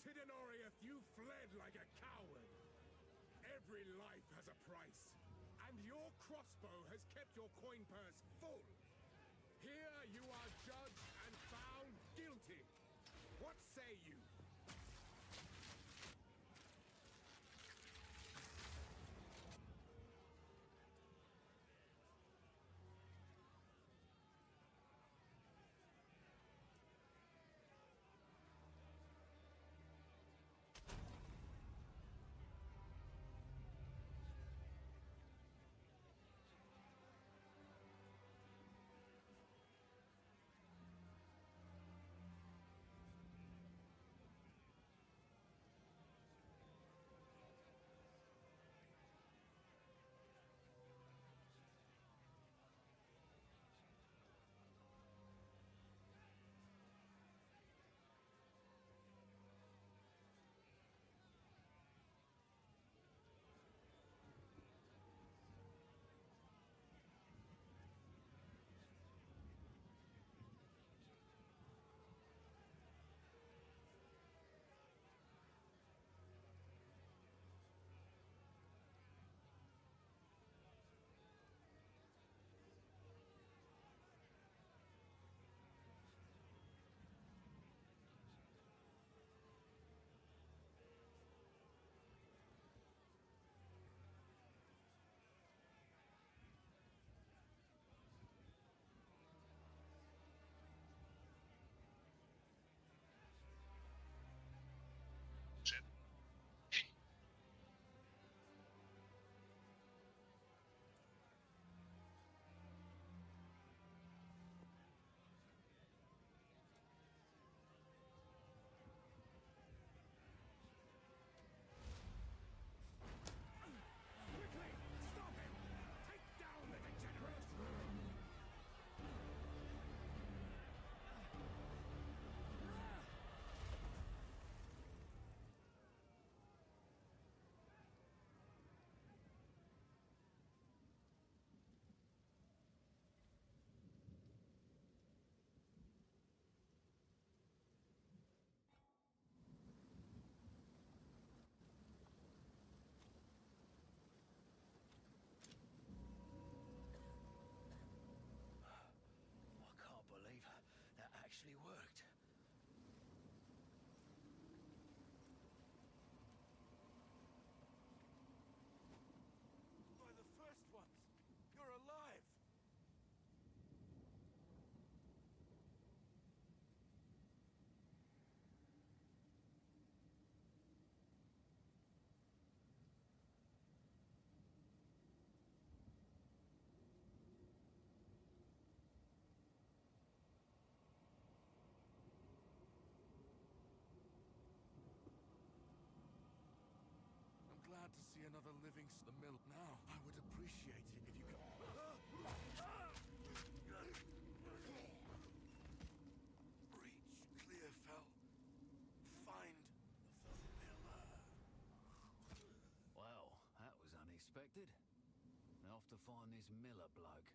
Tidonoriath, you fled like a coward. Every life has a price, and your crossbow has kept your coin purse full. Here you are judged and found guilty. What say you? Shit. Quickly! Stop him! Take down the degenerate! I can't believe that actually worked. By the first ones! You're alive! I'm glad to see another living the mill now. I would appreciate it if you could... Reach Clearfell. Find the miller. Well, that was unexpected. Now off to find this Miller bloke.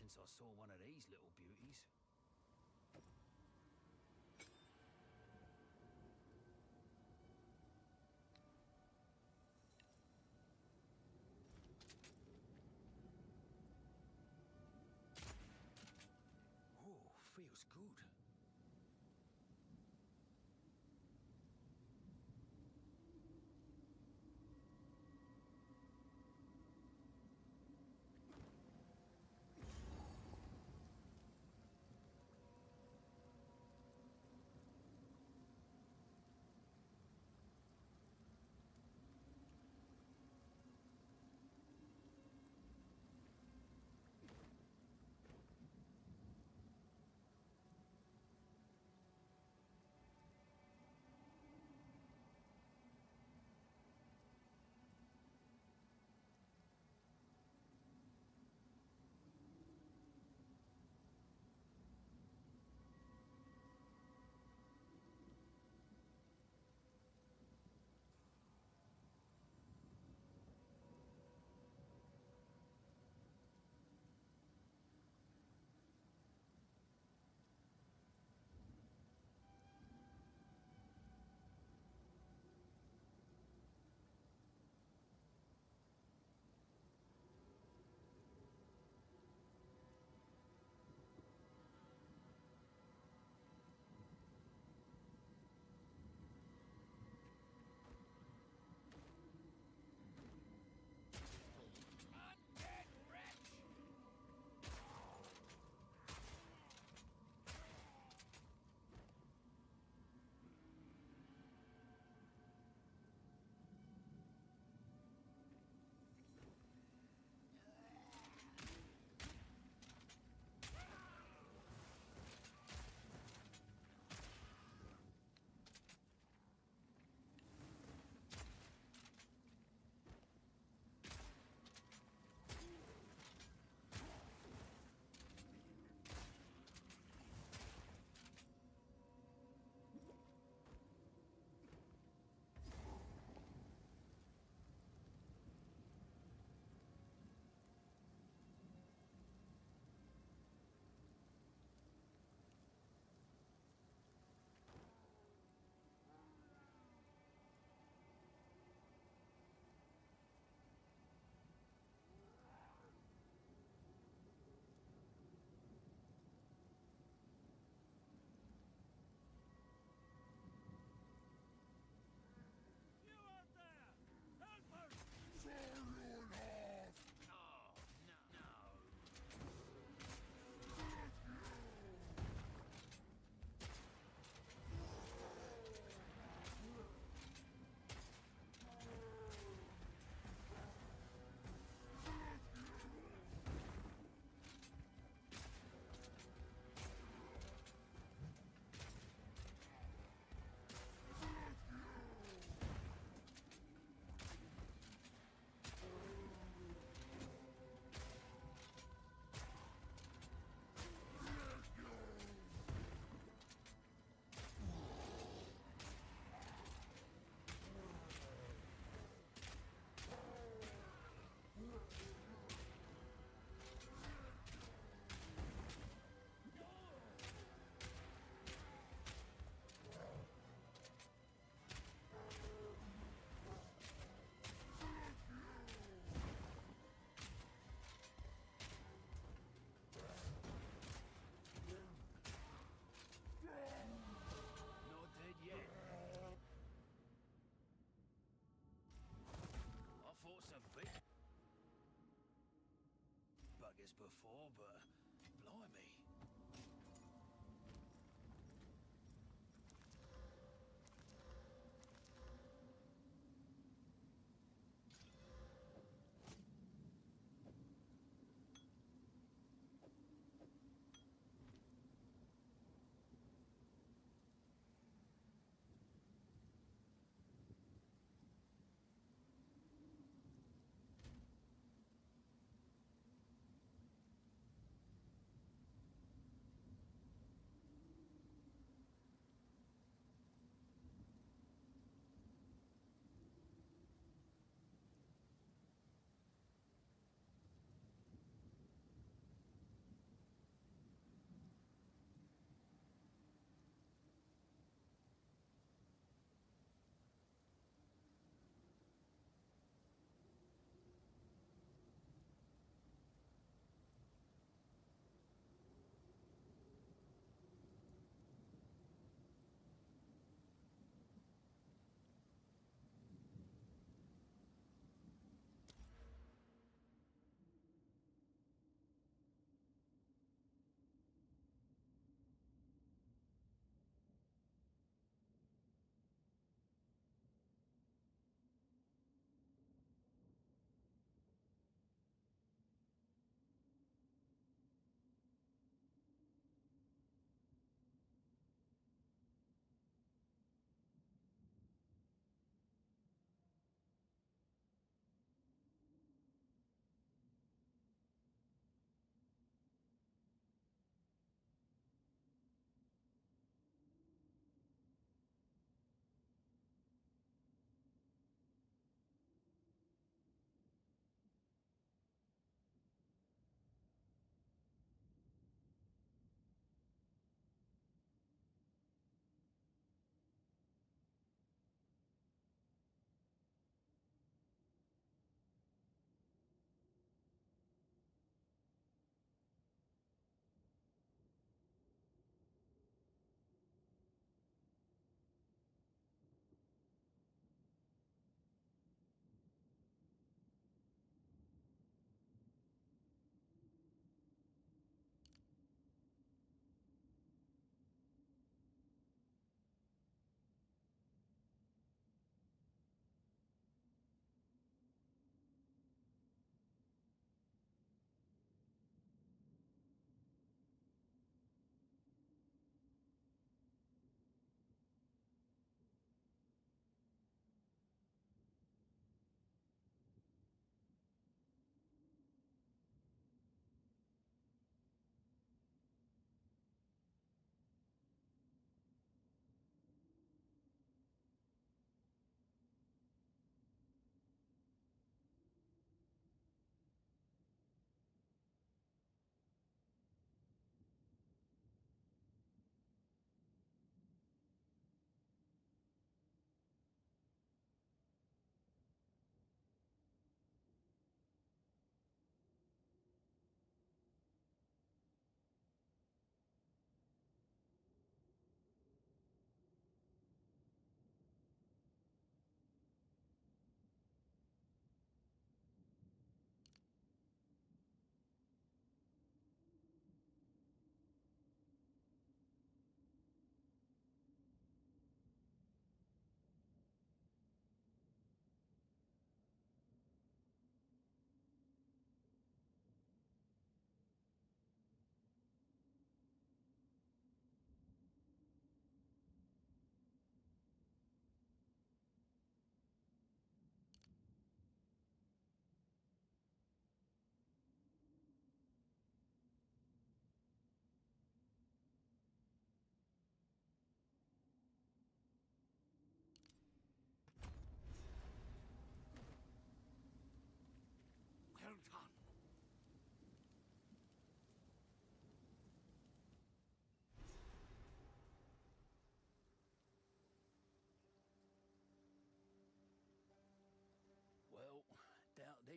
since I saw one of these little beauties. Oh, feels good. Before, but blimey.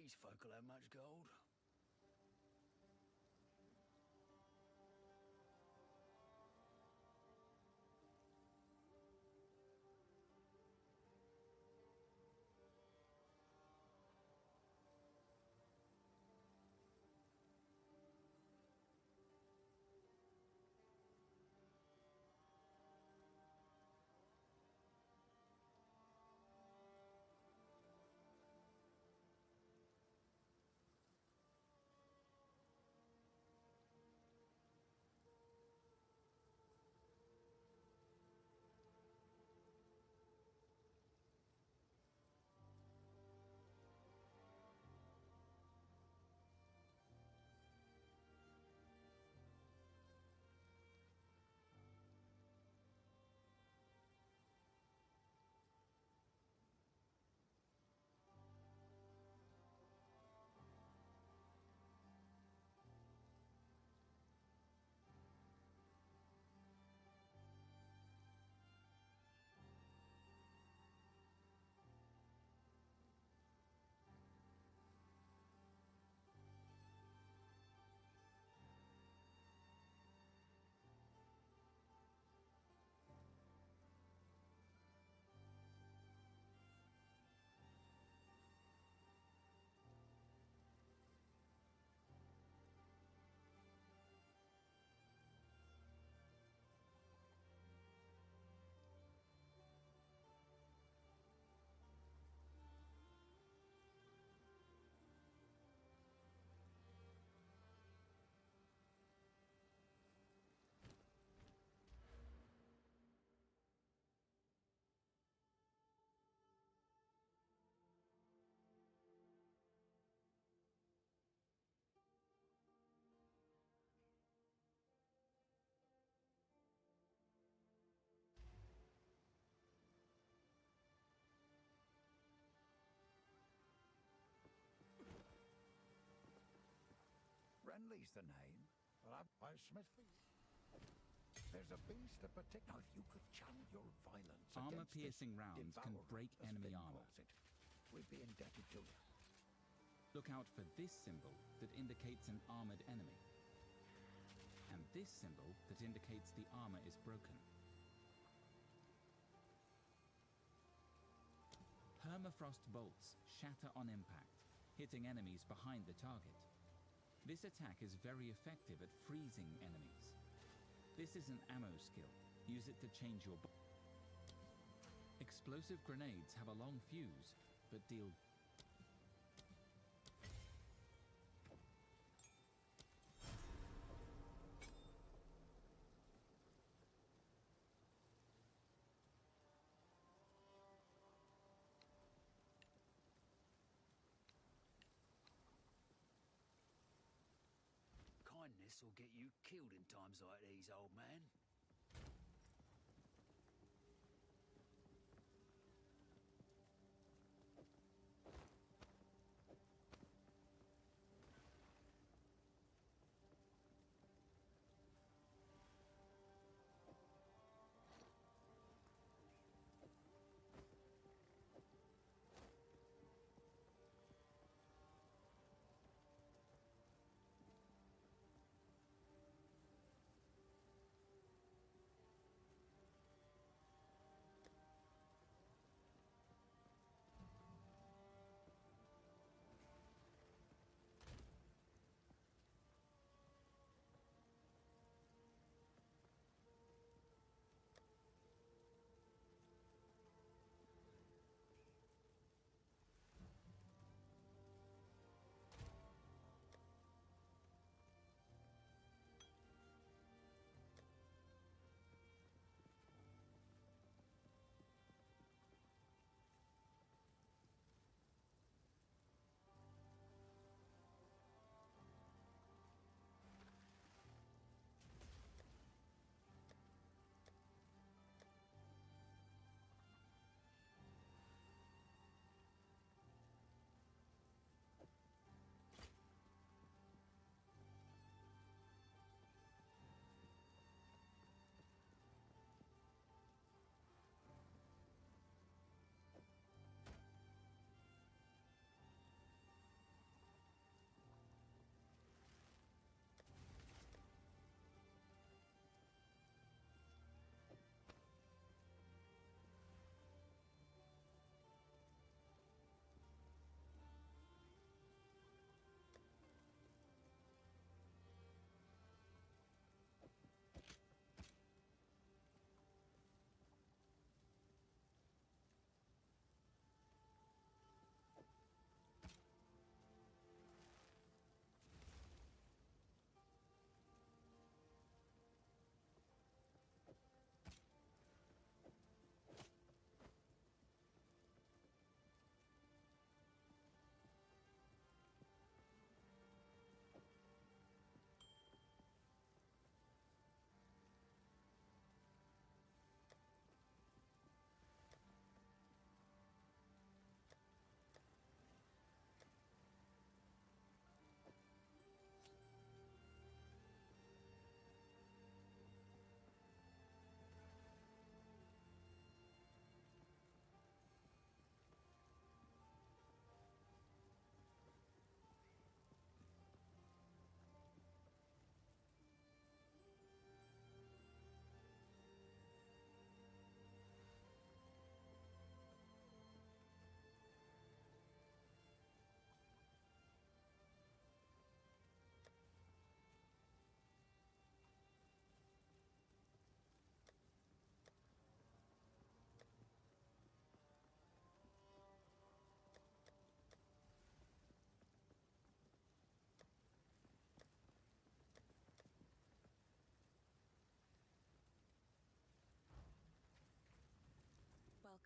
these folk will have much gold. Renly's the name. Well, I'm Smith for you. There's a beast of particular. Now, if you could channel your violence Armor-piercing rounds can devourer, break as enemy Finn armor. calls it, we'd be indebted to you. Look out for this symbol that indicates an armored enemy, and this symbol that indicates the armor is broken. Permafrost bolts shatter on impact, hitting enemies behind the target. This attack is very effective at freezing enemies. This is an ammo skill. Use it to change your Explosive grenades have a long fuse, but deal Kindness will get you killed in times like these, old man.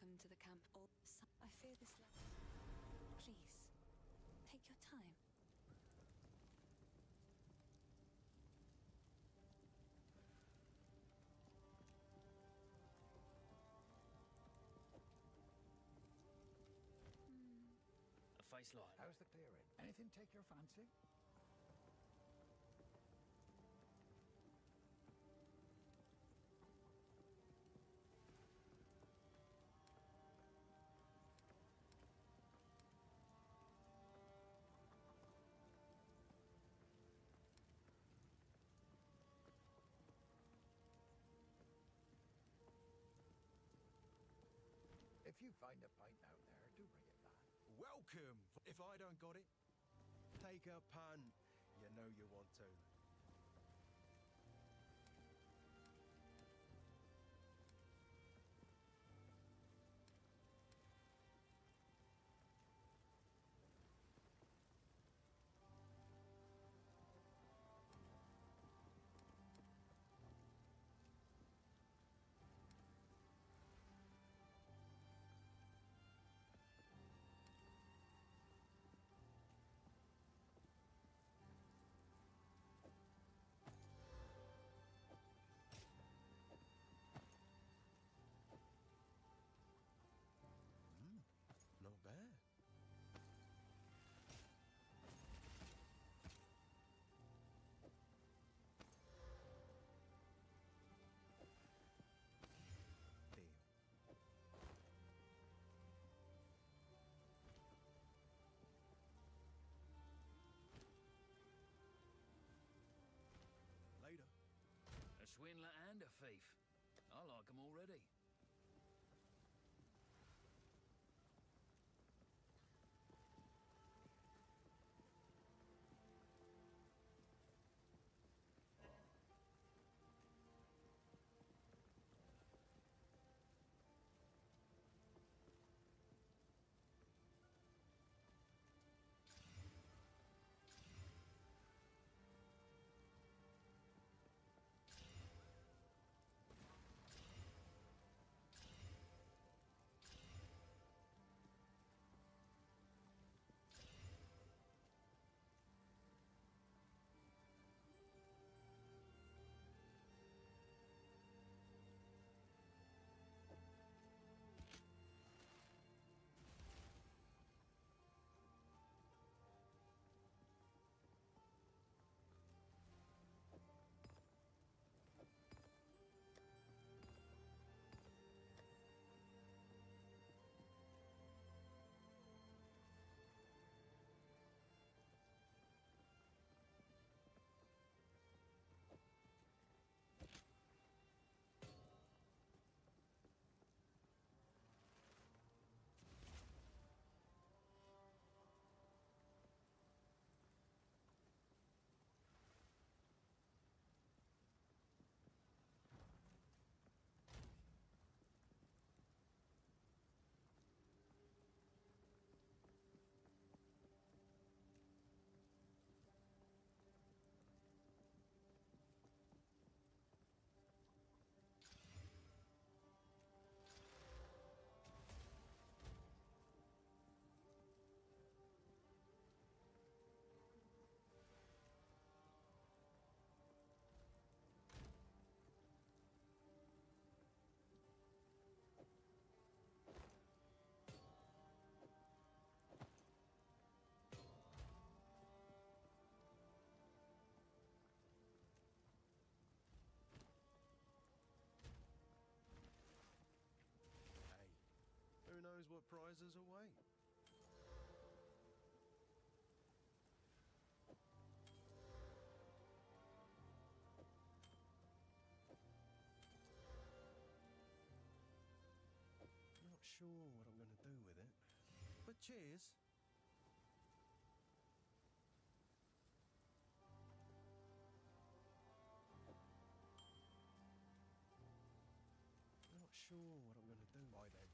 welcome to the camp. I fear this land. Please, take your time. A face line. How's the clearing? Anything take your fancy? If you find a pint out there, do bring it back. Welcome! If I don't got it, take a punt. You know you want to. Not bad. Deal. Later. A swindler and a thief. I like 'em already. Who knows what prizes await? Not sure what I'm going to do with it. But cheers. Not sure what I'm going to do. Why then?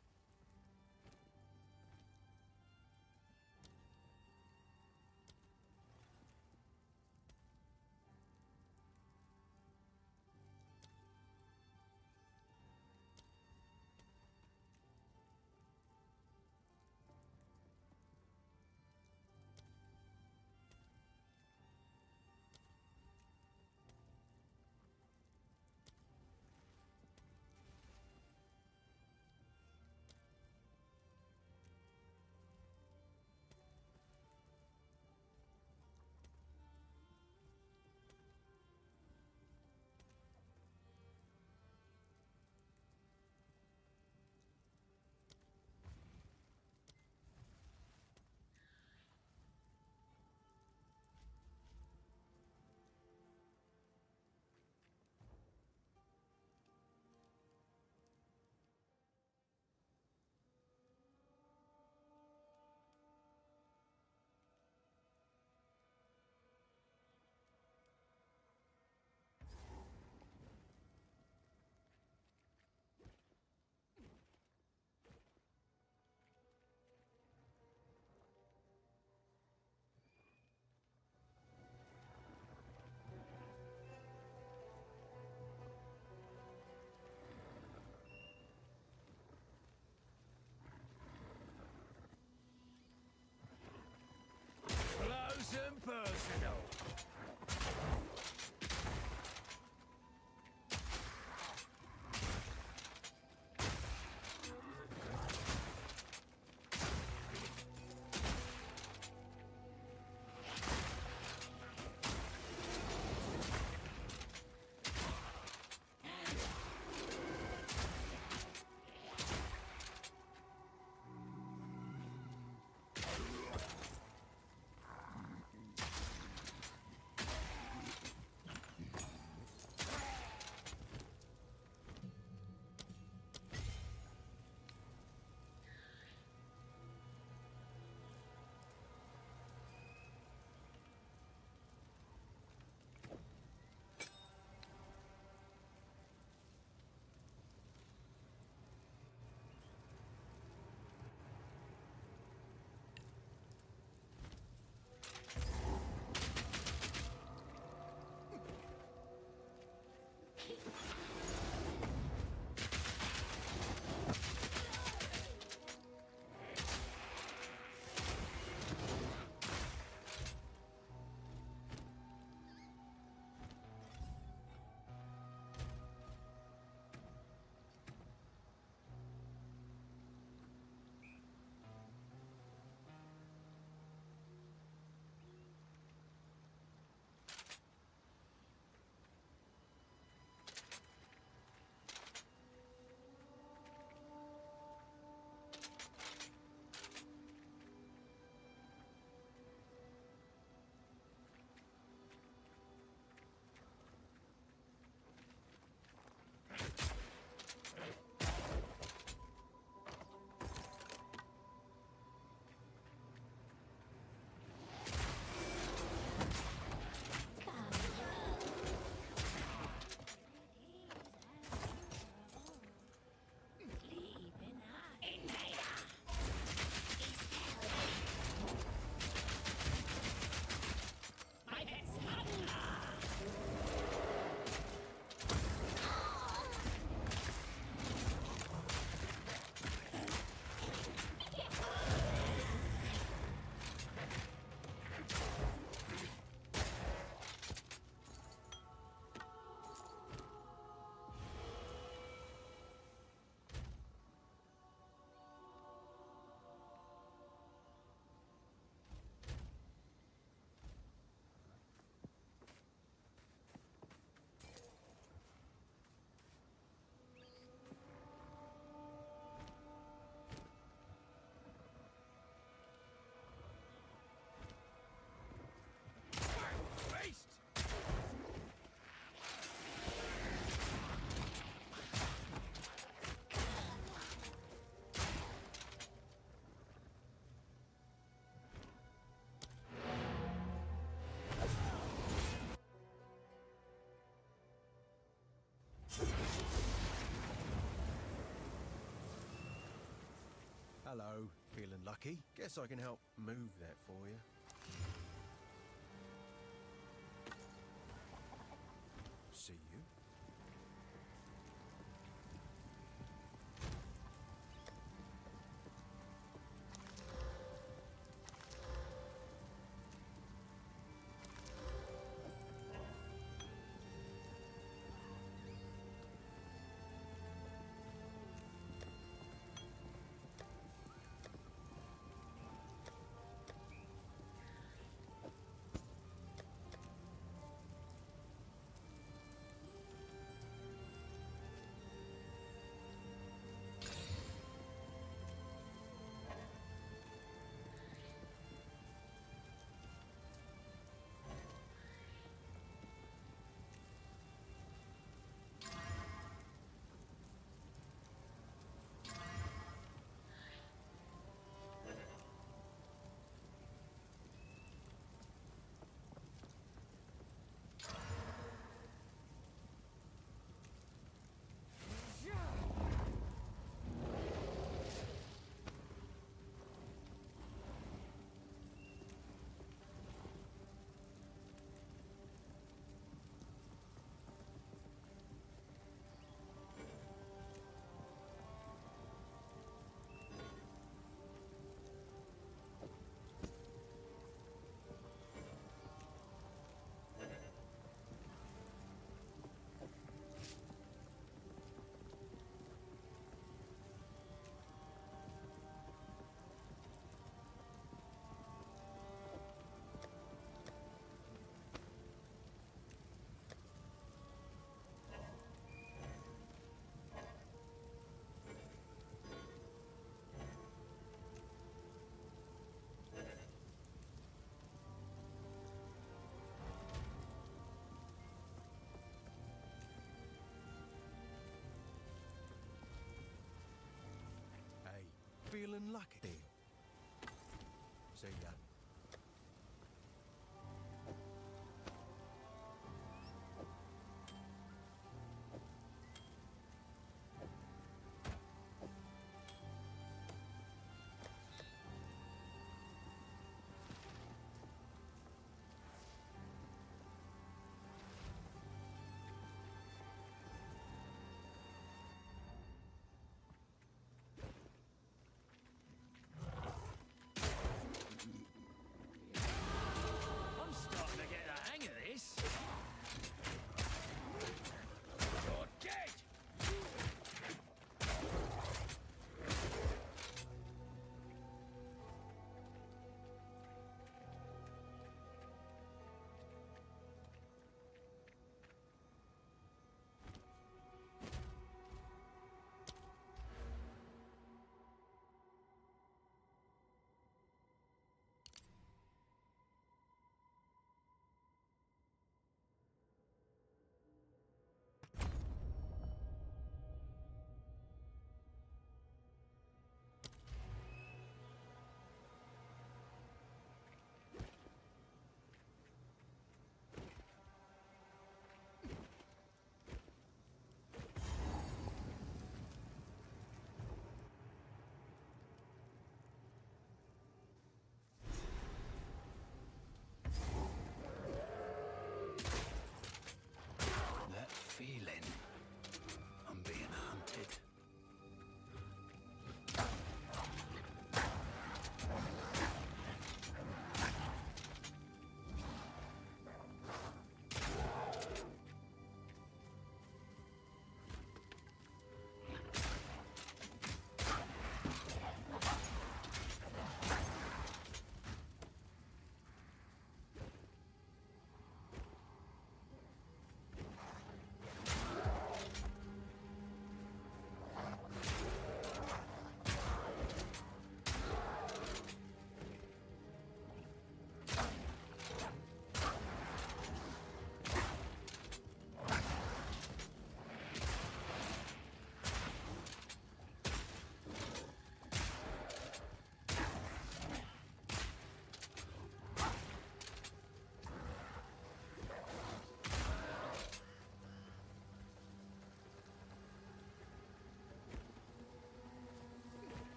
Hello, feeling lucky? Guess I can help move that for you. See you. Feeling lucky. See ya.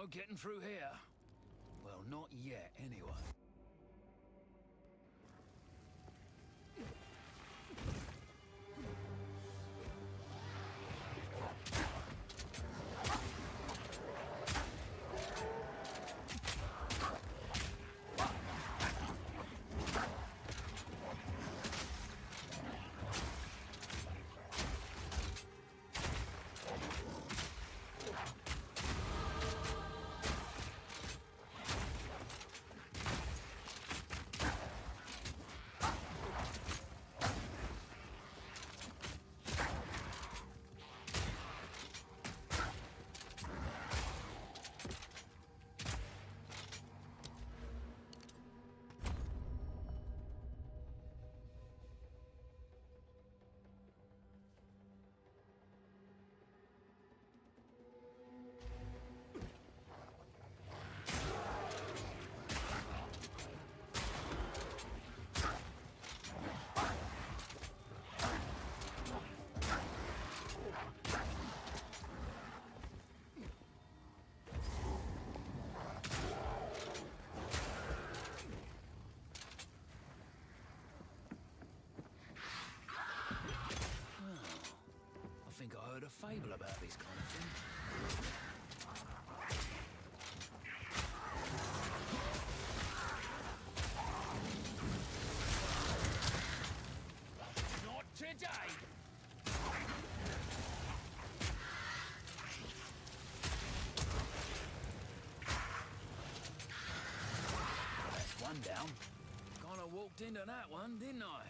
No getting through here. Well, not yet, anyway. I think I heard a fable about this kind of thing. Not today! That's one down. Kinda walked into that one, didn't I?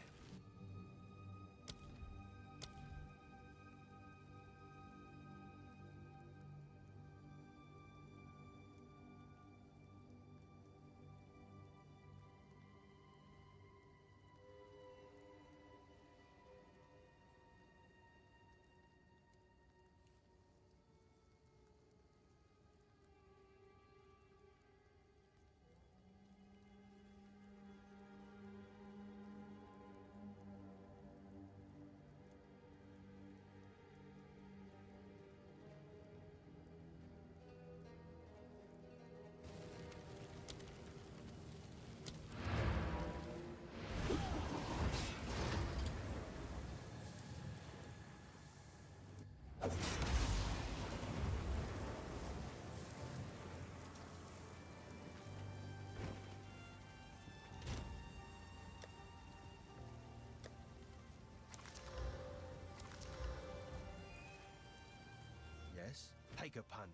Yes? Take a punt.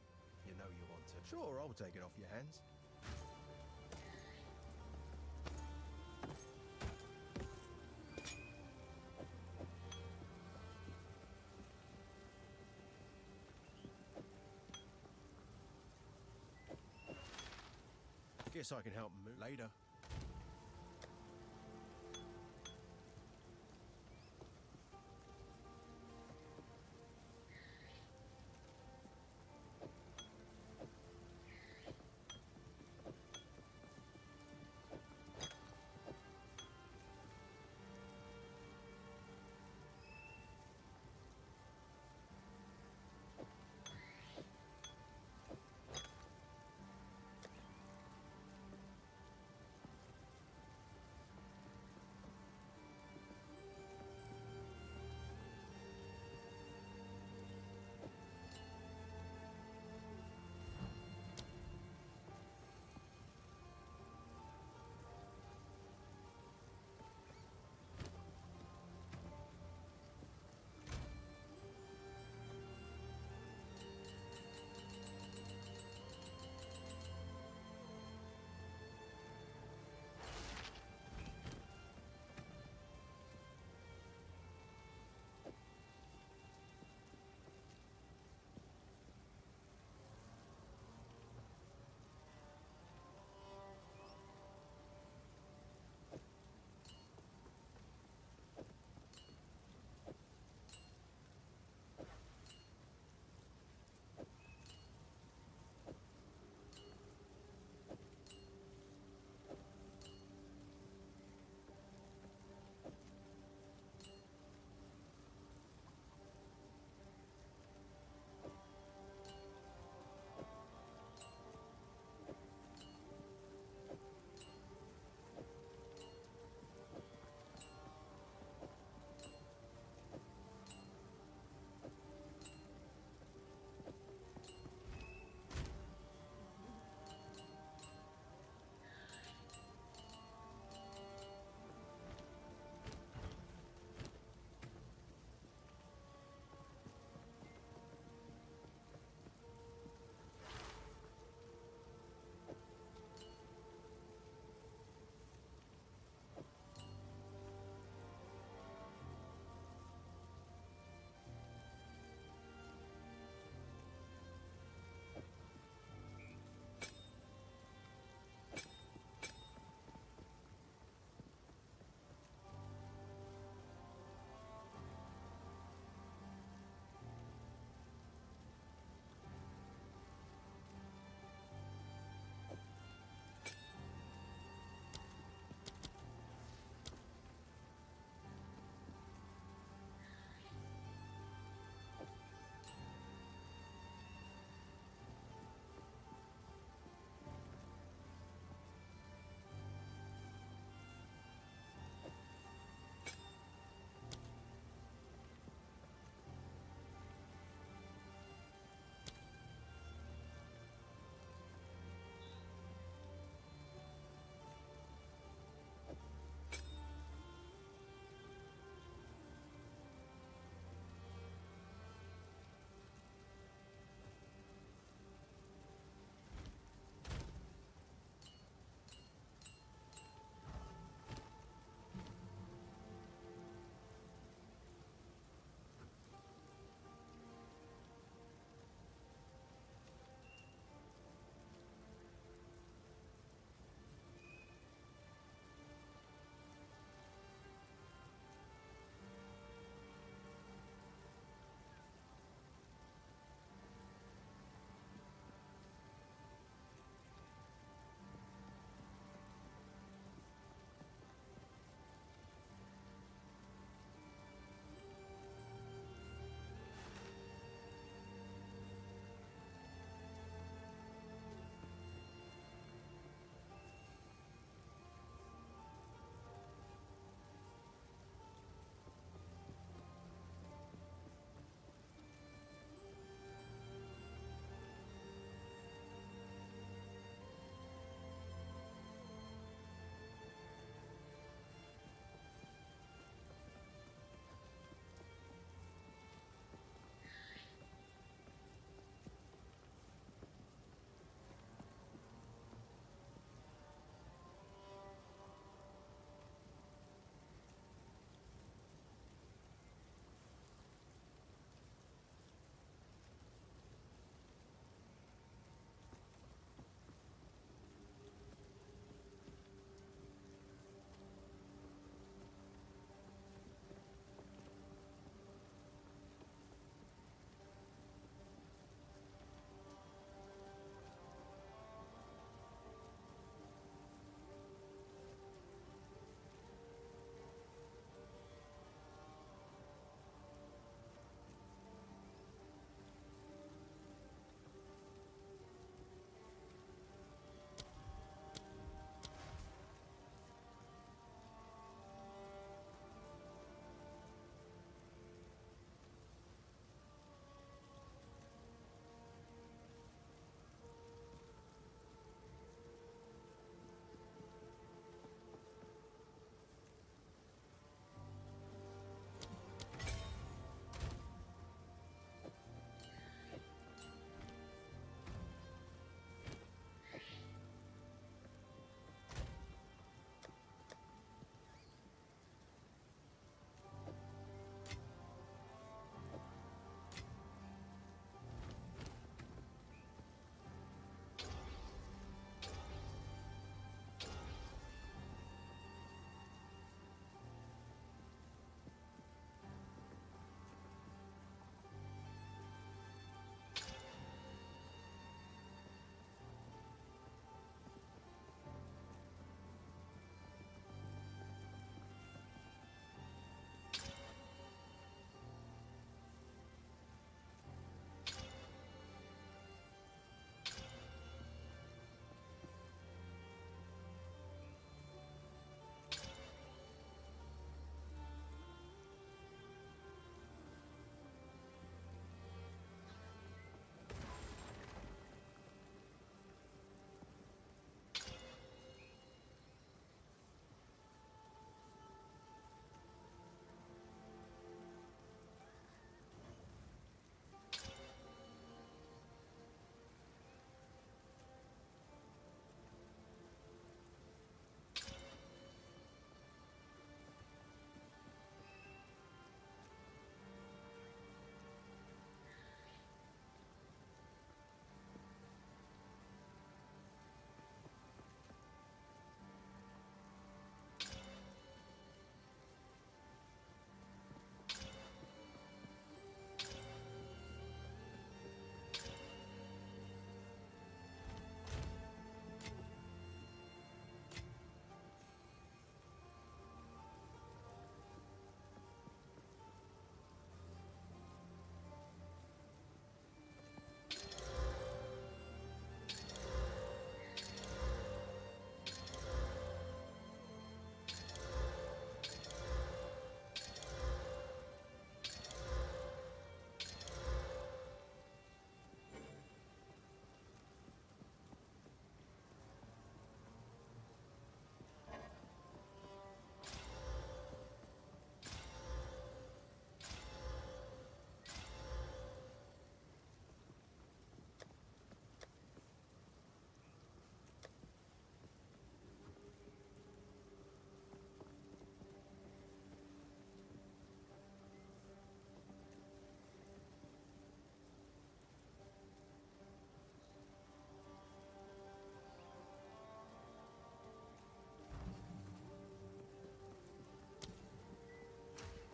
You know you want to. Sure, I'll take it off your hands. Guess I can help move later.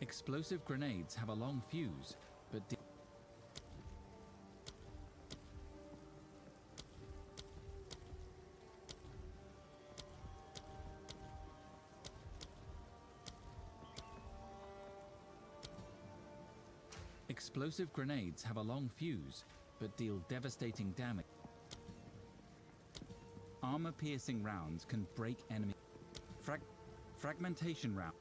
Explosive grenades have a long fuse, but explosive grenades have a long fuse, but deal devastating damage. Armor-piercing rounds can break enemy. Fragmentation round.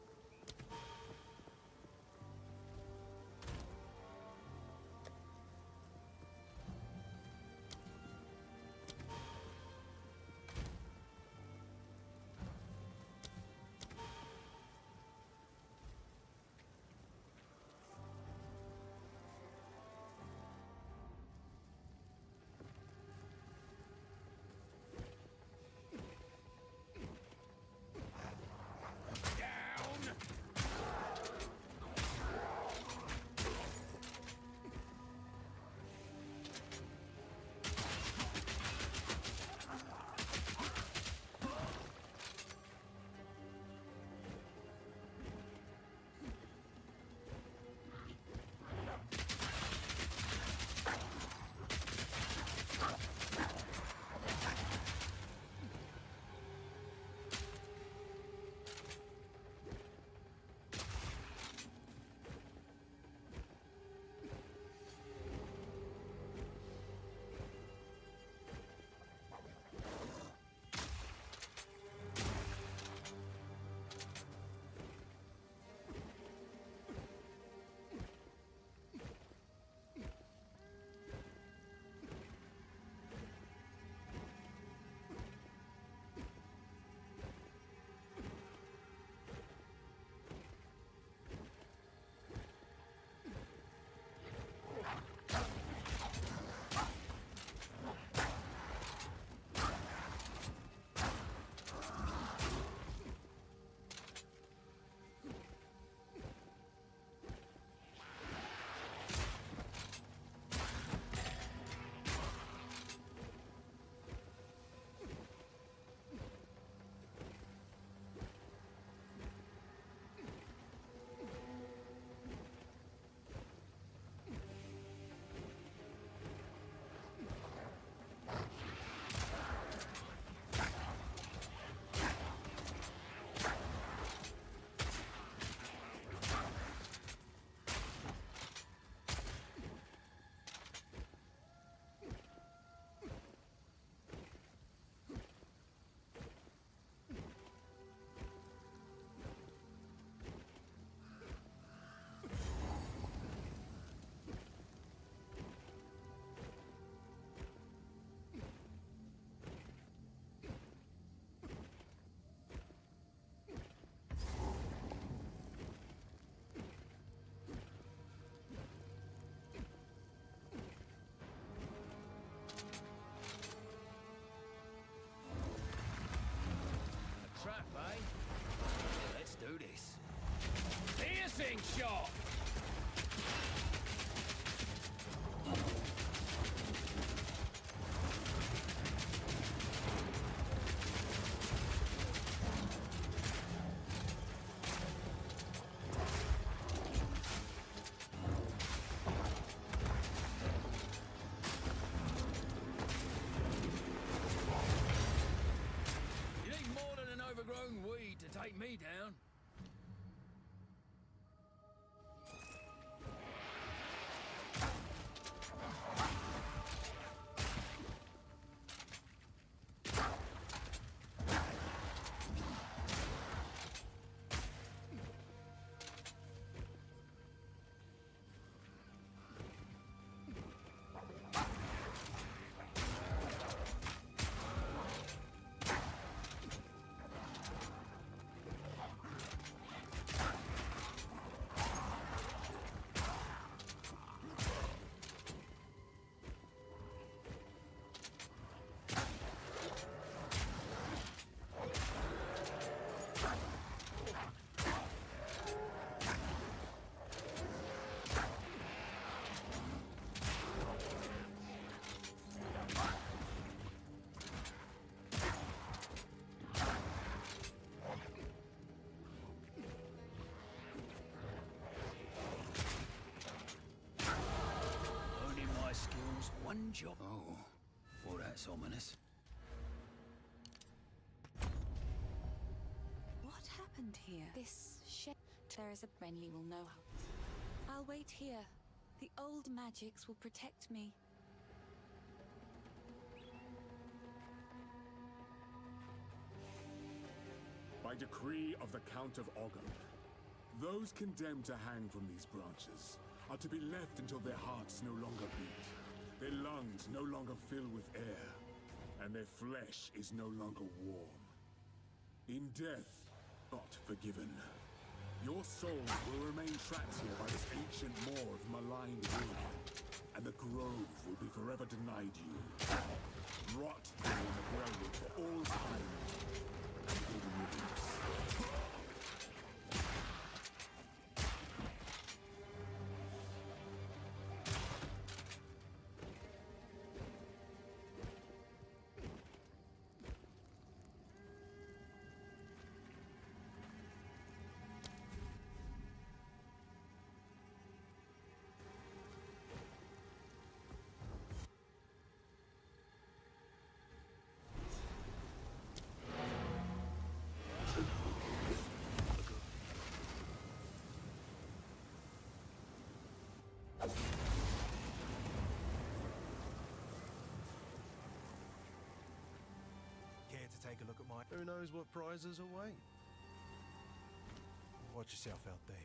Shot! You need more than an overgrown weed to take me down. job. Oh, well, that's ominous. What happened here? This ship. There is a Renly will know how. I'll wait here. The old magics will protect me. By decree of the Count of Ogre, those condemned to hang from these branches are to be left until their hearts no longer beat, their lungs no longer fill with air, and their flesh is no longer warm. In death, not forgiven. Your souls will remain trapped here by this ancient moor of maligned wood, and the grove will be forever denied you. Rot here in the groundwood for all time, and good riddance. Care to take a look at my... Who knows what prizes await? Watch yourself out there.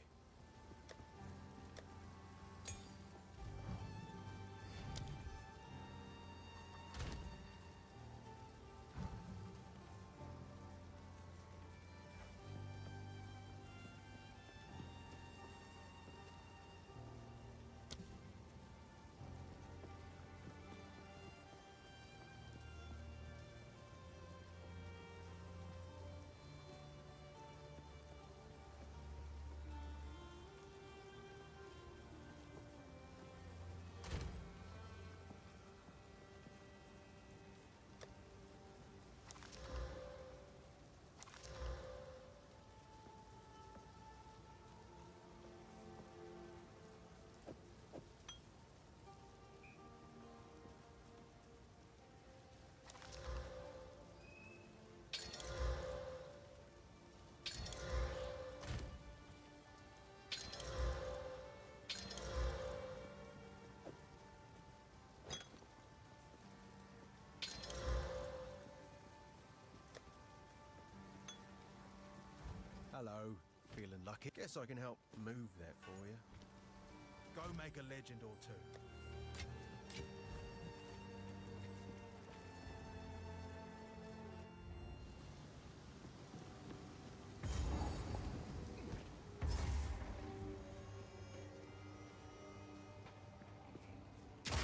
Hello. Feeling lucky? Guess I can help move that for you. Go make a legend or two.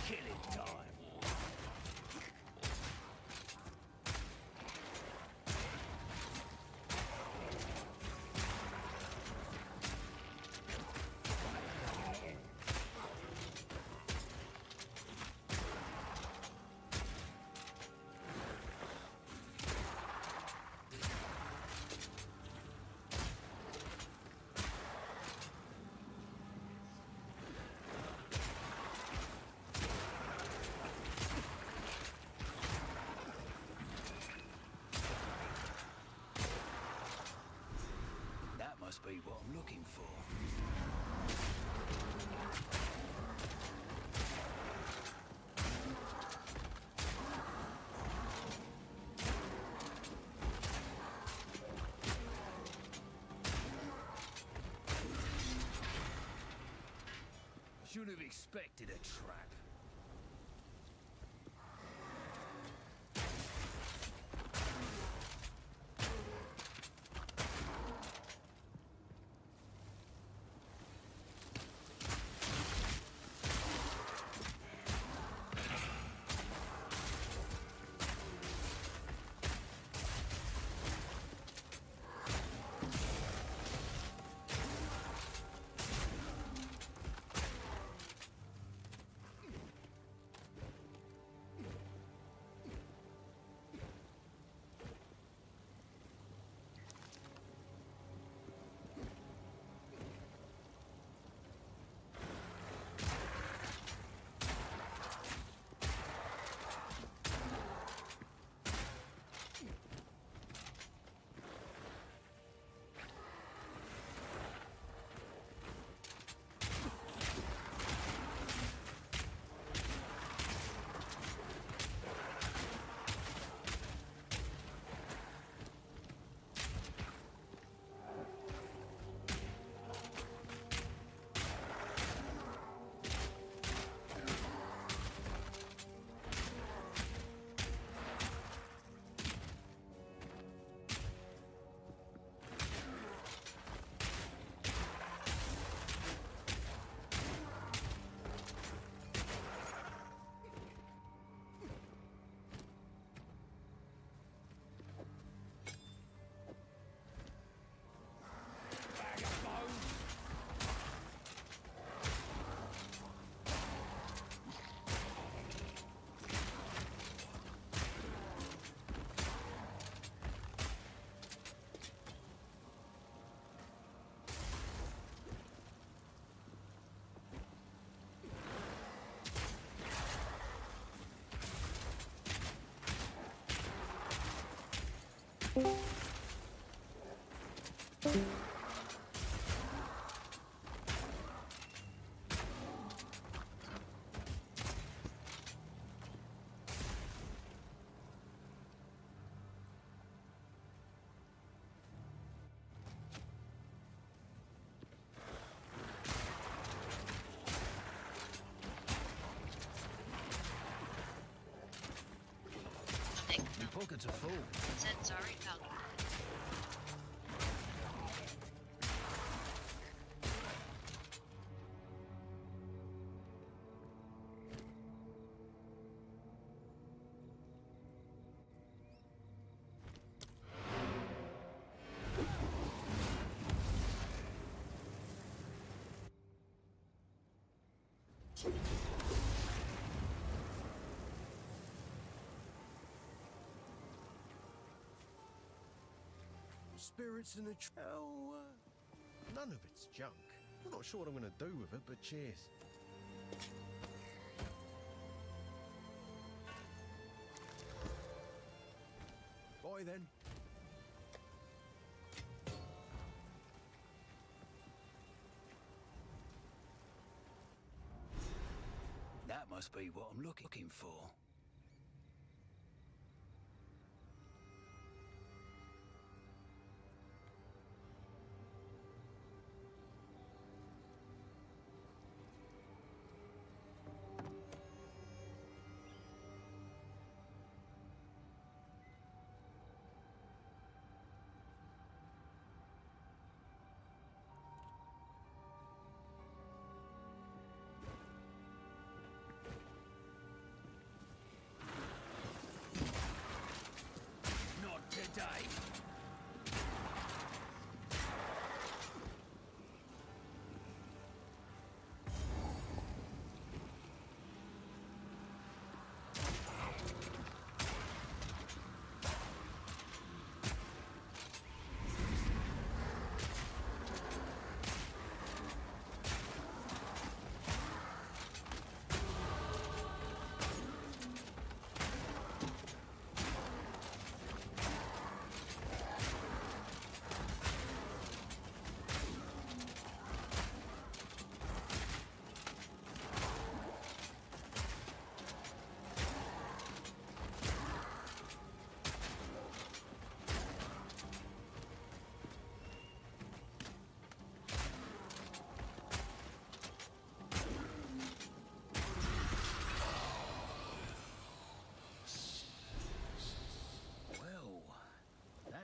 Killing time. That must be what I'm looking for. Should have expected a trap. Your pockets are full. Sense already calculated. Spirits in a none of it's junk. I'm not sure what I'm going to do with it, but cheers. Bye then. That must be what I'm looking for.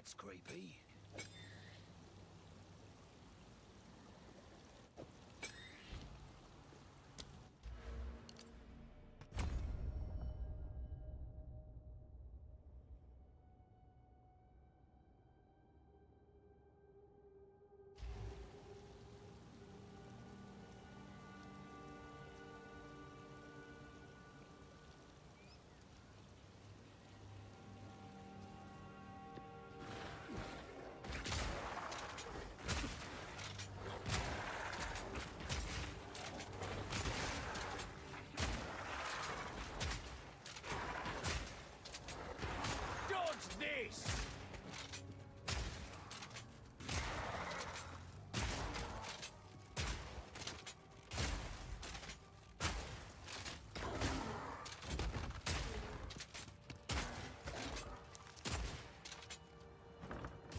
That's creepy.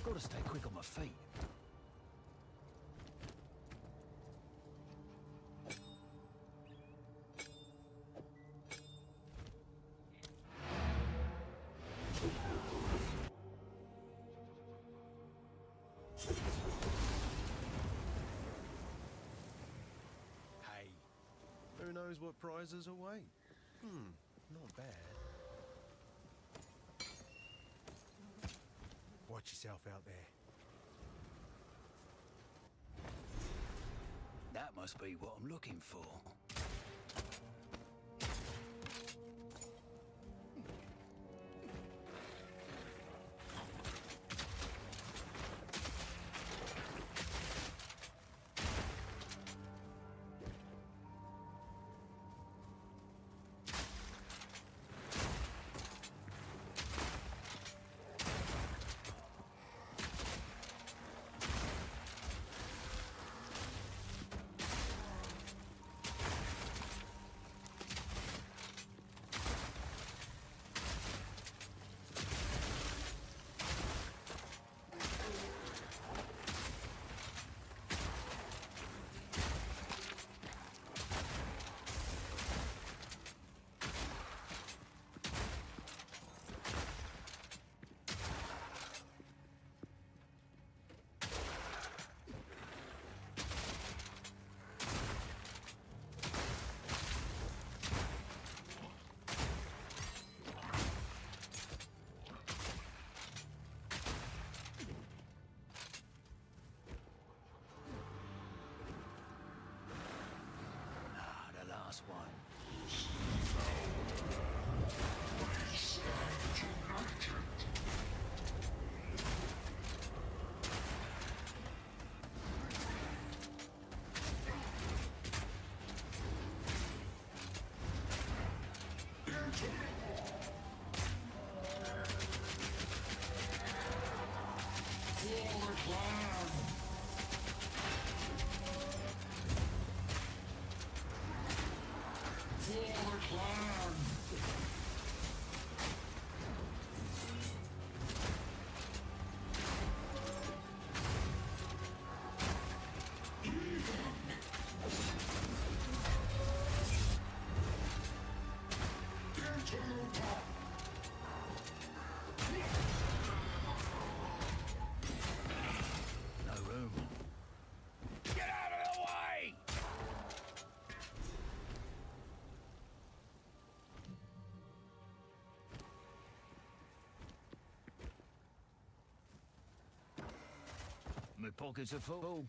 Gotta stay quick on my feet. Hey, who knows what prizes await? Not bad. Watch yourself out there. That must be what I'm looking for. last one. No room. Get out of the way! My pockets are full.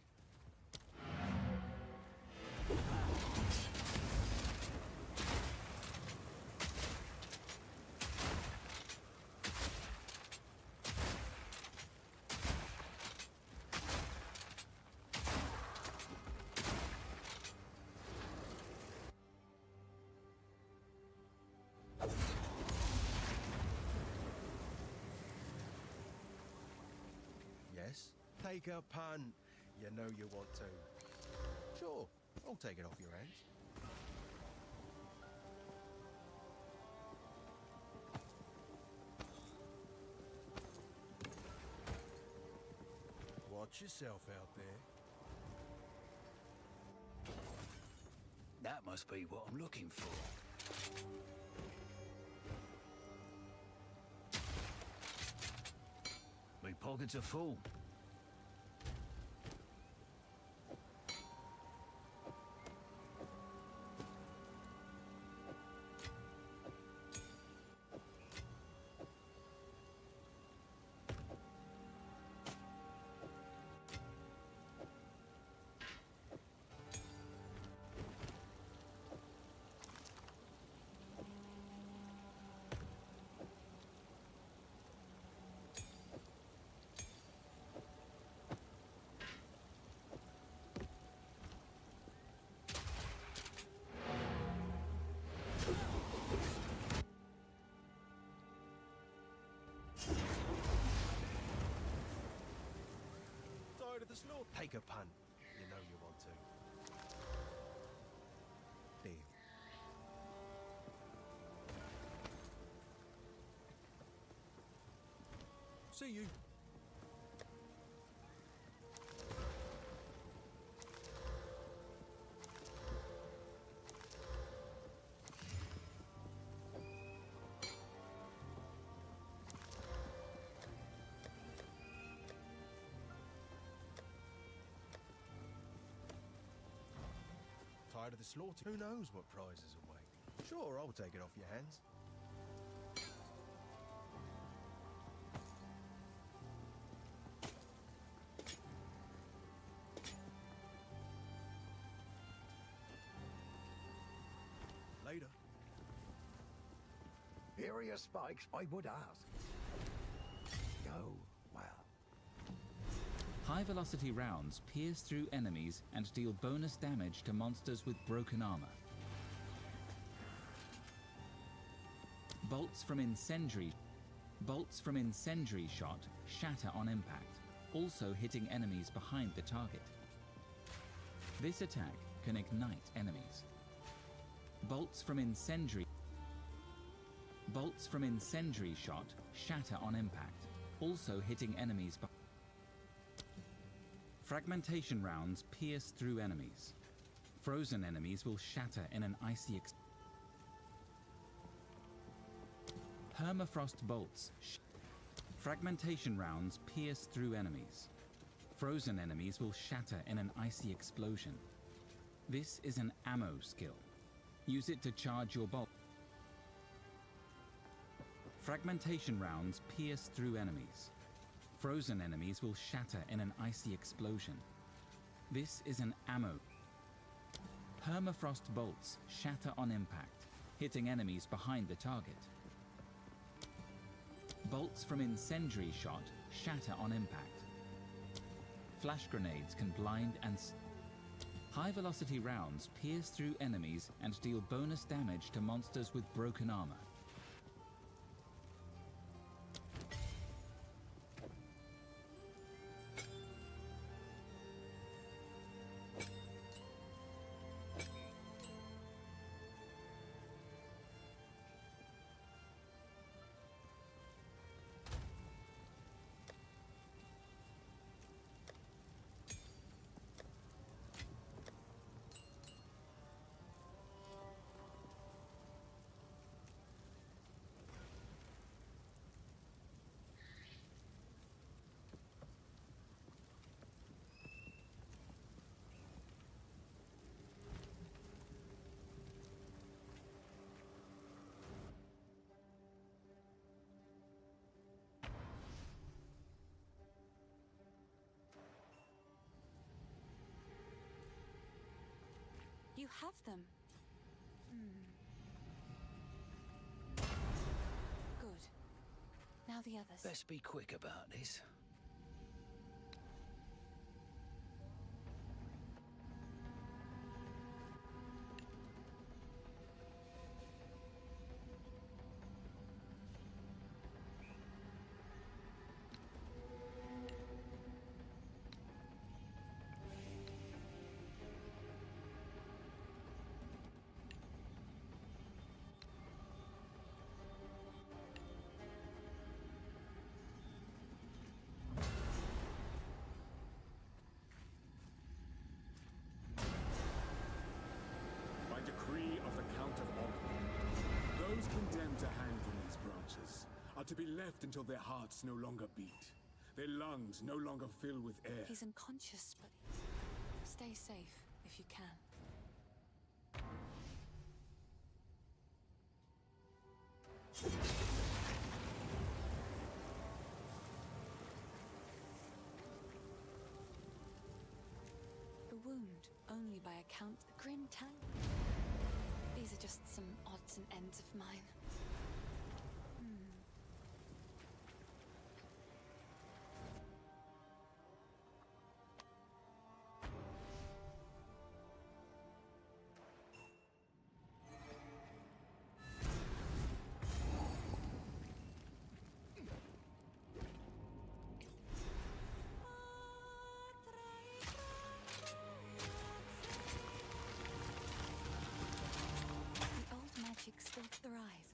Yes? Take a punt. You know you want to. Sure, I'll take it off your hands. Watch yourself out there. That must be what I'm looking for. My pockets are full. Tired of the slaughter? Take a punt. You know you want to. Deal. See you. Tired of the slaughter? Who knows what prizes await? Sure, I'll take it off your hands. Later. Area spikes, I would ask. Go well. High-velocity rounds pierce through enemies and deal bonus damage to monsters with broken armor. Bolts from incendiary shot shatter on impact, also hitting enemies behind the target. This attack can ignite enemies. Bolts from incendiary shot shatter on impact, also hitting enemies behind. Fragmentation rounds pierce through enemies. Frozen enemies will shatter in an icy Permafrost bolts. Fragmentation rounds pierce through enemies. Frozen enemies will shatter in an icy explosion. This is an ammo skill. Use it to charge your bolt. Fragmentation rounds pierce through enemies. Frozen enemies will shatter in an icy explosion. This is an ammo. Permafrost bolts shatter on impact, hitting enemies behind the target. Bolts from incendiary shot shatter on impact. Flash grenades can blind and high-velocity rounds pierce through enemies and deal bonus damage to monsters with broken armor. You have them. Good. Now the others. Best be quick about this. By decree of the Count of Ogden, those condemned to hang from these branches are to be left until their hearts no longer beat, their lungs no longer fill with air. He's unconscious, but stay safe if you can. The wound, only by account, the grim tang. These are just some odds and ends of mine. The old magic still thrive.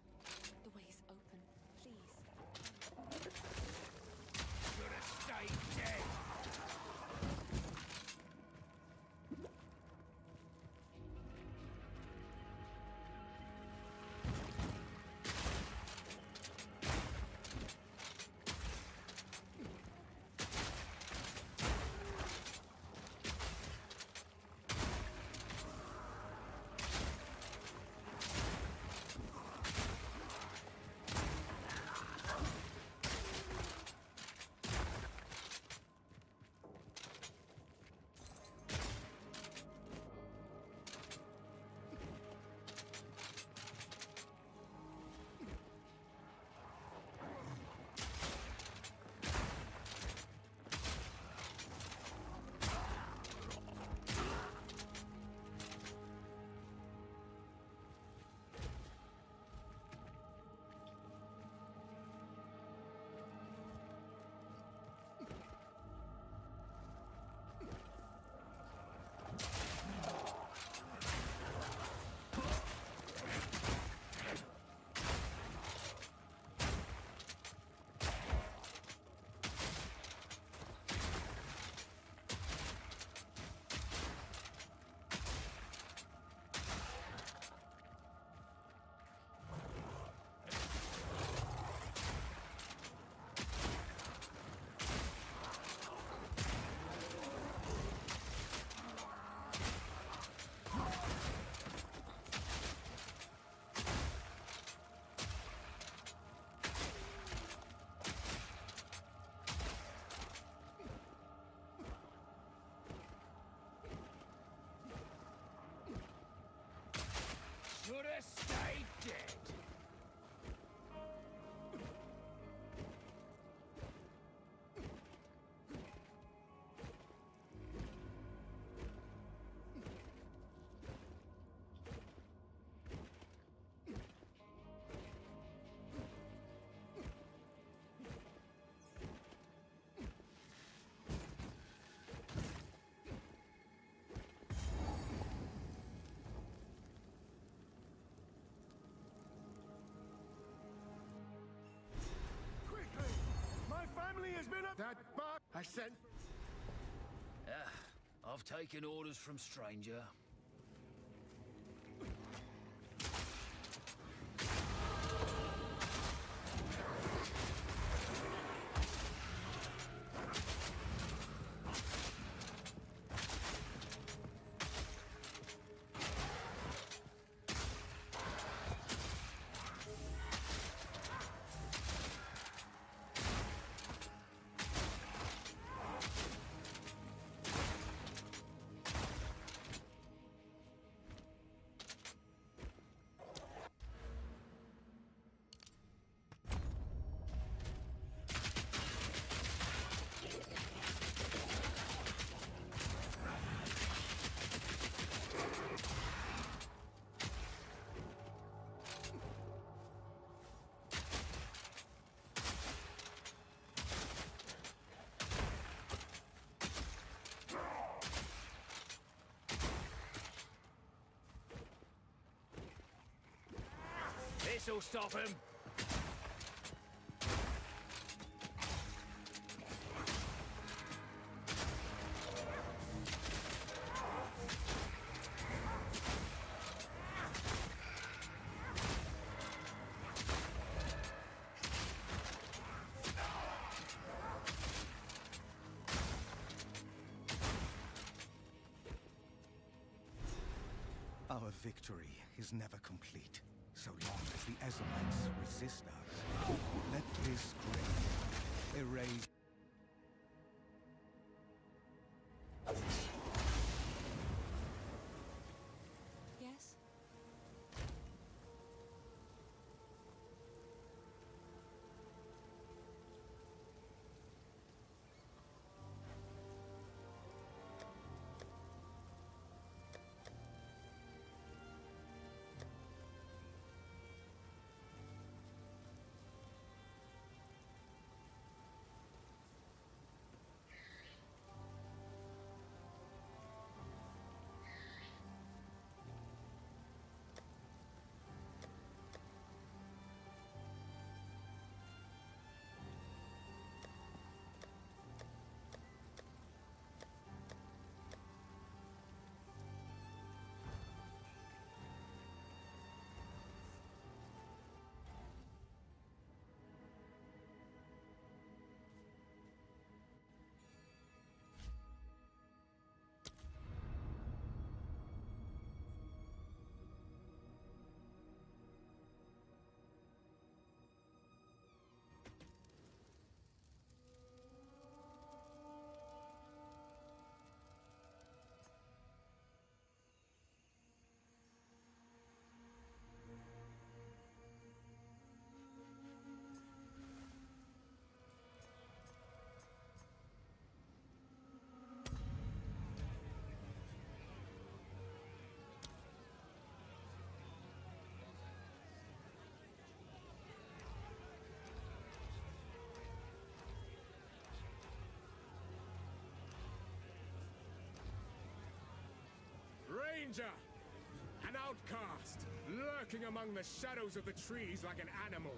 I sent... I've taken orders from stranger. This'll stop him. Our victory is never complete, so long as the Ezelites resist us. Let this grave erase... Yes? Ranger! An outcast, lurking among the shadows of the trees like an animal.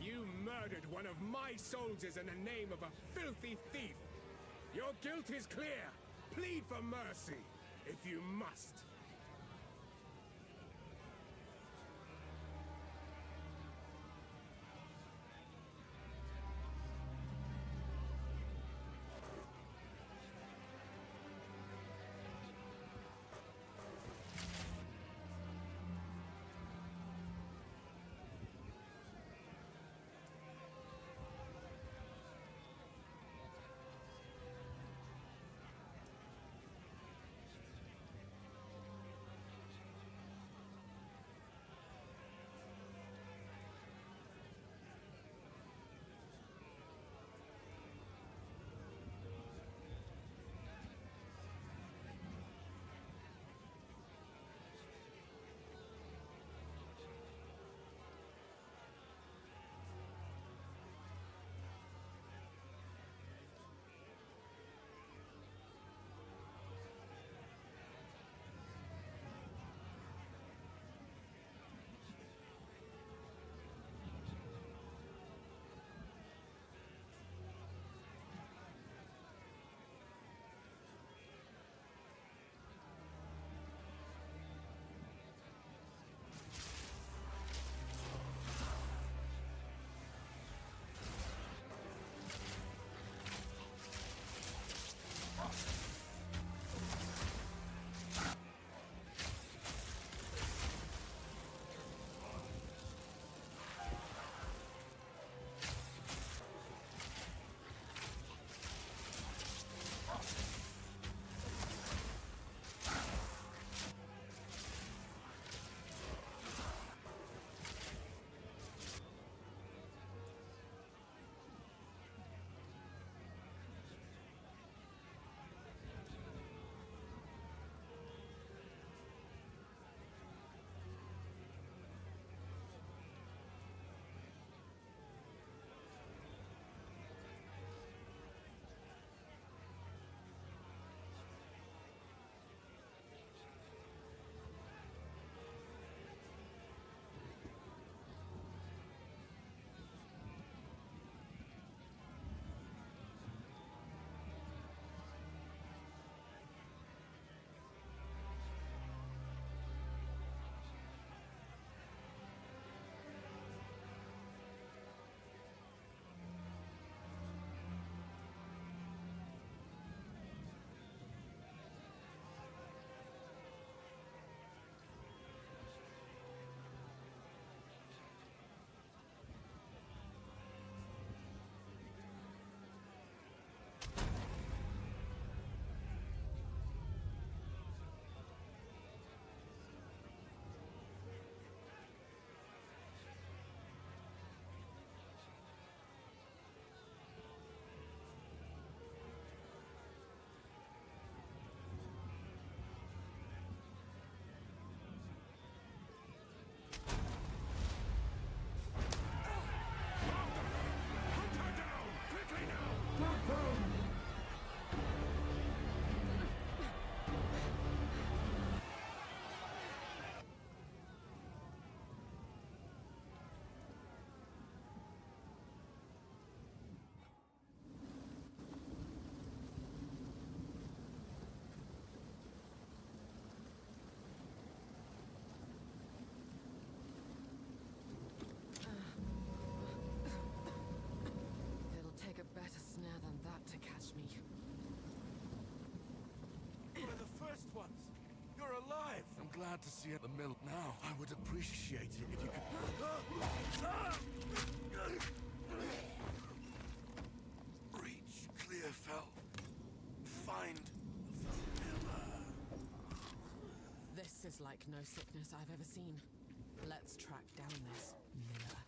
You murdered one of my soldiers in the name of a filthy thief. Your guilt is clear. Plead for mercy, if you must. make a better snare than that to catch me. One of the first ones. You're alive. I'm glad to see you at the mill now. I would appreciate it if you could. Reach Clearfell. Find the miller. This is like no sickness I've ever seen. Let's track down this miller.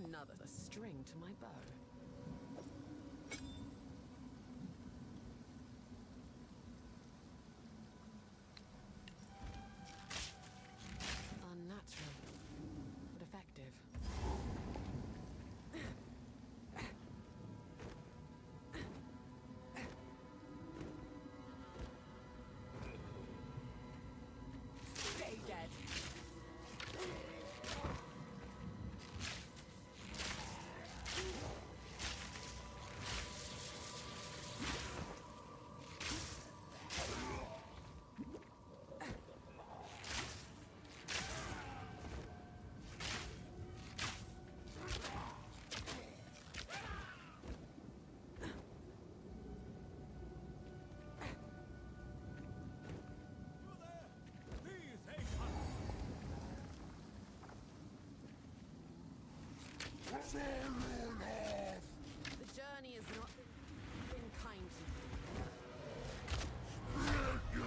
Another string to my bow. Unnatural, but effective. Stay dead. The journey has not been kind to you.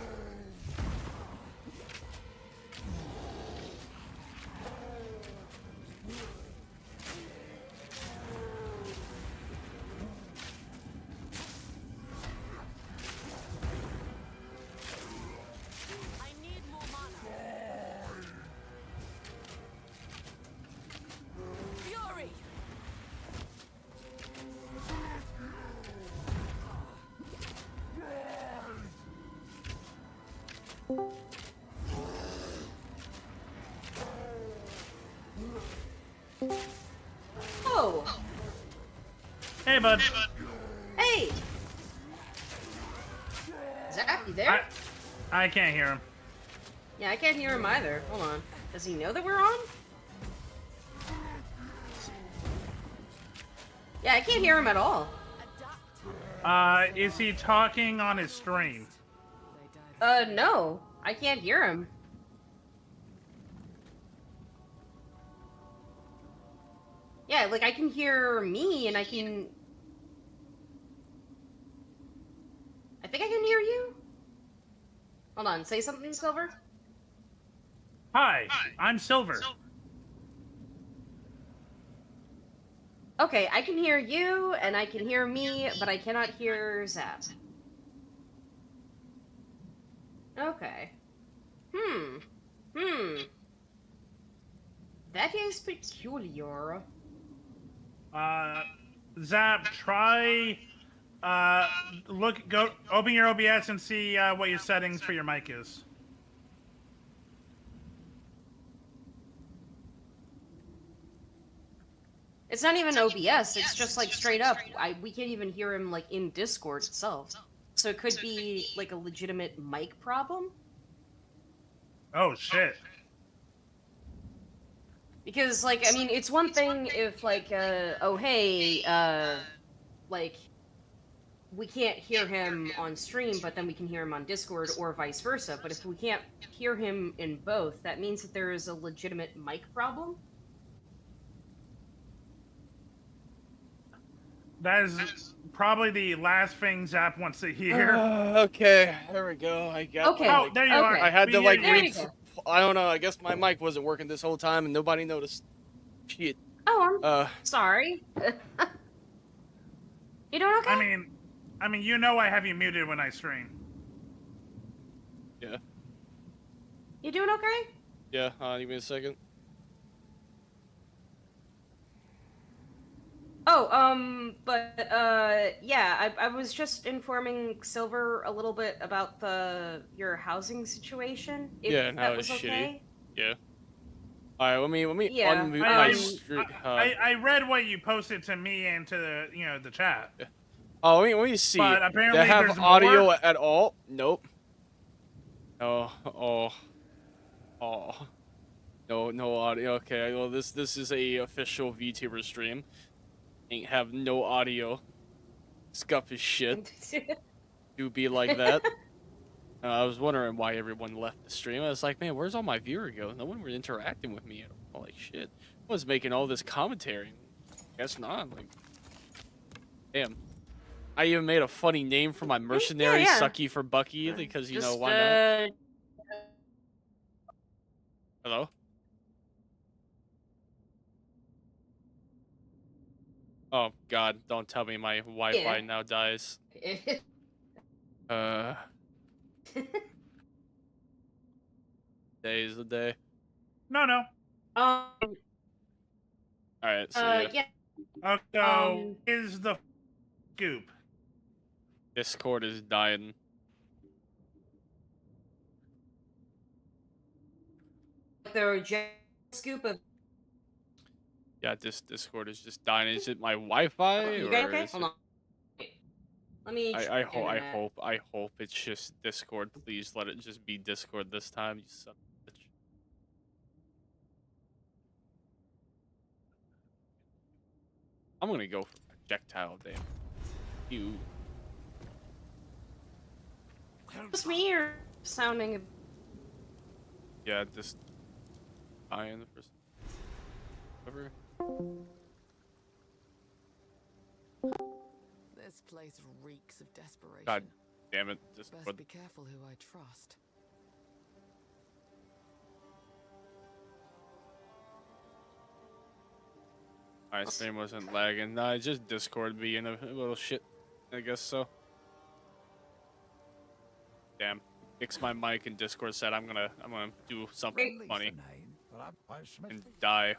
I need more mana. Fury! Oh, Hey, bud. hey! Zach, you there? I can't hear him. Yeah, I can't hear him either. Hold on. Does he know that we're on? Yeah, I can't hear him at all. Is he talking on his stream? No. I can't hear him. Yeah, like, I can hear me, and I can... I think I can hear you? Hold on, say something, Silver? Hi, I'm Silver. Okay, I can hear you, and I can hear me, but I cannot hear Zap. Okay. That is peculiar. Zap, try, open your OBS and see, what your settings for your mic is. It's not even OBS, it's just like straight up. We can't even hear him like in Discord itself. So it could be like a legitimate mic problem. Oh, shit. Because, like, I mean, it's one thing if, like, oh, hey, like, we can't hear him on stream, but then we can hear him on Discord, or vice versa. But if we can't hear him in both, that means that there is a legitimate mic problem. That is probably the last thing Zap wants to hear. Okay, there we go. I got. Okay. Oh, there you are. I had to like There you read. go. I don't know. I guess my mic wasn't working this whole time and nobody noticed. Shit. Oh, I'm sorry. You doing okay? I mean, you know I have you muted when I stream. Yeah. You doing okay? Yeah, give me a second. Oh, yeah, I was just informing Silver a little bit about your housing situation, if Yeah, no, that it's was shitty. okay. Yeah. Alright, let me Yeah, unmute my stream. I read what you posted to me and to the the chat. Yeah. Oh, let me see. But Do apparently I have there's audio more? at all? Nope. Oh. No audio. Okay, well this is a official VTuber stream. Ain't have no audio. Scuff as shit. Do be like that. I was wondering why everyone left the stream. I was like, man, where's all my viewers go? No one was interacting with me at all. Like shit. I was making all this commentary. Guess not. Like, damn. I even made a funny name for my mercenary, Sucky for Bucky, because you know why not? Hello? Oh god, don't tell me my Wi-Fi now dies. Today's the day. No. Alright, so yeah. So is the scoop. Discord is dying. The scoop of. Yeah, this Discord is just dying. Is it my Wi-Fi? You or guys okay? is Hold on. Let me. I hope it's just Discord. Please let it just be Discord this time. You son of a bitch. I'm gonna go for projectile, damn. You. Just me or sounding? Yeah, just dying the first. Whatever. This place reeks of desperation. God damn it! Discord. Best be careful who I trust. My stream wasn't lagging. Nah, it's just Discord being a little shit. I guess so. Damn. Fix my mic and Discord said I'm gonna do something funny. And die.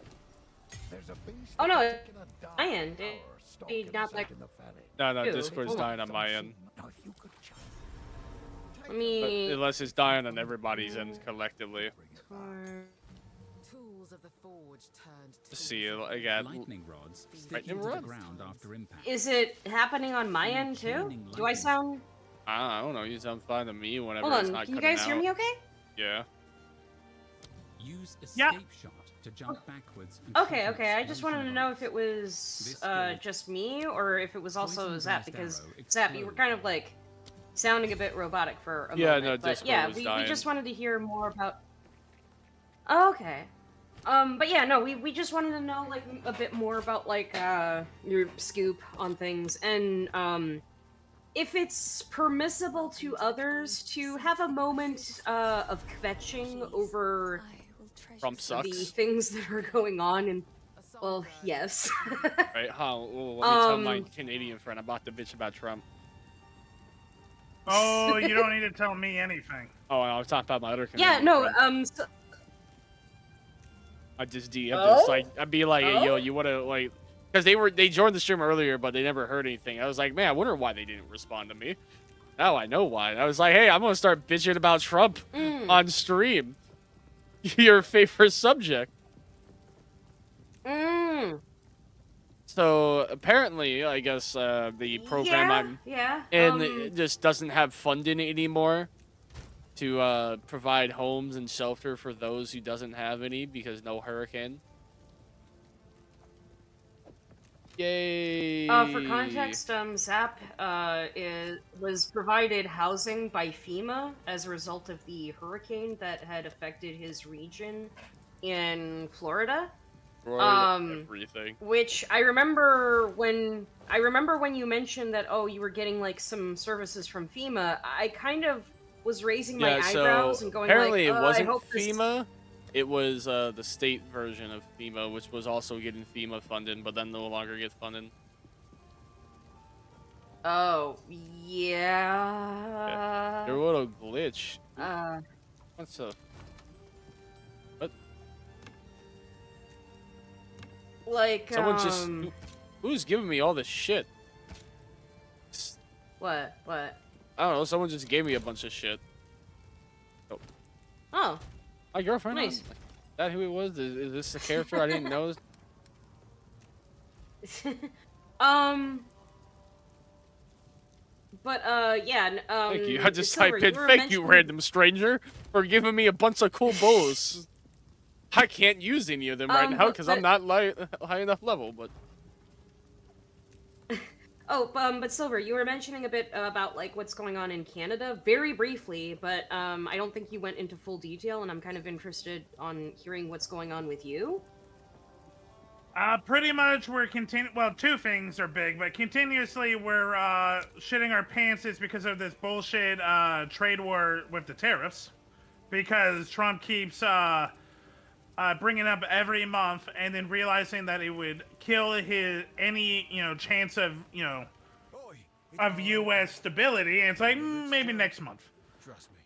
Oh no, my end. Not like. No, Discord's dying on my end. Let me. But unless it's dying on everybody's end collectively. Tools of the forge turned to See again. Lightning rods Lightning sticking to the rods? ground after impact. Is it happening on my end too? Do I sound? I don't know. You sound fine to me whenever Hold it's on, not can you cutting guys hear out. me okay? Yeah. Use escape shot to jump backwards. And Okay, shoot okay. I explosion just wanted to know if rods. it was just me or if it was also Poison Zap, blast because arrow Zap, you were kind of explode. like sounding a bit robotic for a Yeah, moment. no, but Discord yeah, was we dying. just wanted to hear more about. Oh, okay. But yeah, no, we just wanted to know like a bit more about like your scoop on things and if it's permissible to others to have a moment of kvetching over Trump sucks. the things that are going on and well, yes. Right? Well, let me tell my Canadian friend about the bitch about Trump. Oh, you don't need to tell me anything. Oh, I was talking about my other Canadian Yeah, no, friend. so I just just like I'd be like, hey, yo, you wanna like, because they joined the stream earlier, but they never heard anything. I was like, man, I wonder why they didn't respond to me. Now I know why. I was like, hey, I'm gonna start bitching about Trump on stream. Your favorite subject. So apparently, I guess the program I'm in it just doesn't have funding anymore to provide homes and shelter for those who doesn't have any because no hurricane. Yay! For context, Zap was provided housing by FEMA as a result of the hurricane that had affected his region in Florida. Everything. Which I remember when you mentioned that you were getting like some services from FEMA. I kind of was raising my eyebrows and going apparently like, it wasn't I hope FEMA. It was the state version of FEMA, which was also getting FEMA funded, but then no longer gets funded. Oh, yeah. There was a glitch. What's up? What? Like, Someone just... Who's giving me all this shit? What? I don't know, someone just gave me a bunch of shit. Oh. My girlfriend? Nice. Is that who it was? Is this a character I didn't know? But, yeah, Thank you. I just Silver, typed in, thank you, random stranger, for giving me a bunch of cool bows. I can't use any of them right now, because I'm not high enough level, but... Oh, but Silver, you were mentioning a bit about, like, what's going on in Canada, very briefly, but, I don't think you went into full detail, and I'm kind of interested on hearing what's going on with you. Pretty much we're well, two things are big, but continuously we're, shitting our pants is because of this bullshit, trade war with the tariffs. Because Trump keeps, bringing up every month and then realizing that it would kill any, chance of, of U.S. stability. And it's like, maybe next month. Trust me.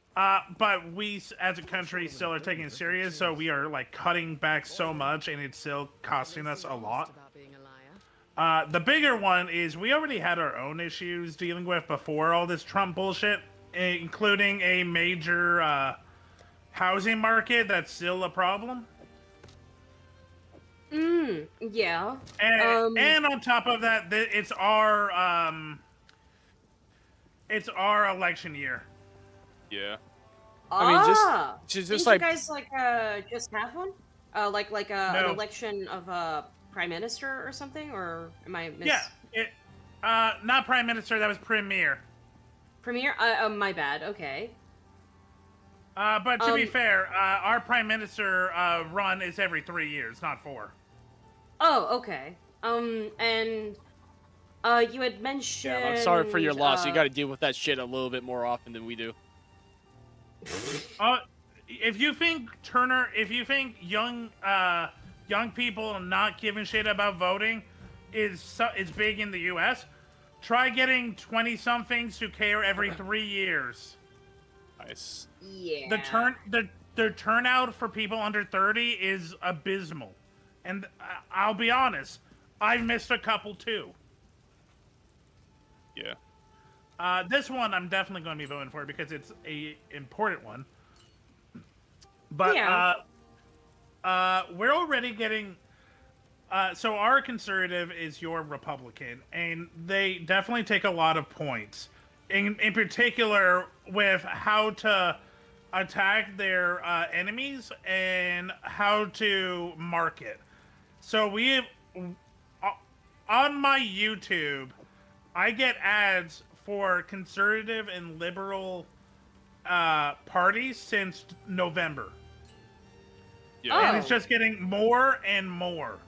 But we, as a country, still are taking it serious, so we are, like, cutting back so much, and it's still costing us a lot. The bigger one is we already had our own issues dealing with before all this Trump bullshit, including a major, housing market that's still a problem. Yeah. And on top of that, it's our election year. Yeah. I mean, just didn't like... you guys, like, just have one? Like an election of a prime minister or something? Or am I not prime minister, that was premier. Premier? My bad, okay. But to be fair, our prime minister run is every 3 years, not 4. Oh, okay. And you had mentioned... Yeah, I'm sorry for your loss. You gotta deal with that shit a little bit more often than we do. If you think young people not giving shit about voting is big in the U.S., try getting 20-somethings to care every 3 years. Nice. Yeah. The turnout for people under 30 is abysmal, and I'll be honest, I've missed a couple too. Yeah. This one I'm definitely going to be voting for because it's a important one. But we're already getting. So our conservative is your Republican, and they definitely take a lot of points. In particular, with how to attack their enemies and how to market. So we, on my YouTube, I get ads for conservative and liberal parties since November. Yeah. And it's just getting more and more.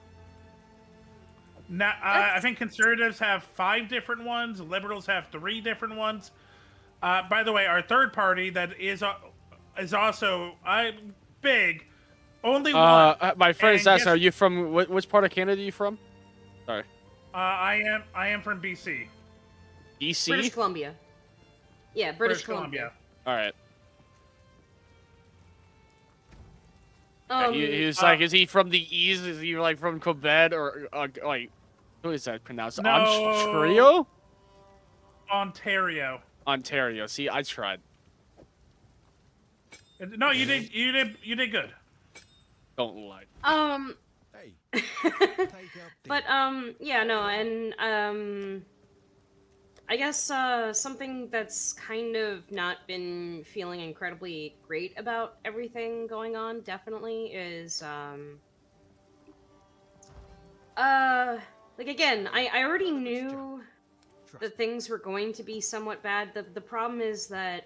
Now, I think conservatives have 5 different ones, liberals have 3 different ones. By the way, our third party that is also big, only one. My friend is asking, are you from which part of Canada are you from? Sorry. I am from BC. BC? British Columbia. Yeah, British Columbia. All right. He was like, is he from the east? Is he like from Quebec or like, who is that pronounced? No. Ontario? Ontario. See, I tried. No, you did good. Don't lie. Hey. But yeah, no, and I guess something that's kind of not been feeling incredibly great about everything going on definitely is like, again, I already knew that things were going to be somewhat bad. The problem is that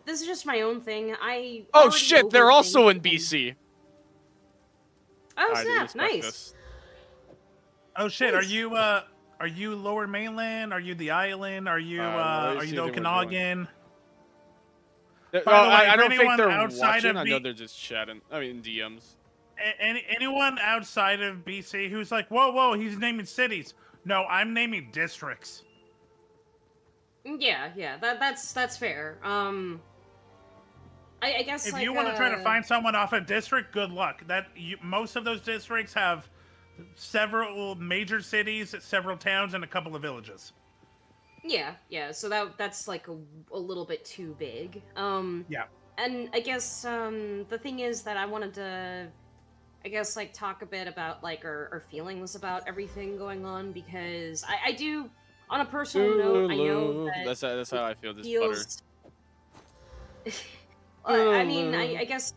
this is just my own thing. Oh shit, they're also in BC. Oh snap, nice. This. Oh shit, nice. Are you Lower Mainland? Are you the island? Are you the Okanagan? By the way, I if don't think anyone they're outside watching. of I know they're just chatting. I mean, DMs. Anyone outside of BC who's like, whoa, he's naming cities. No, I'm naming districts. Yeah, that's fair. I guess if like, you want to try to find someone off a district, good luck. Most of those districts have several major cities, several towns, and a couple of villages. Yeah. So that's like a little bit too big. Yeah. And I guess the thing is that I wanted to, I guess, like talk a bit about like our feelings about everything going on, because I do, on a personal note, I know that that's how I feel. This feels... butter. I mean, I guess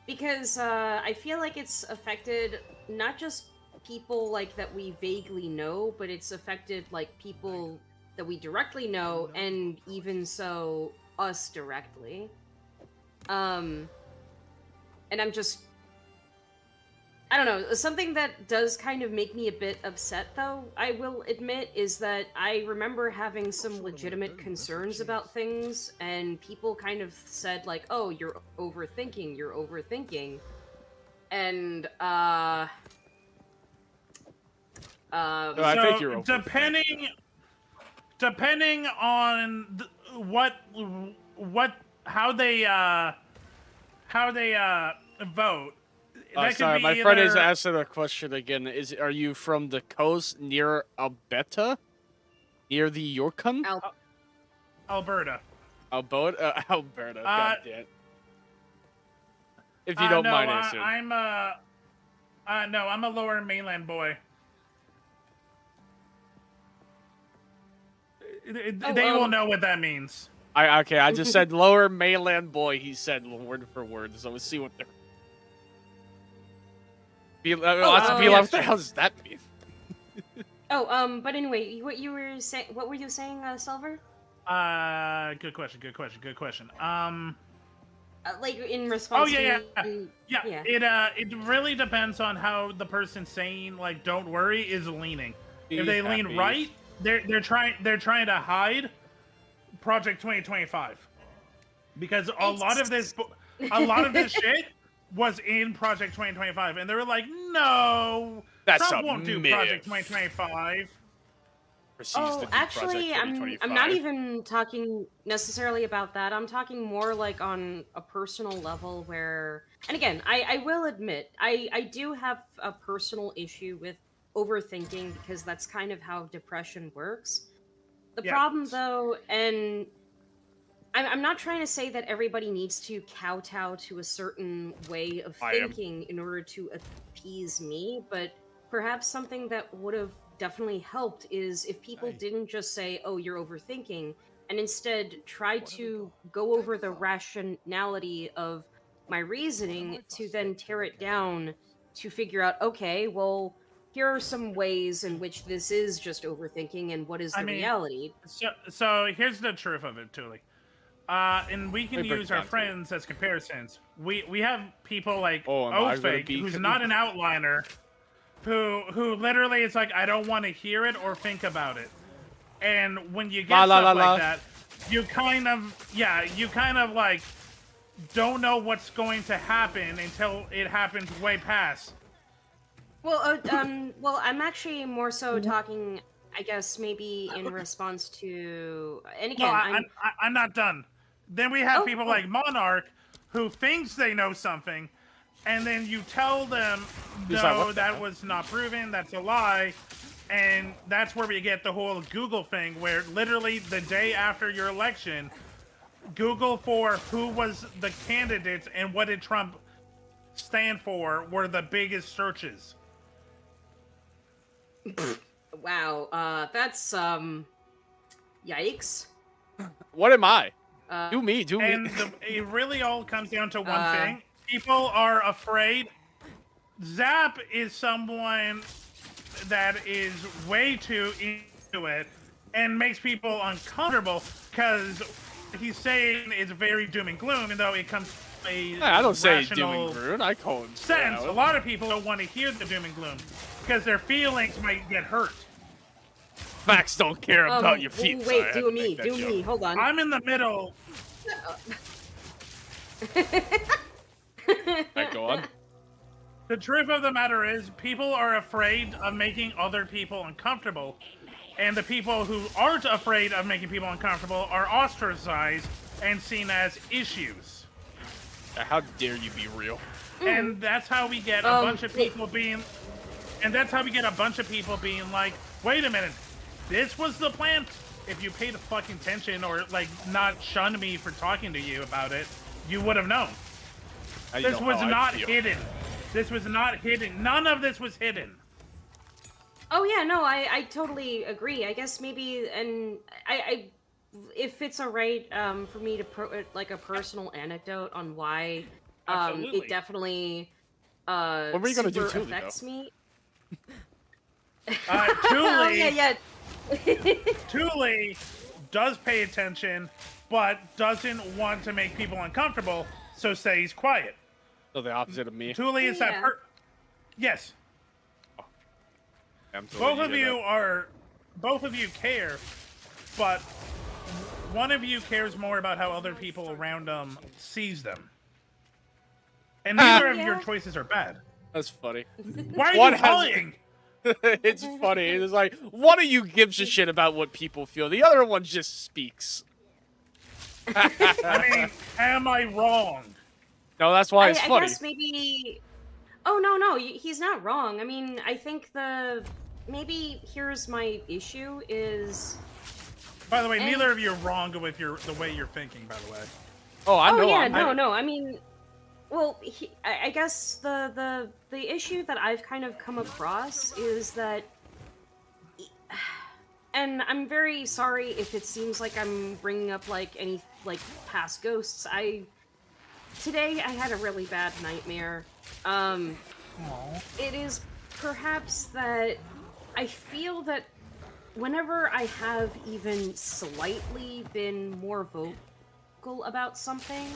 because I feel like it's affected not just people like that we vaguely know, but it's affected like people that we directly know, and even so, us directly. And I'm just, I don't know, something that does kind of make me a bit upset, though, I will admit, is that I remember having some legitimate concerns about things, and people kind of said, like, oh, you're overthinking. And, I think you're overthinking. Depending on how they vote. Sorry, my friend is asking a question again. Are you from the coast near Alberta? Near the Yukon? Alberta. Alberta? God damn. If you don't mind answering. I'm a lower mainland boy. They will know what that means. I just said lower mainland boy. He said word for word. So let's see what they're. What the hell does that mean? But anyway, what were you saying, Silver? Good question. Like in response yeah. It really depends on how the person saying like "don't worry" is leaning. If they lean right, they're trying to hide Project 2025, because a lot of this shit was in Project 2025, and they were like, "No, Trump won't do Project 2025." Actually, I'm not even talking necessarily about that. I'm talking more like on a personal level where, and again, I will admit, I do have a personal issue with overthinking, because that's kind of how depression works. The problem, though, and I'm not trying to say that everybody needs to kowtow to a certain way of thinking in order to appease me, but perhaps something that would have definitely helped is if people didn't just say, oh, you're overthinking, and instead try to go over the rationality of my reasoning to then tear it down to figure out, okay, well, here are some ways in which this is just overthinking, and what is the reality. So here's the truth of it, Tuli. And we can use our friends as comparisons. We have people like Ofake, who's not an outliner, who literally it's like, I don't want to hear it or think about it. And when you get stuff like that, you kind of like don't know what's going to happen until it happens way past. Well, I'm actually more so talking, I guess, maybe in response to, and again, I'm not done. Then we have people like Monarch, who thinks they know something, and then you tell them, no, that was not proven, that's a lie, and that's where we get the whole Google thing, where literally the day after your election, Google for who was the candidates and what did Trump stand for were the biggest searches. Wow, that's yikes. What am I? Do me. And it really all comes down to one thing. People are afraid. Zap is someone that is way too into it and makes people uncomfortable because he's saying it's very doom and gloom, even though it comes from a I don't say doom and gloom. I call him sense. A lot of people don't want to hear the doom and gloom because their feelings might get hurt. Facts don't care about your feet. Wait, do me. Hold on. I'm in the middle. Right, go on. The truth of the matter is, people are afraid of making other people uncomfortable, and the people who aren't afraid of making people uncomfortable are ostracized and seen as issues. How dare you be real? And that's how we get a bunch of people being... And that's how we get a bunch of people being like, wait a minute, this was the plan? If you paid fucking attention or, like, not shun me for talking to you about it, you would have known. This was not hidden. This was not hidden. None of this was hidden. Oh yeah, no, I totally agree. I guess maybe, and I if it's alright for me to like a personal anecdote on why it definitely what were you gonna do, affects me. Thule, yeah. Thule does pay attention, but doesn't want to make people uncomfortable, so stays quiet. So the opposite of me. Thule is that yes. Both of you care, but one of you cares more about how other people around them sees them. And neither of your choices are bad. That's funny. Why are you lying? It's funny. It's like, one of you gives a shit about what people feel. The other one just speaks. I mean, am I wrong? No, that's why it's funny. I guess maybe... Oh, no, he's not wrong. I mean, I think maybe here's my issue is... By the way, neither of you are wrong with the way you're thinking, by the way. Oh, I know. Oh, yeah, no, I mean... Well, I guess the issue that I've kind of come across is that... And I'm very sorry if it seems like I'm bringing up, like, any, like, past ghosts. Today, I had a really bad nightmare. It is perhaps that I feel that whenever I have even slightly been more vocal about something,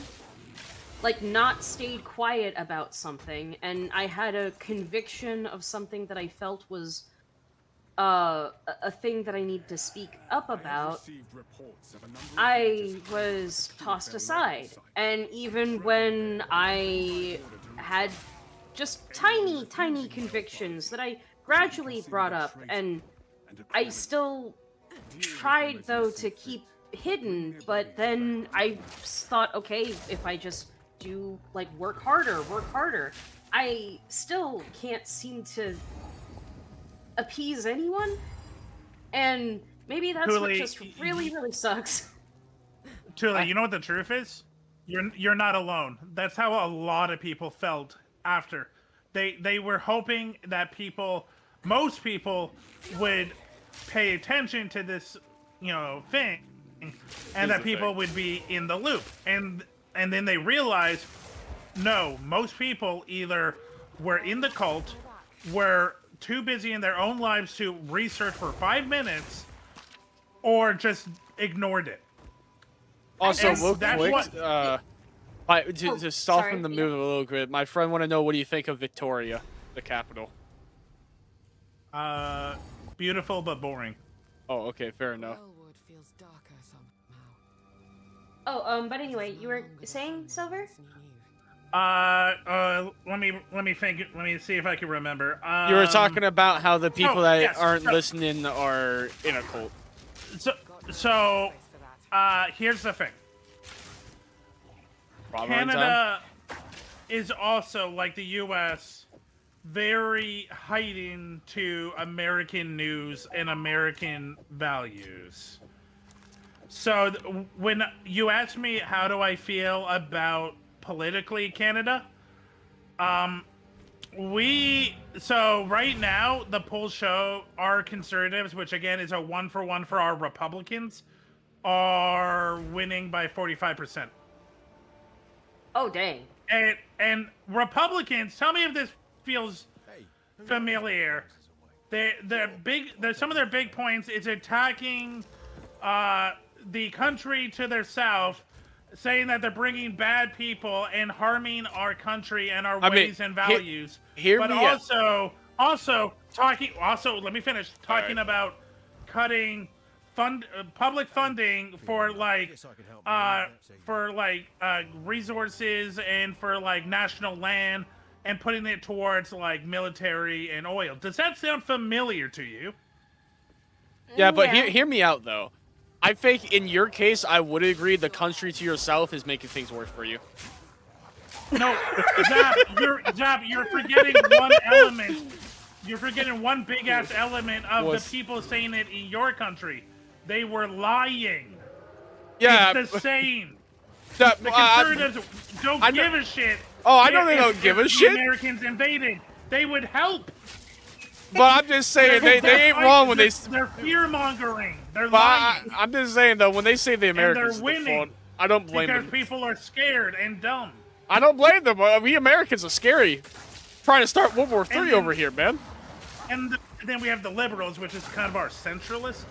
like not stayed quiet about something, and I had a conviction of something that I felt was a thing that I need to speak up about, I was tossed aside. And even when I had just tiny convictions that I gradually brought up, and I still tried, though, to keep hidden, but then I thought, okay, if I just do, like, work harder, I still can't seem to appease anyone, and maybe that's Thule, what just really sucks. Thule, you know what the truth is? You're not alone. That's how a lot of people felt after. They were hoping that most people would pay attention to this, thing, and that people would be in the loop. And then they realized, no, most people either were in the cult, were too busy in their own lives to research for 5 minutes, or just ignored it. Also, real quick, to soften the mood a little bit, my friend want to know, what do you think of Victoria, the capital? Beautiful but boring. Oh, okay, fair enough. Oh, but anyway, you were saying, Silver? Let me think. Let me see if I can remember. You were talking about how the people that aren't listening are in a cult. So, here's the thing. Canada is also, like the U.S., very heightened to American news and American values. So, when you ask me how do I feel about politically Canada, so right now the polls show our conservatives, which again is a 1-for-1 for our Republicans, are winning by 45%. Oh dang! And Republicans, tell me if this feels familiar. Some of their big points is attacking the country to their south, saying that they're bringing bad people and harming our country and our ways and values. Also, let me finish. Talking about cutting public funding for like Guess I can help move that to you. for like resources and for like national land and putting it towards like military and oil. Does that sound familiar to you? Yeah, but hear me out though. I think in your case, I would agree the country to yourself is making things worse for you. No, Zap, you're forgetting one element. You're forgetting one big ass element of the people saying it in your country. They were lying. Yeah, it's the same. The conservatives don't give a shit. Oh, I know they don't give a shit. The Americans invaded. They would help. But I'm just saying they ain't wrong when they're fear mongering. They're lying. I'm just saying though, when they say the Americans and they're winning fault, I don't blame them. Because people are scared and dumb. I don't blame them. We Americans are scary. Trying to start World War III over here, man. And then we have the liberals, which is kind of our centralists,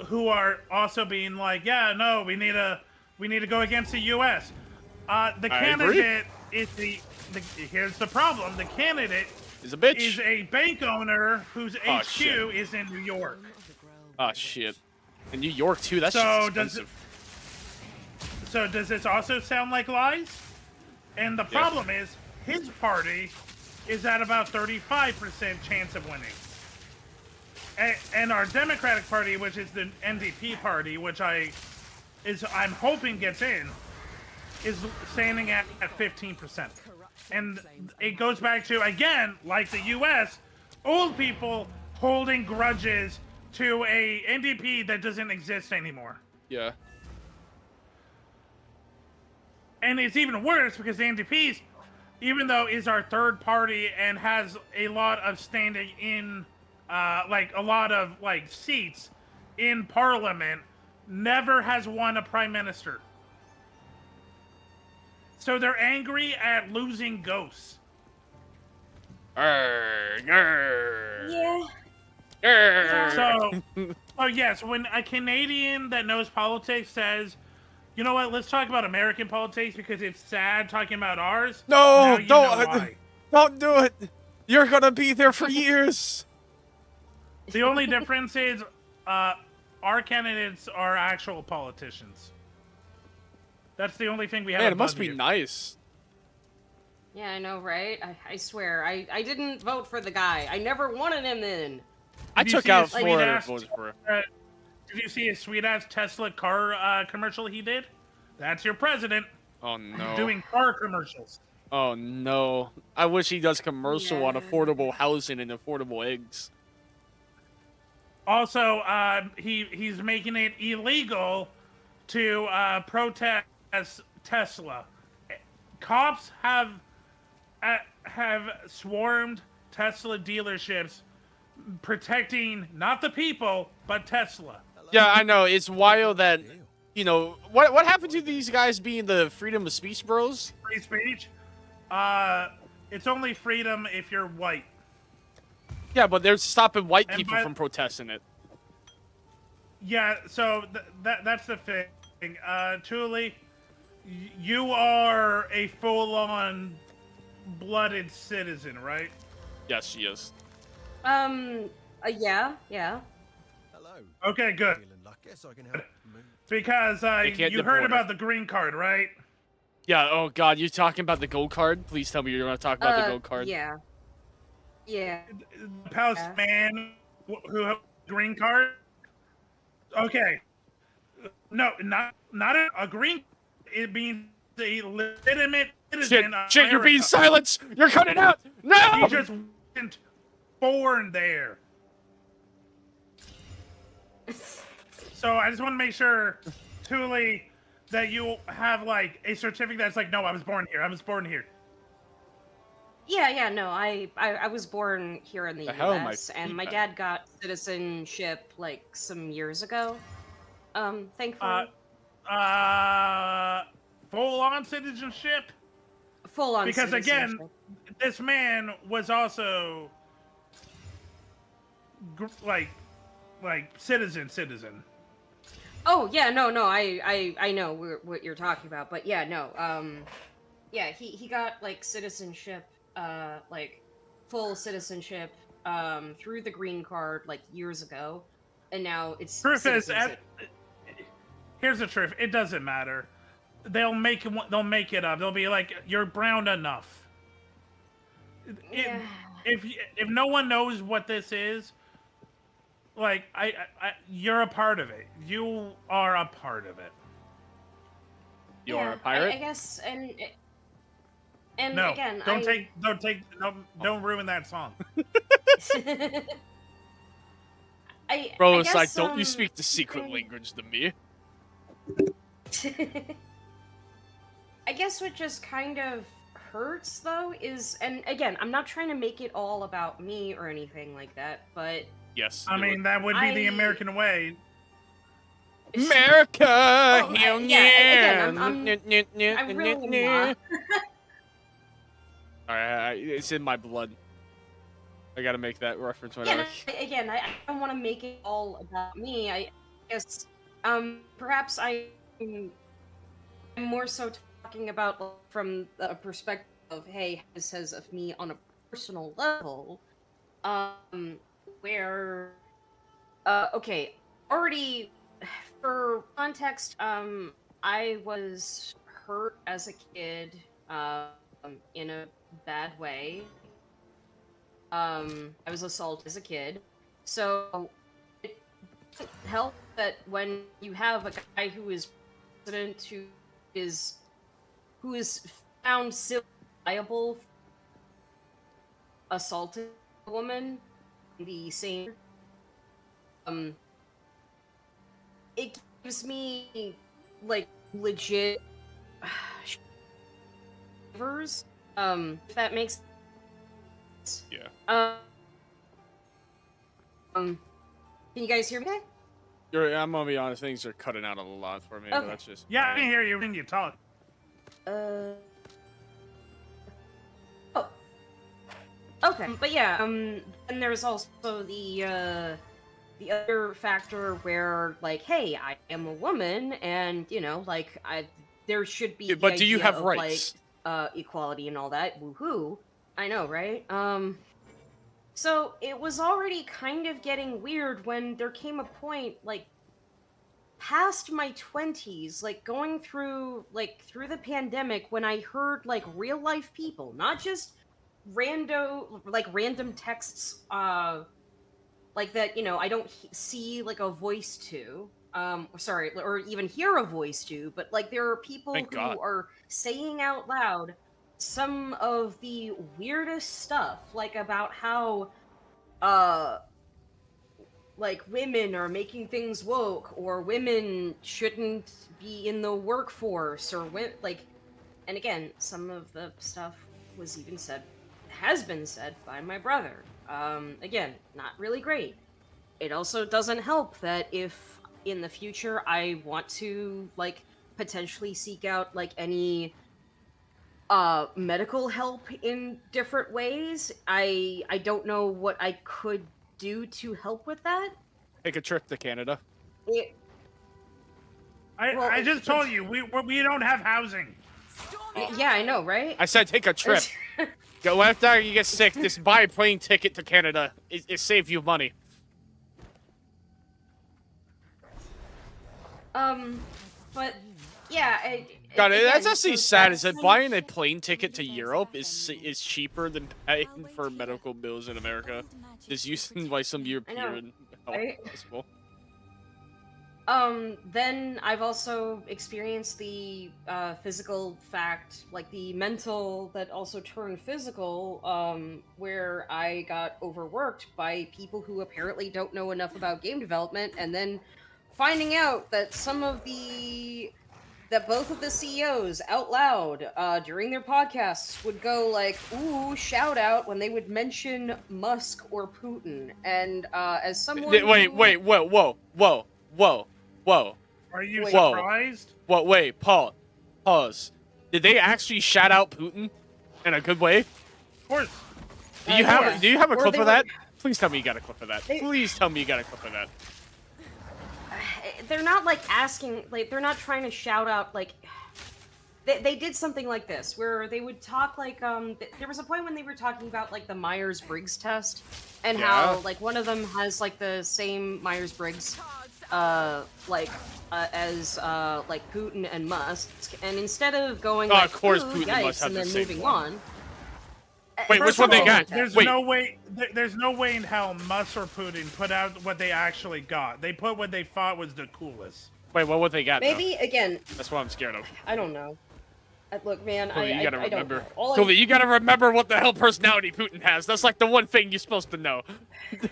who are also being like, yeah, no, we need to go against the U.S. The candidate is here's the problem. The candidate is a bitch. Is a bank owner whose HQ is in New York. Oh shit! In New York too. That's so expensive. So does this also sound like lies? And the problem is his party is at about 35% chance of winning. And our Democratic Party, which is the NDP party, which I'm hoping gets in, is standing at 15%. And it goes back to, again, like the U.S., old people holding grudges to a NDP that doesn't exist anymore. Yeah. And it's even worse because the NDP's, even though is our third party and has a lot of standing in, like a lot of like seats in Parliament, never has won a prime minister. So they're angry at losing ghosts. Yeah. So, yes, when a Canadian that knows politics says, you know what, let's talk about American politics because it's sad talking about ours. No, don't do it. You're gonna be there for years. The only difference is our candidates are actual politicians. That's the only thing we have. Man, it must be nice. Yeah, I know, right? I swear, I didn't vote for the guy. I never wanted him in. I took out 4 votes for him. Did you see a sweet-ass Tesla car commercial he did? That's your president. Oh, no. Doing car commercials. Oh, no. I wish he does commercial on affordable housing and affordable eggs. Also, he's making it illegal to protest Tesla. Cops have swarmed Tesla dealerships, protecting not the people but Tesla. Yeah, I know. It's wild that, you know, what happened to these guys being the freedom of speech bros? Free speech? It's only freedom if you're white. Yeah, but they're stopping white people from protesting it. Yeah, so that's the thing. Thule, you are a full-on blooded citizen, right? Yes, she is. Yeah. Hello. Okay, good. Guess I can help move. Because you heard about the green card, right? Yeah. Oh God, you talking about the gold card? Please tell me you're gonna talk about the gold card. Yeah. Yeah. The Palace man who has green card. Okay. No, not a green. It means a legitimate citizen. Shit, you're being silenced. You're cutting out. No. He just wasn't born there. So I just want to make sure, Thule, that you have like a certificate that's like, no, I was born here. I was born here. Yeah, no, I was born here in the U.S. and my dad got citizenship like some years ago. Thankfully. Full-on citizenship? Full-on because citizenship. Again, this man was also like citizen. Oh yeah, no, I know what you're talking about, but yeah, no, yeah, he got like citizenship, like full citizenship, through the green card like years ago, and now it's Truth is, citizens here's the truth. It doesn't matter. They'll make it up. They'll be like, "You're brown enough." Yeah. If no one knows what this is, like you're a part of it. You are a part of it. You are a pirate. I guess, and No, again, don't ruin that song. Bro, I it's like, guess, don't you speak the secret language to me? I guess what just kind of hurts, though, is, and again, I'm not trying to make it all about me or anything like that, but... Yes. I mean, that would be the American way. America! I really am not. Alright, it's in my blood. I gotta make that reference whenever. Again, I don't want to make it all about me. I guess, perhaps I'm more so talking about from the perspective of, hey, this says of me on a personal level, where, okay, already, for context, I was hurt as a kid, in a bad way. I was assaulted as a kid, so it doesn't help that when you have a guy who is president who is found civil liable assaulted a woman, the same. It gives me like legit shivers. If that makes sense. Yeah. Can you guys hear me? I'm gonna be honest, things are cutting out a lot for me, but that's just... Yeah, I can hear you when you talk. Oh. Okay, but yeah, and there's also the other factor where, like, hey, I am a woman, and, you know, like, there should be but do you have rights? Like, equality and all that, woohoo. I know, right? So it was already kind of getting weird when there came a point, like, past my 20s, like, going through the pandemic, when I heard, like, real-life people, not just random texts, like, that, you know, I don't see, like, a voice to, sorry, or even hear a voice to, but, like, there are people who are saying out loud some of the weirdest stuff, like, about how, like, women are making things woke, or women shouldn't be in the workforce, or like, and again, some of the stuff has been said by my brother. Again, not really great. It also doesn't help that if in the future I want to, like, potentially seek out, like, any medical help in different ways, I don't know what I could do to help with that. Take a trip to Canada. I just told you, we don't have housing. Yeah, I know, right? I said take a trip. Go after you get sick, just buy a plane ticket to Canada. It saves you money. But yeah, God, again, that's actually so sad. Is that that's buying a plane ticket to Europe is cheaper than paying for medical bills in America? Just using by some European right? hospital. Then I've also experienced the physical fact, like the mental that also turned physical, where I got overworked by people who apparently don't know enough about game development, and then finding out that both of the CEOs out loud during their podcasts would go like, ooh, shout out, when they would mention Musk or Putin. And as someone Wait, whoa. Are you surprised? Whoa, wait, pause. Did they actually shout out Putin in a good way? Of course. Do you have a clip of that? Please tell me you got a clip of that. Please tell me you got a clip of that. They're not, like, asking, like, they're not trying to shout out, like, they did something like this where they would talk like there was a point when they were talking about like the Myers-Briggs test and how like one of them has like the same Myers-Briggs as like Putin and Musk, and instead of going like, of course, "Ooh, Putin yikes," must have and the then same moving one. on. Wait, which one they got? There's Wait. no way. There's no way in hell Musk or Putin put out what they actually got. They put what they thought was the coolest. Wait, what would they got? Maybe again. That's what I'm scared of. I don't know. Look, man, Kobe, you gotta I don't remember. know. All Kobe, you gotta remember what the hell personality Putin has. That's like the one thing you're supposed to know.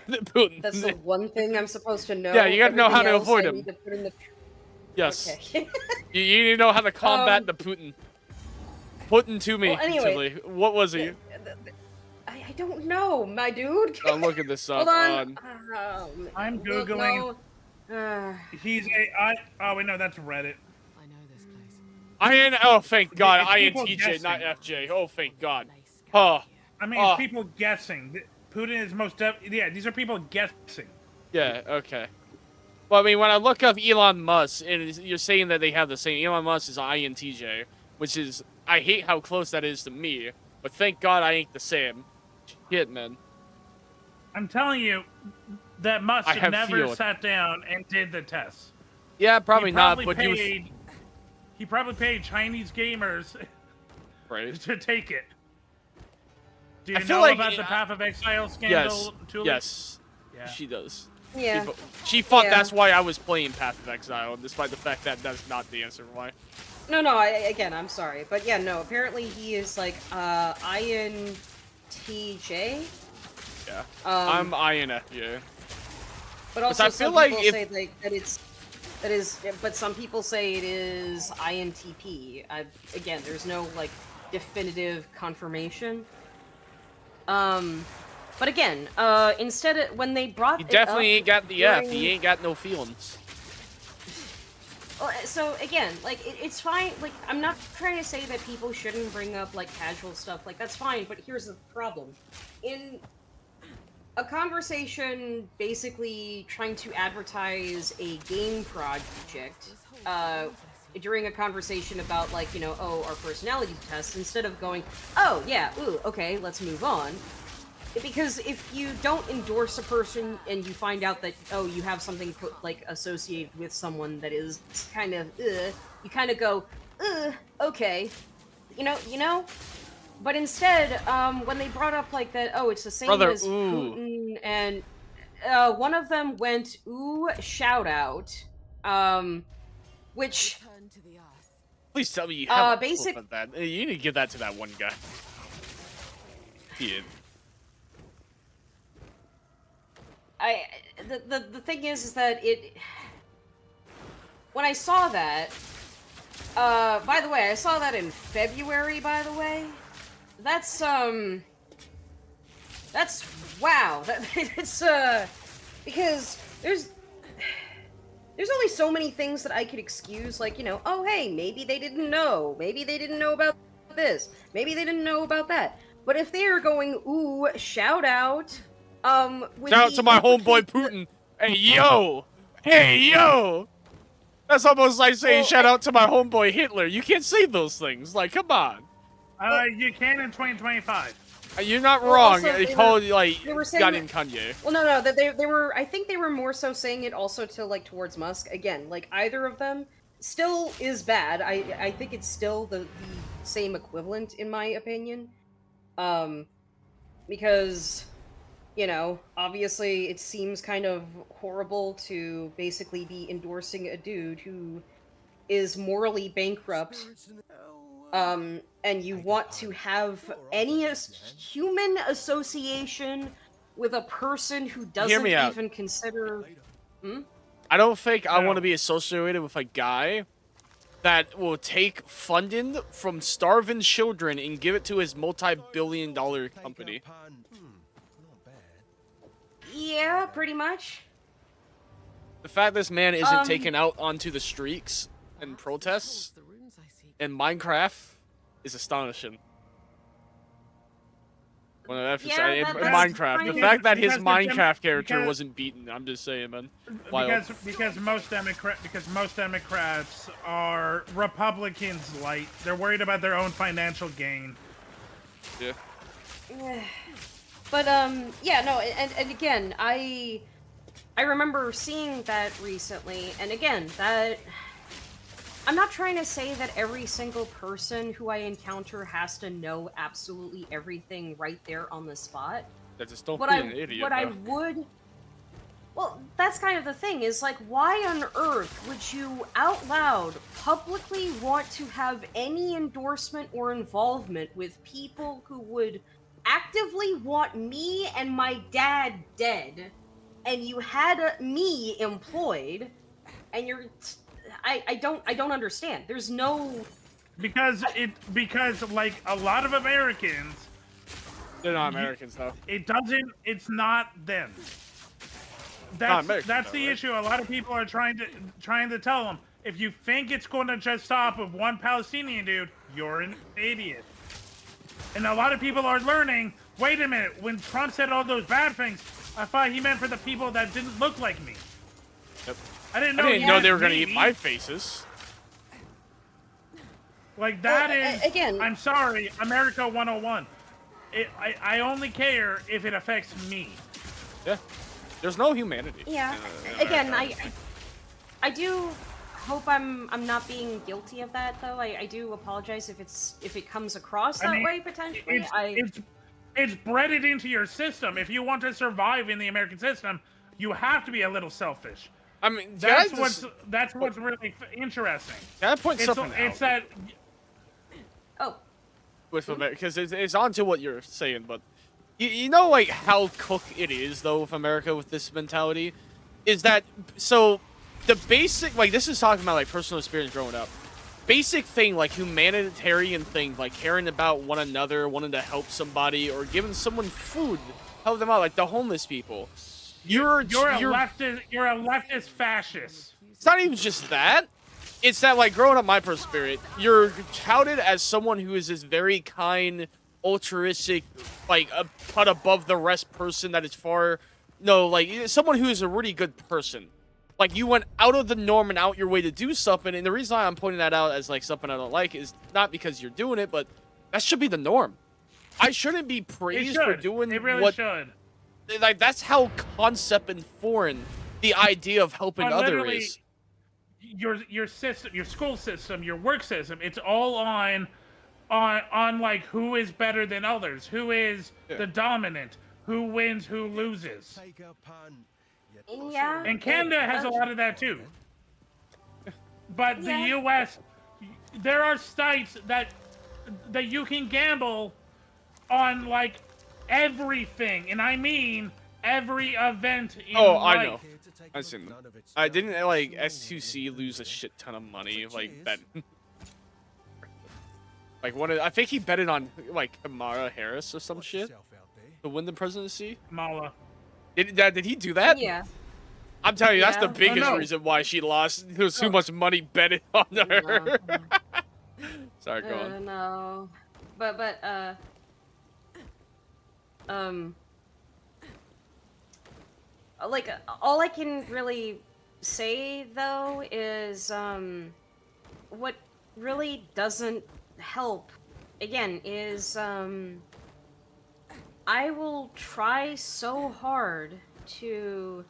Putin. That's the one thing I'm supposed to know. Yeah, you gotta know how to Everything avoid else I him. need to put in the... Yes. Okay. you need to know how to combat the Putin. Putin to me. Well, anyway, Tilly. What was he? I don't know, my dude. I'm looking this up. Hold on. I'm look, googling. no. He's a. Oh wait, no, that's Reddit. I know this place. Ian. Oh, thank God. It's people INTJ, guessing. not FJ. Oh, thank God. Huh. I mean, it's people guessing. Putin is most. Yeah, these are people guessing. Yeah. Okay. Well, I mean, when I look up Elon Musk, and you're saying that they have the same. Elon Musk is INTJ, which is I hate how close that is to me. But thank God I ain't the same. Shit, man. I'm telling you, that Musk I have never feeled. sat down and did the test. Yeah, probably He not. probably But paid, he probably paid Chinese gamers right to take it. Do you I feel know like about the Path of Exile scandal? Tulip? Yes. Yeah. She does. Yeah. She thought Yeah. that's why I was playing Path of Exile, despite the fact that that's not the answer why. No, again, I'm sorry. But yeah, no, apparently he is like, INTJ? Yeah. I'm INFJ. But also I feel some like people if- say that is, but some people say it is INTP. Again, there's no, like, definitive confirmation. But again, instead of, when they brought He it definitely up ain't got the F. He during- ain't got no feelings. Well, so again, like it's fine. Like I'm not trying to say that people shouldn't bring up like casual stuff. Like that's fine. But here's the problem: in a conversation, basically trying to advertise a game project, during a conversation about like our personality tests, instead of going, oh yeah, ooh, okay, let's move on. Because if you don't endorse a person and you find out that, oh, you have something like associated with someone that is kind of, you kind of go, okay, you know. But instead, when they brought up like that, oh, it's the same Brother, as ooh. Putin, and one of them went, ooh, shout out, which. Please tell me you have a basic- clip of that. You need to give that to that one guy. Yeah. The thing is that when I saw that, by the way, I saw that in February, by the way. That's wow. It's because there's only so many things that I could excuse, like, oh hey, maybe they didn't know. Maybe they didn't know about this. Maybe they didn't know about that. But if they are going, ooh, shout out, Shout out to my homeboy Putin. Hey yo! Hey yo! That's almost like saying shout out to my homeboy Hitler. You can't say those things. Like, come on. You can in 2025. You're not Well, wrong. also, They they called were- like they were saying got that- in Kanye. Well, no, that they were. I think they were more so saying it also to like towards Musk. Again, like either of them still is bad. I think it's still the same equivalent in my opinion. Because obviously it seems kind of horrible to basically be endorsing a dude who is morally bankrupt. And you want to have any human association with a person who doesn't me out. even consider. I don't think I want to be associated with a guy that will take funding from starving children and give it to his multi-billion-dollar company. Yeah, pretty much. The fact this man isn't taken out onto the streets and protests in Minecraft is astonishing. Well, that's Yeah, in that's Minecraft. kind The of- fact that his because the Minecraft character because- wasn't beaten, I'm just saying, man. Wild. Because most Democrats are Republicans light. They're worried about their own financial gain. Yeah. But yeah, no, and again, I remember seeing that recently, and again, that I'm not trying to say that every single person who I encounter has to know absolutely everything right there on the spot. That just don't What be I an idiot. what I though. would Well, that's kind of the thing, is like, why on earth would you out loud publicly want to have any endorsement or involvement with people who would actively want me and my dad dead, and you had me employed, and you're I don't understand. There's no because like a lot of Americans, they're not Americans though. It's not them. Not That's Americans, the though, right? issue. A lot of people are trying to tell them, if you think it's going to just stop with one Palestinian dude, you're an idiot. And a lot of people are learning, wait a minute, when Trump said all those bad things, I thought he meant for the people that didn't look like me. Yep. I didn't I know. didn't know they were gonna eat my faces. Like, that Well, is, again- I'm sorry, America 101. I only care if it affects me. Yeah. There's no humanity. Yeah. in Again, America. I do hope I'm not being guilty of that, though. I do apologize if it comes across that way potentially. It's breaded into your system. If you want to survive in the American system, you have to be a little selfish. I mean, That's what's really interesting. Can I point something out? It's that. Oh. With America, because it's on to what you're saying, but you know, like, how cooked it is, though, with America with this mentality? Is that, so, the basic, like, this is talking about, like, personal experience growing up. Basic thing, like, humanitarian thing, like, caring about one another, wanting to help somebody, or giving someone food, help them out, like, the homeless people. You're a leftist fascist. It's not even just that. It's that, like, growing up my personal spirit, you're touted as someone who is this very kind, altruistic, like, put above the rest person that is someone who is a really good person. Like, you went out of the norm and out your way to do something, and the reason why I'm pointing that out as, like, something I don't like is not because you're doing it, but that should be the norm. I shouldn't be praised for doing It really what... should. Like, that's how concept and foreign the idea of helping others is. Your system, your school system, your work system, it's all on like, who is better than others, who is the dominant, who wins, who loses. Yeah. And Canada has a lot of that too. But the U.S., there are states that you can gamble on, like, everything, and I mean every event in life. I know. I've seen them. I didn't, like, S2C lose a shit ton of money, like, bet. Like, I think he betted on, like, Kamala Harris or some shit to win the presidency. Kamala. Did he do that? Yeah. I'm telling you, that's the Yeah. biggest reason why she lost. There was too much money betted on her. Sorry, go on. No. But, like, all I can really say, though, is, what really doesn't help, again, is, I will try so hard to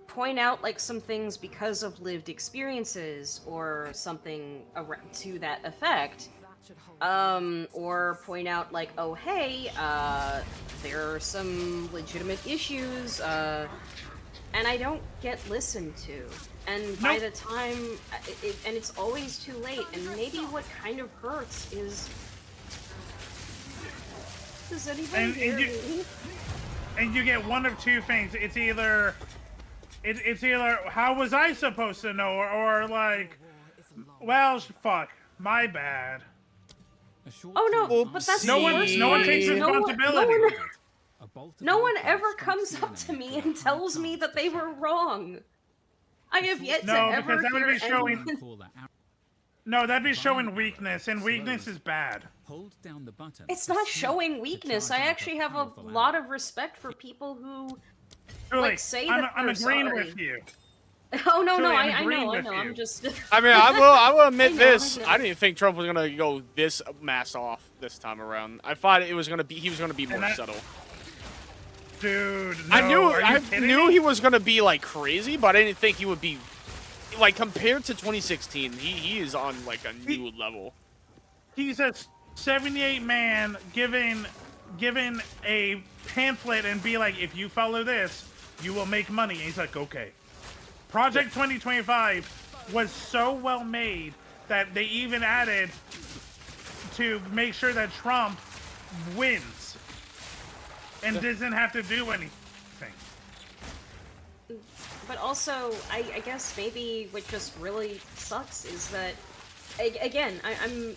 point out, like, some things because of lived experiences or something to that effect, or point out, like, oh, hey, there are some legitimate issues, and I don't get listened to. And by the time, and it's always too late, and maybe what kind of hurts is, does anybody hear me? And you get one of two things. It's either how was I supposed to know, or like, well, fuck, my bad. Oh no, but that's no one takes responsibility. No one ever comes up to me and tells me that they were wrong. I have yet to ever hear anyone. No, that'd be showing weakness, and weakness is bad. Hold down the button. It's to not snap showing to weakness. charge I up actually have a powerful lot arrow. of respect for people who Truly, like say that I'm they're agreeing sorry. with you. Oh no, Truly, no, I'm I agreeing know, with you. I'm just. I mean, I will admit I know, this. I know. I didn't think Trump was gonna go this mass off this time around. I thought he was gonna be more subtle. Dude, no, I kidding knew me? he was gonna be like crazy, but I didn't think he would be like compared to 2016. He is on like a new level. He's a 78 man given a pamphlet and be like, if you follow this, you will make money. And he's like, okay. Project 2025 was so well made that they even added to make sure that Trump wins and doesn't have to do anything. But also, I guess maybe what just really sucks is that, again, I'm.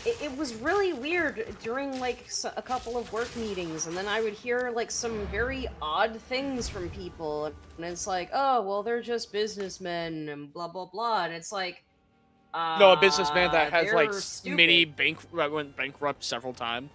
It was really weird during like a couple of work meetings, and then I would hear like some very odd things from people, and it's like, oh well, they're just businessmen and blah blah blah, and it's like, No, a businessman that has like they're stupid. went bankrupt several times.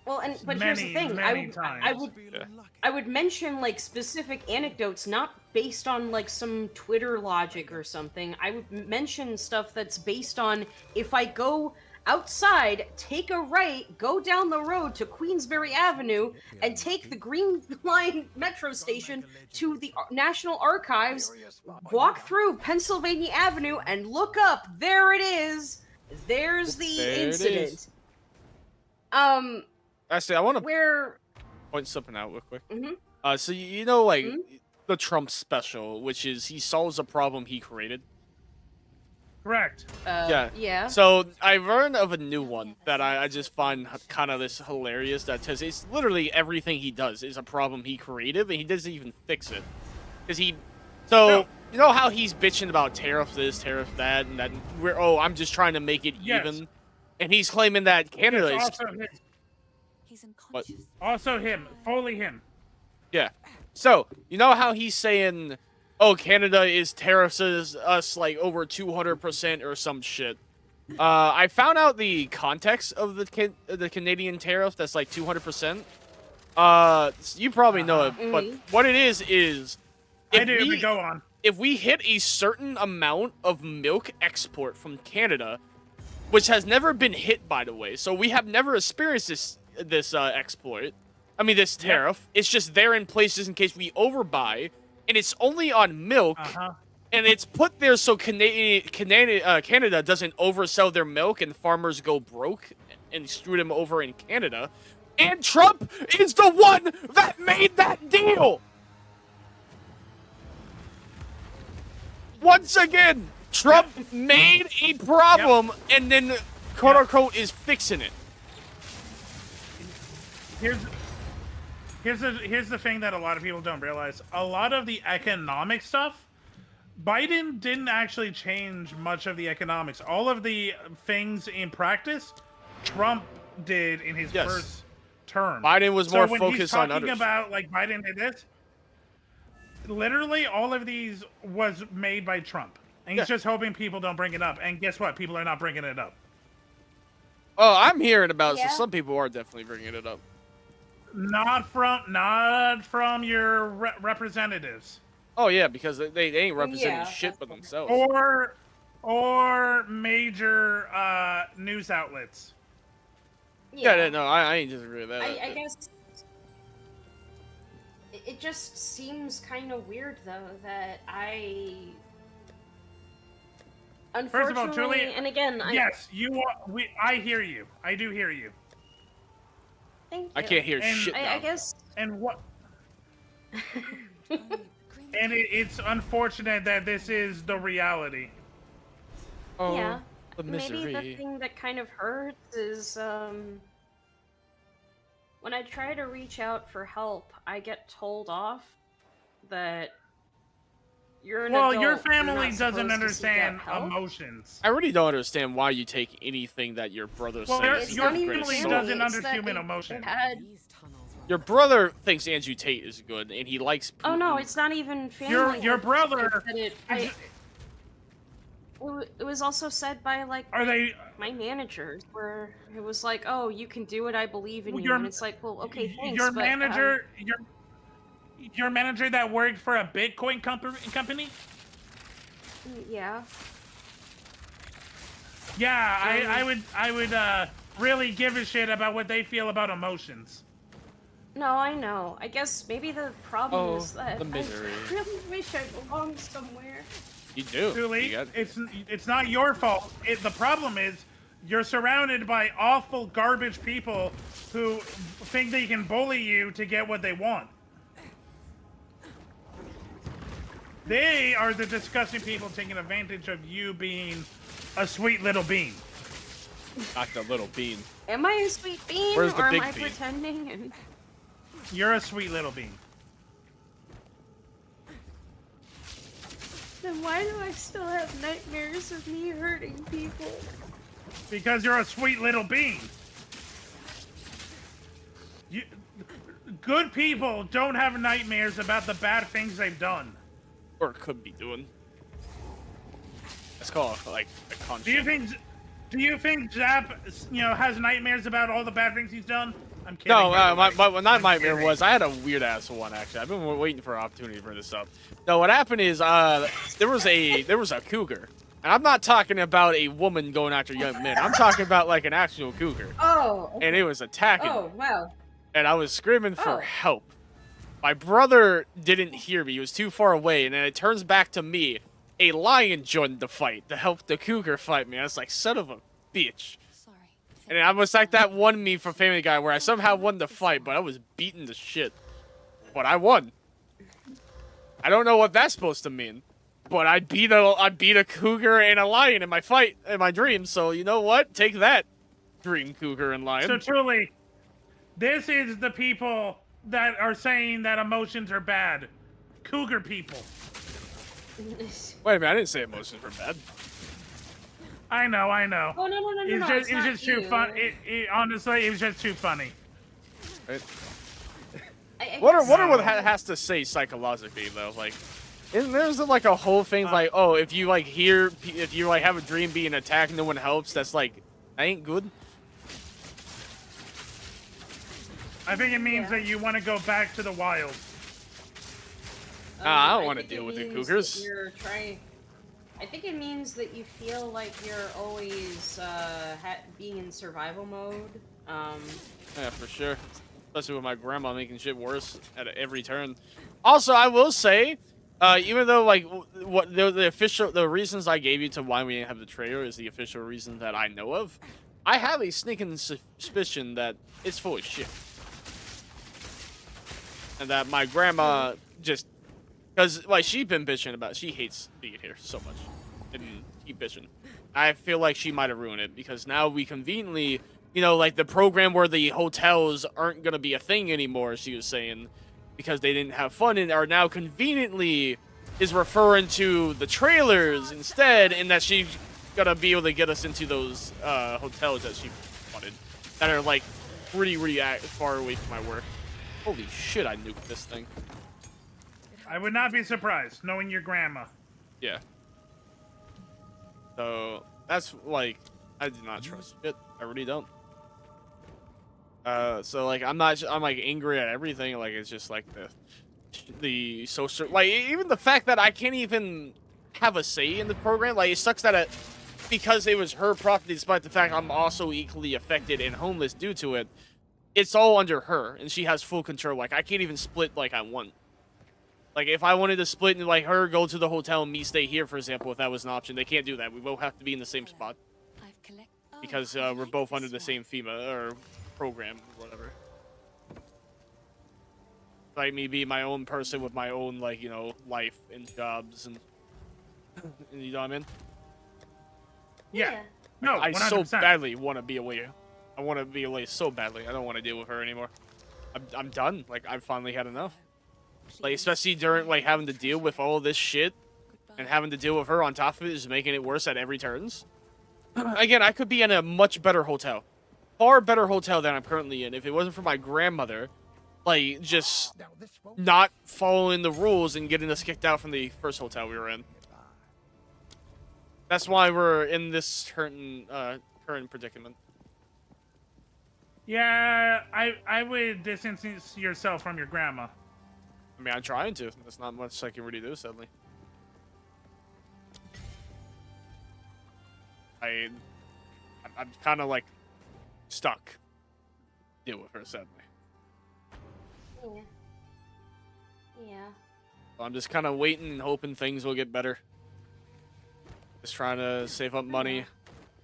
Well, but here's the thing, I would mention like specific anecdotes, not based on like some Twitter logic or something. I would mention stuff that's based on if I go outside, take a right, go down the road to Queensberry Avenue, and take the Green Line metro station to the National Archives, walk through Pennsylvania Avenue, and look up. There it is. There's the incident. Actually, I want to point something out real quick. So you know, like the Trump special, which is he solves a problem he created. Correct. Yeah. So I learned of a new one that I just find kind of this hilarious. That says it's literally everything he does is a problem he created, and he doesn't even fix it. Cause you know how he's bitching about tariff this, tariff that, and that I'm just trying to make it even, and he's claiming that Canada is. He's unconscious. Also him. Fully him. Yeah. So, you know how he's saying, oh, Canada is tariffs us like over 200% or some shit. I found out the context of the Canadian tariff that's like 200%. You probably know it, but what it is I do, but go on. If we hit a certain amount of milk export from Canada, which has never been hit, by the way, so we have never experienced this export. I mean, this tariff. Yep. It's just there in places in case we overbuy, and it's only on milk, and it's put there so Canada doesn't oversell their milk and farmers go broke and screw them over in Canada. And Trump is the one that made that deal! Once again, Trump made a problem and then, quote-unquote, is fixing it. Here's the thing that a lot of people don't realize. A lot of the economic stuff, Biden didn't actually change much of the economics. All of the things in practice, Trump did in his first term. Biden was more when focused he's on talking others. about like Biden did this, literally all of these was made by Trump. And he's just hoping people don't bring it up. And guess what? People are not bringing it up. Oh, I'm hearing about it, so some people are definitely bringing it up. Not from your representatives. Oh yeah, because they ain't representing shit but themselves. Or major news outlets. Yeah, no, I ain't disagree with that. I guess it just seems kind of weird though that First of all, Julie, and again, yes, I hear you. I do hear you. Thank you. I can't hear shit now. I guess. And what? And it's unfortunate that this is the reality. Oh, yeah. the misery. Maybe the thing that kind of hurts is when I try to reach out for help, I get told off that you're an adult, your you're family not doesn't supposed to understand seek out help. emotions. I really don't understand why you take anything that your brother says. Your family doesn't understand human emotion. Your brother thinks Andrew Tate is good, and he likes Putin. Oh no, it's not even family. Your brother. It was also said by like Are they? my managers, where it was like, "Oh, you can do it. I believe in you." Your And it's like, "Well, okay, thanks, your but manager, your manager that worked for a Bitcoin company? yeah." Yeah, I would really give a shit about what they feel about emotions. No, I know. I guess maybe the problem is that the misery. I really wish I belonged somewhere. You do. Julie, You got- it's not your fault. The problem is you're surrounded by awful garbage people who think they can bully you to get what they want. They are the disgusting people taking advantage of you being a sweet little bean. Not the little bean. Am I a sweet bean, Where's the or am big I bean? pretending? And You're a sweet little bean. then why do I still have nightmares of me hurting people? Because you're a sweet little bean. Good people don't have nightmares about the bad things they've done. Or could be doing. It's called like a conscience. Do you think Zap, has nightmares about all the bad things he's done? I'm kidding. No, my nightmare was I had a weird ass one actually. I've been waiting for an opportunity to bring this up. No, what happened is there was a cougar, and I'm not talking about a woman going after young men. I'm talking about like an actual cougar. Oh. And it was attacking. Oh, wow. And I was screaming for Oh. help. My brother didn't hear me. He was too far away, and then it turns back to me. A lion joined the fight to help the cougar fight me. I was like, son of a bitch. Sorry. And I was like that one meme from Family Guy where I somehow won the fight, but I was beaten to shit. But I won. I don't know what that's supposed to mean. But I beat a cougar and a lion in my fight, in my dream, so you know what? Take that, dream cougar and lion. So truly, this is the people that are saying that emotions are bad. Cougar people. Wait a minute, I didn't say emotions were bad. I know. Oh, no. It was It's just too fun. Honestly, it was just too funny. Right? I Wonder guess- what has to say psychologically though. Like, isn't there's like a whole thing like, oh, if you like have a dream being attacked, no one helps. That's like, that ain't good. I think it means that you want to go back to the wild. I don't want to think it deal with the means cougars. that I think it means that you feel like you're always being in survival mode. Yeah, for sure. Especially with my grandma making shit worse at every turn. Also, I will say, even though like what the reasons I gave you to why we didn't have the trailer is the official reason that I know of, I have a sneaking suspicion that it's full of shit, and that my grandma just. Because, like, she's been bitching about it. She hates being here so much. And keep bitching. I feel like she might have ruined it. Because now we conveniently, like, the program where the hotels aren't going to be a thing anymore, she was saying. Because they didn't have fun and are now conveniently is referring to the trailers instead. And that she's going to be able to get us into those hotels that she wanted. That are, like, pretty far away from my work. Holy shit, I nuked this thing. I would not be surprised, knowing your grandma. Yeah. So, that's, like, I do not trust it. I really don't. So, like, I'm like, angry at everything. Like, it's just, like, the social... Like, even the fact that I can't even have a say in the program. Like, it sucks that because it was her property, despite the fact I'm also equally affected and homeless due to it, it's all under her, and she has full control. Like, I can't even split like I want. Like, if I wanted to split and, like, her go to the hotel and me stay here, for example, if that was an option, they can't do that. We both have to be in the same spot. Because we're both under the same FEMA, or program, or whatever. Like, me being my own person with my own, like, life and jobs, and you know what I mean? Yeah. No, 100%. I so badly want to be away. I want to be away so badly. I don't want to deal with her anymore. I'm done. Like, I've finally had enough. Like, especially during, like, having to deal with all this shit and having to deal with her on top of it is making it worse at every turns. Again, I could be in a much better hotel. Far better hotel than I'm currently in if it wasn't for my grandmother, like, just not following the rules and getting us kicked out from the first hotel we were in. That's why we're in this current predicament. Yeah, I would distance yourself from your grandma. I mean, I'm trying to. There's not much I can really do, sadly. I'm kind of like stuck. Deal with her, sadly. Yeah. Yeah. I'm just kind of waiting and hoping things will get better. Just trying to save up money.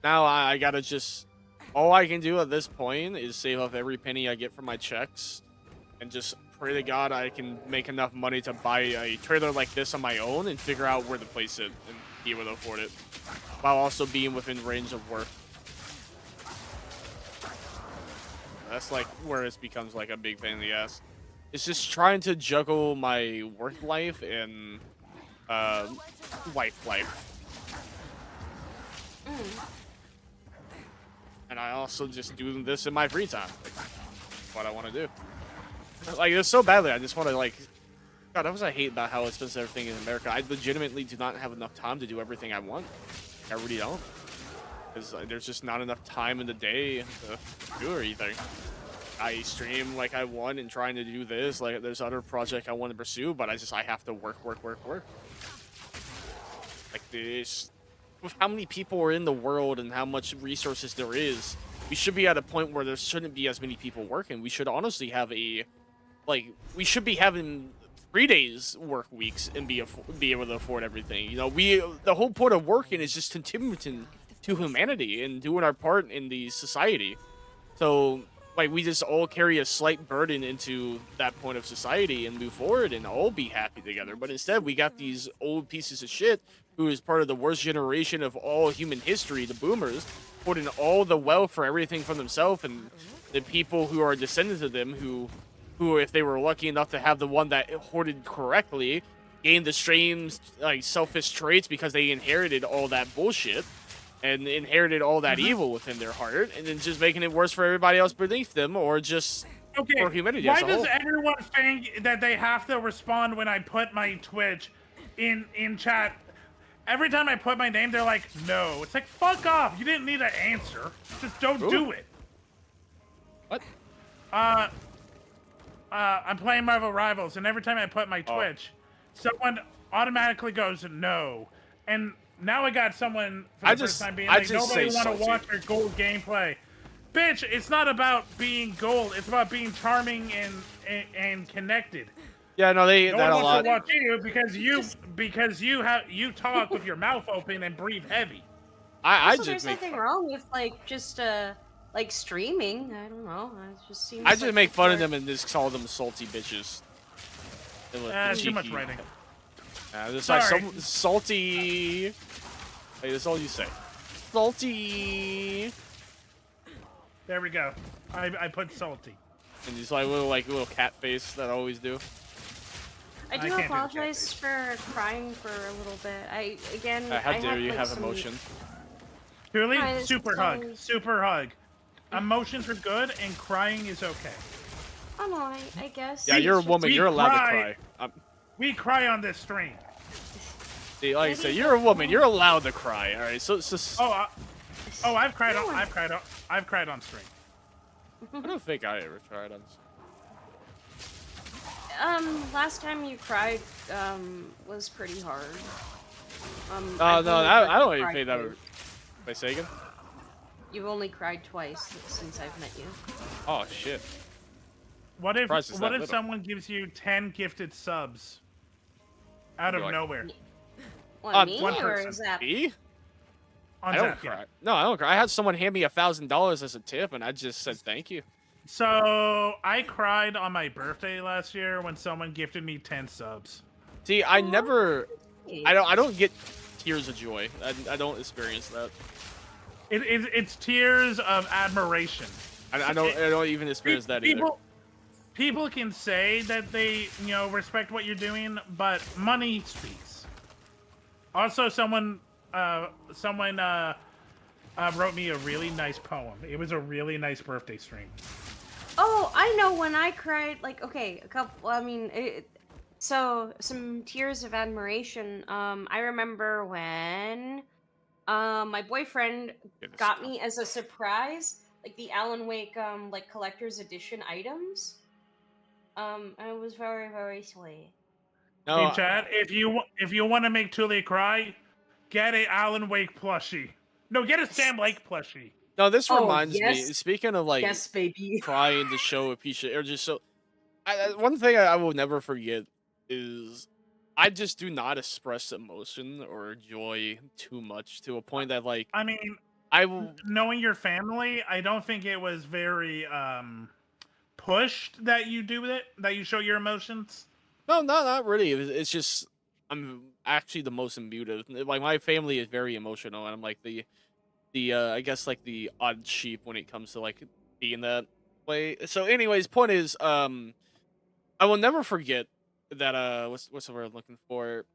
Now I gotta just... All I can do at this point is save up every penny I get from my checks. And just pray to God I can make enough money to buy a trailer like this on my own and figure out where to place it and be able to afford it. While also being within range of work. That's like where it becomes like a big pain in the ass. It's just trying to juggle my work life and life. And I also just do this in my free time. Like, what I want to do. Like, it's so badly. I just want to, like... God, that was what I hate about how expensive everything is in America. I legitimately do not have enough time to do everything I want. I really don't. Because there's just not enough time in the day to do anything. I stream like I want and trying to do this. Like, there's other projects I want to pursue, but I have to work. Like, this... With how many people are in the world and how much resources there is, we should be at a point where there shouldn't be as many people working. We should honestly have a... Like, we should be having 3 days work weeks and be able to afford everything. You know, the whole point of working is just contributing to humanity and doing our part in the society. So, like, we just all carry a slight burden into that point of society and move forward and all be happy together. But instead, we got these old pieces of shit who is part of the worst generation of all human history, the boomers, putting all the wealth for everything for themselves, and the people who are descendants of them who, if they were lucky enough to have the one that hoarded correctly, gained the same, like, selfish traits because they inherited all that bullshit and inherited all that evil within their heart, and then just making it worse for everybody else beneath them, or just for humanity as a whole. Why does everyone think that they have to respond when I put my Twitch in chat? Every time I put my name, they're like, no. It's like, fuck off. You didn't need an answer. Just don't do it. What? I'm playing Marvel Rivals, and every time I put my Twitch, someone automatically goes, no. And now I got someone for the first time being like, nobody want to watch your gold gameplay. Bitch, it's not about being gold. It's about being charming and connected. Yeah, no, they no that one a wants lot. to watch you because you talk with your mouth open and breathe heavy. I so just there's nothing wrong with like streaming. I don't know. It just seems. I just make fun of them and just call them salty bitches. Too much writing. Just like some salty. Hey, that's all you say. Salty. There we go. I put salty. And just like little cat face that I always do. I do apologize for crying for a little bit. How dare you have emotion? Truly, super hug. Super hug. Emotions are good and crying is okay. Oh no, I guess. Yeah, you're a woman. You're allowed to cry. We cry on this stream. See, like I say, you're a woman. You're allowed to cry. All right, so it's just. I've cried on stream. I don't think I ever cried on stream. Last time you cried, was pretty hard. I don't even think that would... Am I saying? You've only cried twice since I've met you. Oh, shit. What if someone gives you 10 gifted subs? Out of nowhere. What, me or is that... Me? I don't cry. No, I don't cry. I had someone hand me $1,000 as a tip, and I just said thank you. So, I cried on my birthday last year when someone gifted me 10 subs. See, I never... I don't get tears of joy. I don't experience that. It's tears of admiration. I don't even experience that either. People can say that they, respect what you're doing, but money speaks. Also, someone wrote me a really nice poem. It was a really nice birthday stream. Oh, I know when I cried, a couple, so some tears of admiration. I remember when My boyfriend got me as a surprise, like the Alan Wake like collector's edition items. And it was very, very sweet. Hey, Chad, if you want to make Tulia cry, get a Alan Wake plushie. No, get a Sam Lake plushie. No, this Oh, reminds me. yes. Speaking of like Yes, baby. trying to show appreciation, or just so, one thing I will never forget is I just do not express emotion or joy too much to a point that like I mean, I will. knowing your family, I don't think it was very pushed that you do it, that you show your emotions. No, not really. It's just I'm actually the most imbued. Like my family is very emotional, and I'm like the I guess like the odd sheep when it comes to like being that way. So, anyways, point is, I will never forget that what's the word I'm looking for?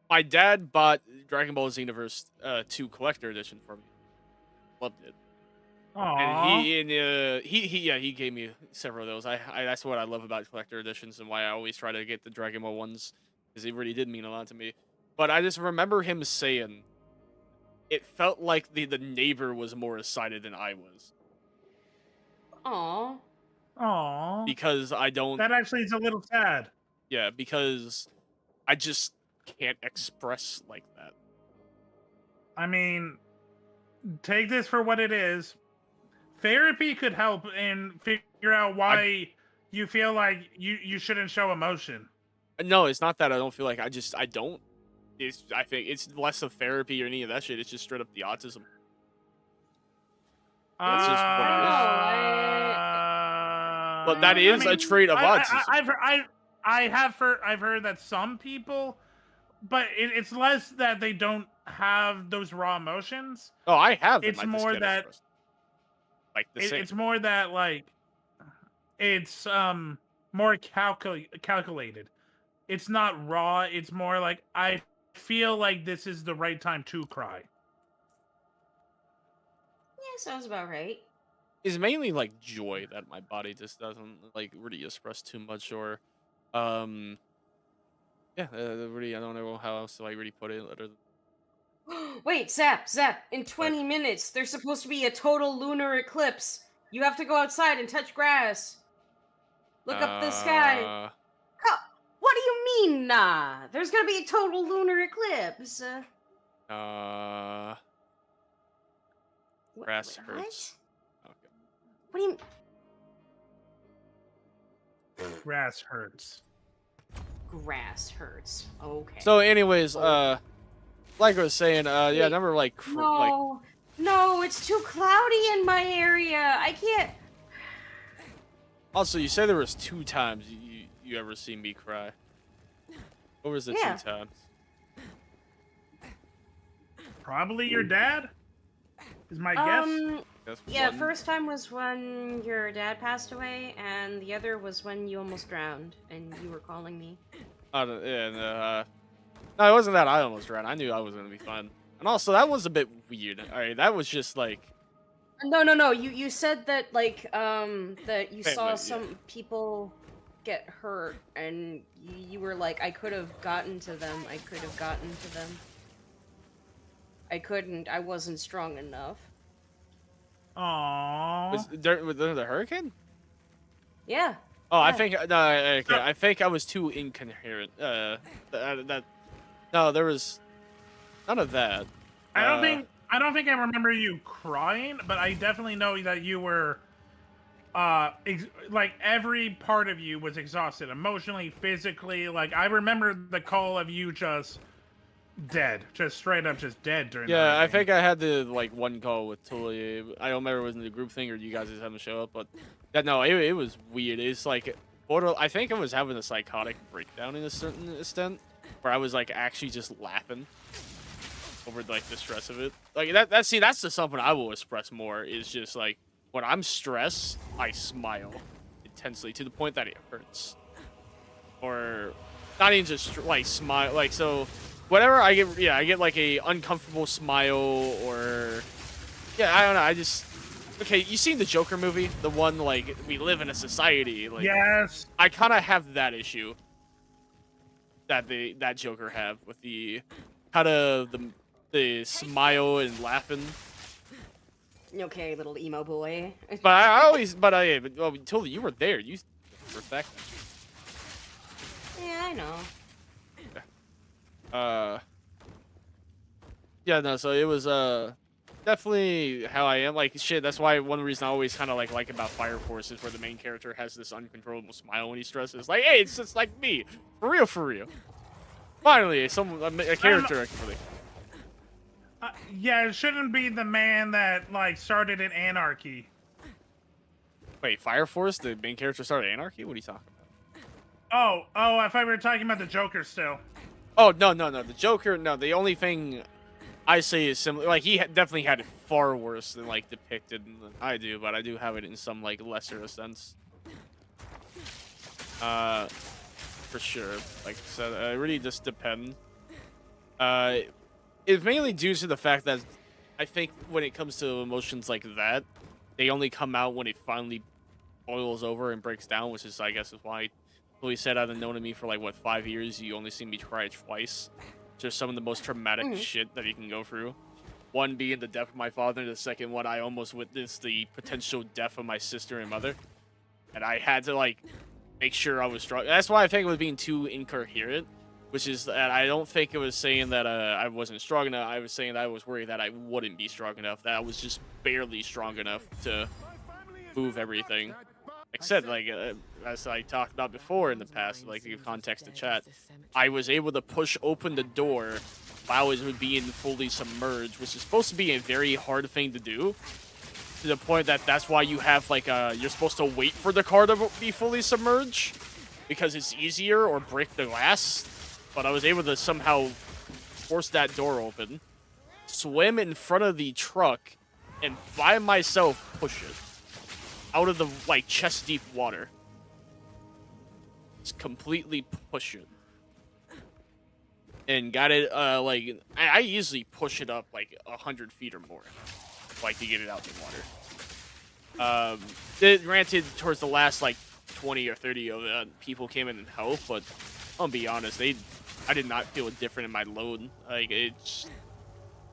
My dad bought Dragon Ball Xenoverse 2 Collector Edition for me. Loved it. Aww. And he gave me several of those. I that's what I love about collector editions and why I always try to get the Dragon Ball ones, because it really did mean a lot to me. But I just remember him saying it felt like the neighbor was more excited than I was. Aww. Aww. Because I don't. That actually is a little sad. Yeah, because I just can't express like that. I mean, take this for what it is. Therapy could help and figure out why you feel like you shouldn't show emotion. No, it's not that I don't feel like I don't. I think it's less of therapy or any of that shit. It's just straight up the autism. That's just what it is. But that is a trait of autism. I've heard that some people, but it's less that they don't have those raw emotions. Oh, I have them. It's more that like the same. It's more that like it's more calculated. It's not raw. It's more like I feel like this is the right time to cry. Yeah, sounds about right. It's mainly like joy that my body just doesn't like really express too much, or yeah, really I don't know how else to like really put it other than... Wait, Zap, in 20 minutes, there's supposed to be a total lunar eclipse. You have to go outside and touch grass. Look up the sky. What do you mean, nah? There's gonna be a total lunar eclipse. Grass hurts. Okay. What do you... Grass hurts. Grass hurts. Okay. So anyways, like I was saying, yeah, never like No, it's too cloudy in my area. I can't. Also, you said there was 2 times you ever seen me cry. What was the 2 times? Probably your dad? Is my guess? Yeah, first time was when your dad passed away, and the other was when you almost drowned, and you were calling me. No, it wasn't that I almost drowned. I knew I was gonna be fine. And also, that was a bit weird. Alright, that was just like... No. You said that, like, that you saw some people get hurt, and you were like, I could have gotten to them. I couldn't. I wasn't strong enough. Aww. Was there the hurricane? Yeah. Oh, yeah. I think I think I was too incoherent. No, there was none of that. I don't think I remember you crying, but I definitely know that you were like every part of you was exhausted, emotionally, physically. Like I remember the call of you just dead, just straight up just dead during Yeah, I think I had the like one call with Tully. I don't remember if it was in the group thing or you guys just having to show up, but no, it was weird. It's like I think I was having a psychotic breakdown in a certain extent, where I was like actually just laughing over like the stress of it. Like that's just something I will express more, is just like when I'm stressed, I smile intensely to the point that it hurts. Or not even just like smile, like so whatever I get like a uncomfortable smile, or I don't know, I just okay, you seen the Joker movie? The one like we live in a society, like yes. I kind of have that issue that that Joker have with the kind of the smile and laughing. Okay, little emo boy. But I always, but until you were there, you perfect. Yeah, I know. Yeah, no, so it was definitely how I am. Like shit, that's why one reason I always kind of like about Fire Force is where the main character has this uncontrollable smile when he stresses. Like, hey, it's just like me, for real, for real. Finally, a character actually. Yeah, it shouldn't be the man that like started an anarchy. Wait, Fire Force, the main character started anarchy? What are you talking about? Oh, I thought we were talking about the Joker still. Oh, no. The Joker, no. The only thing I say is similar. Like, he definitely had it far worse than, like, depicted than I do, but I do have it in some, like, lesser sense. For sure. Like I said, it really just depends. It's mainly due to the fact that I think when it comes to emotions like that, they only come out when it finally boils over and breaks down, which is, I guess, is why Louis said I've known me for like, what, 5 years, you only see me cry twice. Just some of the most traumatic shit that you can go through. One being the death of my father, the second one, I almost witnessed the potential death of my sister and mother. And I had to, like, make sure I was strong. That's why I think it was being too incoherent, which is that I don't think it was saying that I wasn't strong enough. I was saying that I was worried that I wouldn't be strong enough, that I was just barely strong enough to move everything. Like I said, like, as I talked about before in the past, like, to give context to chat, I was able to push open the door while I was being fully submerged, which is supposed to be a very hard thing to do, to the point that that's why you have, like, you're supposed to wait for the car to be fully submerged, because it's easier, or break the glass. But I was able to somehow force that door open, swim in front of the truck, and by myself push it out of the, like, chest-deep water. Just completely push it. And got it, like, I easily push it up, like, 100 feet or more, like, to get it out of the water. Granted, towards the last, like, 20 or 30 of people came in and helped, but I'll be honest, I did not feel different in my load. Like,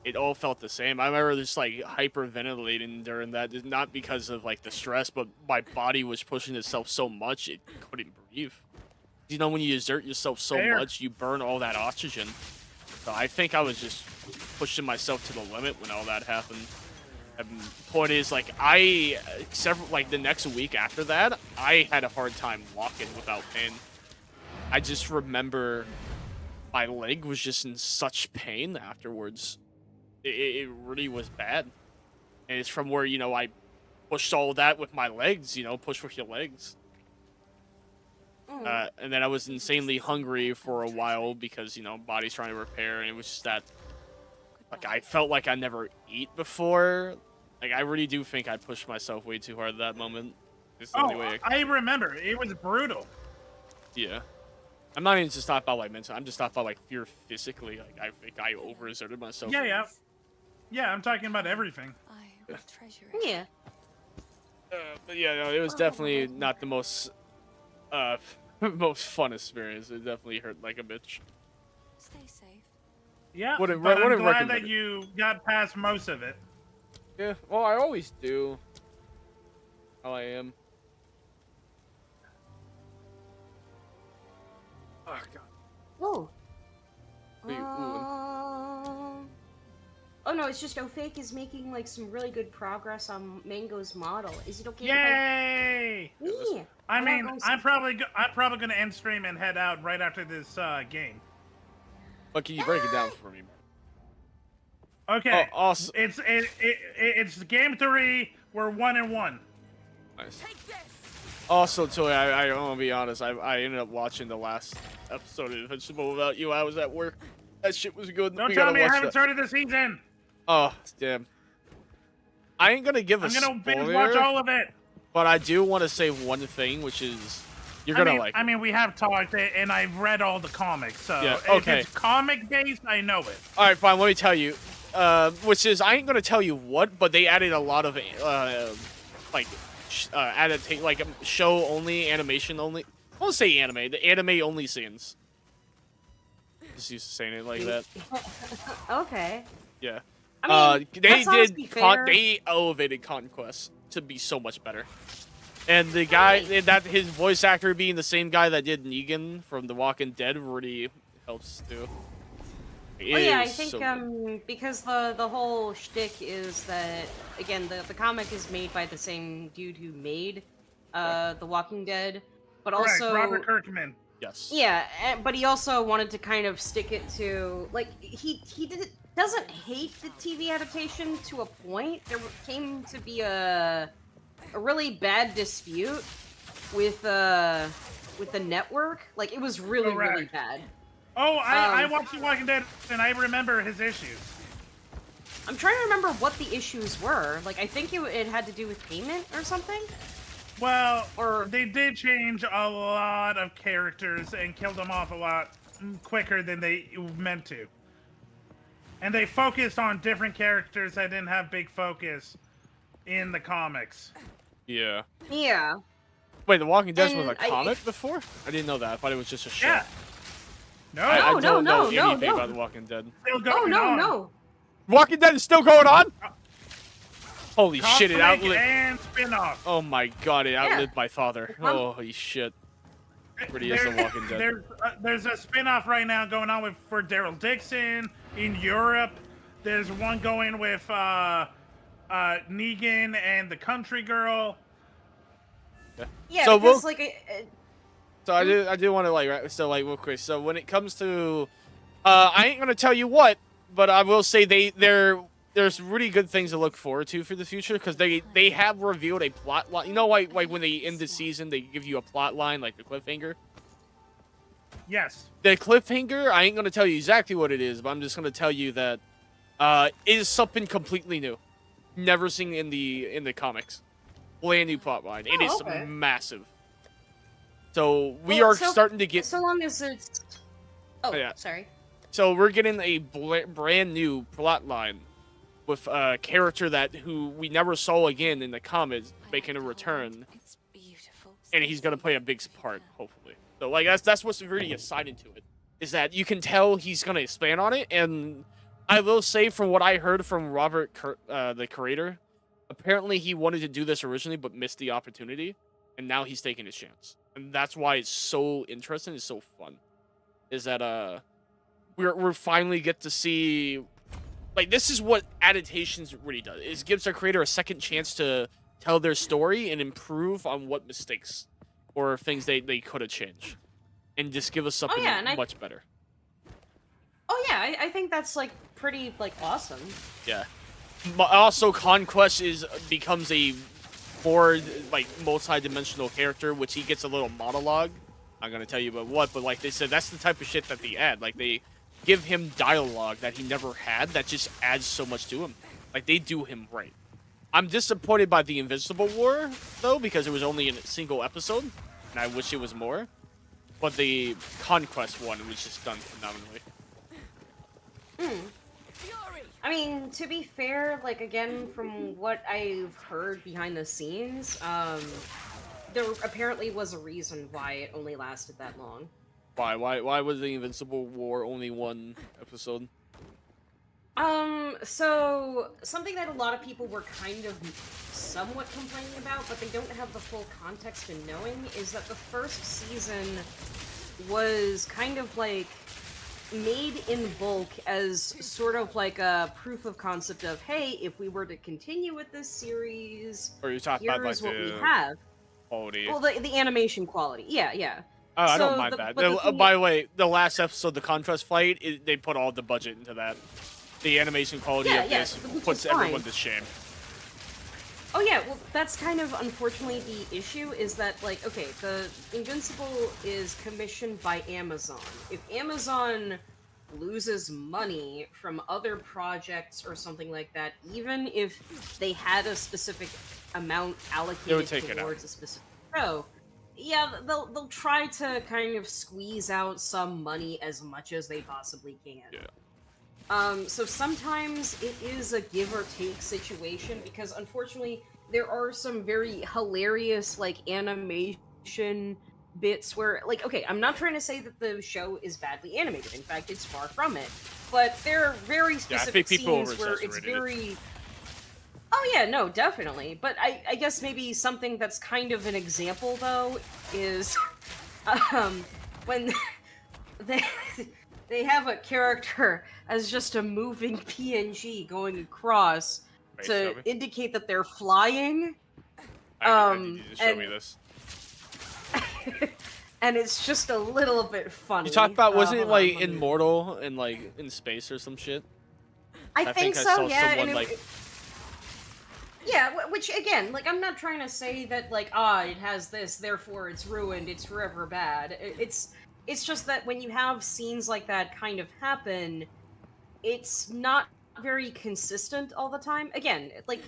it all felt the same. I remember just, like, hyperventilating during that, not because of, like, the stress, but my body was pushing itself so much it couldn't breathe. You know, when you exert yourself so much, you burn all that oxygen. So I think I was just pushing myself to the limit when all that happened. And the point is, like, the next week after that, I had a hard time walking without pain. I just remember my leg was just in such pain afterwards. It really was bad. And it's from where, you know, I pushed all that with my legs, you know, push with your legs. And then I was insanely hungry for a while because, you know, body's trying to repair, and it was just that, like, I felt like I never eat before. Like, I really do think I pushed myself way too hard at that moment. It's the only way I remember. It was brutal. Yeah. I'm not even just talking about, like, mental. I'm just talking about, like, fear physically. Like, I think I overexerted myself. Yeah, I'm talking about everything. I treasure it. Yeah. But yeah, no, it was definitely not the most, most fun experience. It definitely hurt like a bitch. Stay safe. Yeah, but I'm glad that you got past most of it. Yeah, well, I always do. How I am. Oh, God. Oh. What are you oohing? Oh no, it's just Ofake is making like some really good progress on Mango's model. Is it okay? Yay! Yeah. I mean, I'm probably gonna end stream and head out right after this game. But can you break it down for me? Okay. Oh, awesome. It's game 3. We're 1-1. Nice. Also, Toy, I want to be honest. I ended up watching the last episode of Invincible without you. I was at work. That shit was good. Don't tell me I haven't started the season. Oh, damn. I ain't gonna give a spoiler. I'm gonna binge watch all of it. But I do want to say one thing, which is you're gonna like it. I mean, we have talked, and I've read all the comics, so yeah, okay. If it's comic-based, I know it. All right, fine. Let me tell you. Which is, I ain't gonna tell you what, but they added a lot of, like, show only, animation only. I won't say anime. The anime only scenes. Just used to saying it like that. Okay. Yeah. I mean, they that's honestly fair. they elevated Conquest to be so much better. And the guy that his voice actor being the same guy that did Negan from The Walking Dead really helps too. Well, yeah, I think because the whole shtick is that again the comic is made by the same dude who made The Walking Dead, but Correct, also Robert Kirkman. Yes. Yeah, but he also wanted to kind of stick it to like doesn't hate the TV adaptation to a point. There came to be a really bad dispute with the network. Like it was really really bad. Oh, I watched The Walking Dead and I remember his issues. I'm trying to remember what the issues were. Like I think it had to do with payment or something. Well, they did change a lot of characters and kill them off a lot quicker than they meant to. And they focused on different characters that didn't have big focus in the comics. Yeah. Yeah. Wait, The Walking Dead was a comic before? I didn't know that. I thought it was just a show. Yeah. No. I don't know anything about The Walking Dead. Still going on. No. Walking Dead is still going on? Holy shit, it Comic outlived... and spin-off. Oh my god, it outlived my father. Holy shit. Pretty is The Walking Dead. There's a spin-off right now going on for Daryl Dixon in Europe. There's one going with Negan and the Country Girl. Yeah, so because So I do want to real quick. So when it comes to, I ain't gonna tell you what, but I will say there's really good things to look forward to for the future because they have revealed a plot line. You know, like when they end the season, they give you a plot line like the cliffhanger. Yes. The cliffhanger, I ain't gonna tell you exactly what it is, but I'm just gonna tell you that it is something completely new, never seen in the comics. Brand new plot line. It is massive. So we are starting to get. So long as it's. Oh, yeah. Sorry. So we're getting a brand new plot line with a character who we never saw again in the comics making a return, and he's gonna play a big part, hopefully. So that's what's really exciting to it, is that you can tell he's gonna expand on it. And I will say, from what I heard from Robert, the creator, apparently he wanted to do this originally but missed the opportunity, and now he's taking his chance. And that's why it's so interesting, it's so fun. Is that we're finally get to see, like, this is what adaptations really does. It gives the creator a second chance to tell their story and improve on what mistakes or things they could have changed, and just give us something much better. Oh yeah, I think that's pretty awesome. Yeah. Also, Conquest becomes a more multi-dimensional character, which he gets a little monologue. I'm gonna tell you about what, but like they said, that's the type of shit that they add. Like, they give him dialogue that he never had that just adds so much to him. Like, they do him right. I'm disappointed by the Invincible War, though, because it was only in a single episode, and I wish it was more. But the Conquest one was just done phenomenally. I mean, to be fair, again, from what I've heard behind the scenes, there apparently was a reason why it only lasted that long. Why was the Invincible War only one episode? So something that a lot of people were kind of somewhat complaining about, but they don't have the full context in knowing, is that the first season was kind of made in bulk as sort of a proof of concept of, hey, if we were to continue with this series, or you talking about what we have. Quality. Well, the animation quality. Yeah. Oh, I don't mind that. By the way, the last episode, the contrast fight, they put all the budget into that. The animation quality of this puts everyone to shame. Oh yeah, well, that's kind of unfortunately the issue, is that, okay, the Invincible is commissioned by Amazon. If Amazon loses money from other projects or something like that, even if they had a specific amount allocated towards a specific show, yeah, they'll try to kind of squeeze out some money as much as they possibly can. Yeah. So sometimes it is a give or take situation, because unfortunately there are some very hilarious animation bits where okay, I'm not trying to say that the show is badly animated. In fact, it's far from it. but there are very Yeah, I specific think people scenes where it's overexaggerated it. very. Oh yeah, no, definitely. But I guess maybe something that's kind of an example though is when they they have a character as just a moving PNG going across Wait, to show me. indicate that they're flying. I need you to show me and- this. And it's just a little bit funny. You talked about wasn't it hold on, like let me- immortal and like in space or some shit? I think I so, saw yeah. someone and like yeah, which again, like I'm not trying to say that like it has this, therefore it's ruined, it's forever bad. It's just that when you have scenes like that kind of happen, it's not very consistent all the time. Again, like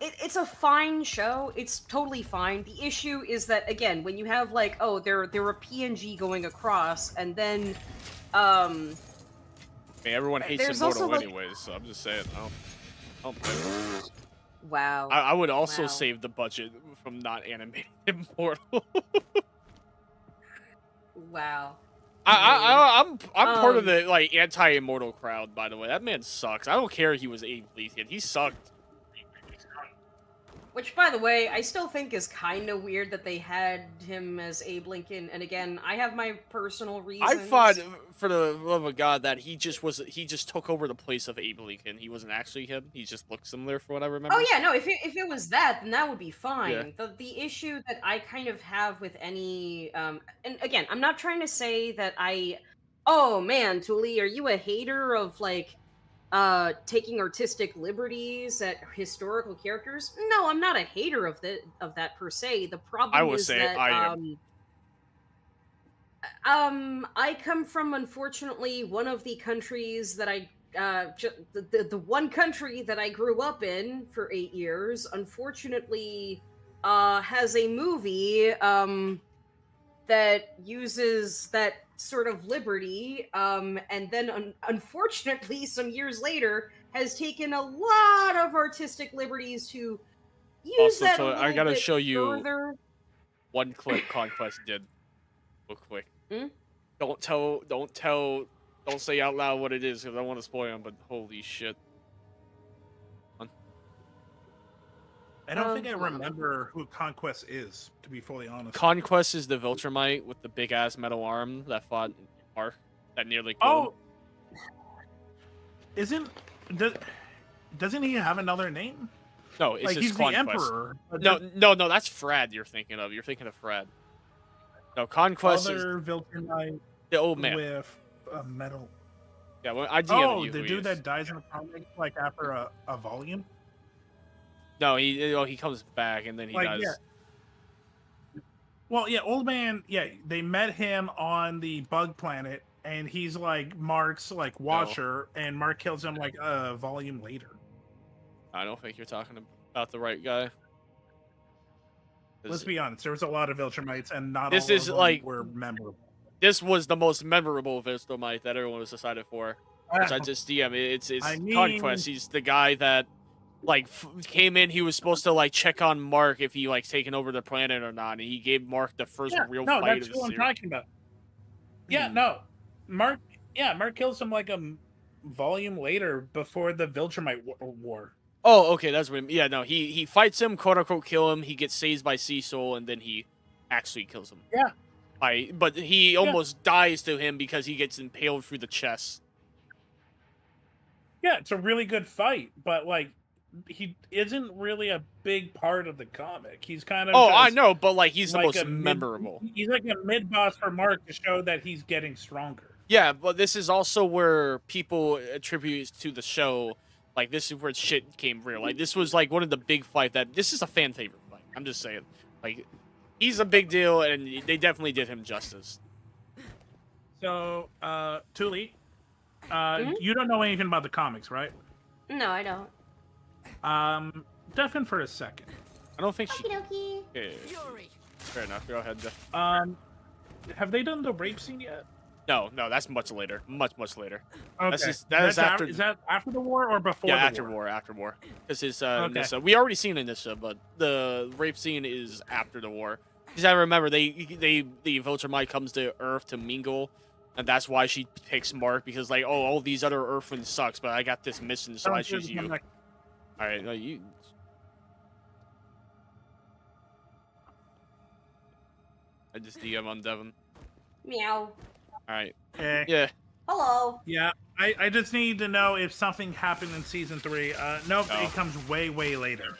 it's a fine show. It's totally fine. The issue is that again, when you have like they're a PNG going across, and then I mean, everyone hates there's immortal also, like- anyways, so I'm just saying. I don't blame them. wow. I would also Wow. save the budget from not animating immortal. Wow. I'm part of the like anti-immortal crowd, by the way. That man sucks. I don't care he was Abe Lincoln. He sucked. Which, by the way, I still think is kind of weird that they had him as Abe Lincoln. And again, I have my personal reasons. I thought, for the love of God, that he just took over the place of Abe Lincoln. He wasn't actually him. He just looked similar, from what I remember. Oh yeah, no. If it was that, then that would be fine. Yeah. The issue that I kind of have with any and again, I'm not trying to say that oh man, Tuli, are you a hater of like taking artistic liberties at historical characters? No, I'm not a hater of that per se. The problem I would is say that I am. I come from, unfortunately, one of the countries that the one country that I grew up in for 8 years, unfortunately, has a movie that uses that sort of liberty, and then unfortunately, some years later, has taken a lot of artistic liberties to use Also, that so a I little gotta bit show you further. one clip Conquest did, real quick. Hmm? Don't say out loud what it is, because I want to spoil them. But holy shit! I don't think I remember who Conquest is, to be fully honest. Conquest is the Viltrumite with the big ass metal arm that fought Mark, that nearly killed him. Doesn't he have another name? No, it's like just he's Conquest. the Emperor. No, that's Frad. You're thinking of Frad. No, Conquest Other is Viltrumite the old man with a metal. Yeah, well, I DM you the who he dude is. that dies in the comic like after a volume. No, he comes back and then he Like, dies. yeah. Well, yeah, old man. Yeah, they met him on the bug planet, and he's like Mark's like watcher, and Mark kills him like a volume later. I don't think you're talking about the right guy. Let's be honest. There was a lot of Viltrumites, and not This all is of them like- were memorable. This was the most memorable Viltrumite that everyone was decided for. Which I just DM. It's I mean- Conquest. He's the guy that like came in. He was supposed to like check on Mark if he like taken over the planet or not, and he gave Mark the first real no, fight that's of the who I'm series. talking about. Yeah, no, Mark. Yeah, Mark kills him like a volume later before the Viltrumite war. Oh, okay, that's what. Yeah, no, he fights him, quote unquote, kill him. He gets saved by Sea Soul, and then he actually kills him. Yeah. But he almost dies to him because he gets impaled through the chest. Yeah, it's a really good fight, but like he isn't really a big part of the comic. He's kind of I know, but like he's the like most a memorable. He's like a mid boss for Mark to show that he's getting stronger. Yeah, but this is also where people attribute to the show. Like this is where shit came real. Like this was like one of the big fight that this is a fan favorite fight. I'm just saying, like he's a big deal, and they definitely did him justice. So, Tuli, you don't know anything about the comics, right? No, I don't. Deafen for a second. I don't think she. Okie Yeah, fair enough. Go ahead, Jeff. Have they done the rape scene yet? No, that's much later. Much later. Okay. That's after. Is that after the war or before? Yeah, the after war. This is Okay. Nissa. We already seen Nissa, but the rape scene is after the war. Because I remember the Viltrumite comes to Earth to mingle, And that's why she picks Mark, because like, oh, all these other Earthlings sucks, but I got this missing, so I choose you. Alright, no, you... I just DM on Devin. Meow. Alright. Okay. Yeah. Hello. Yeah, I just need to know if something happened in season 3. Nope, Oh. it comes way later.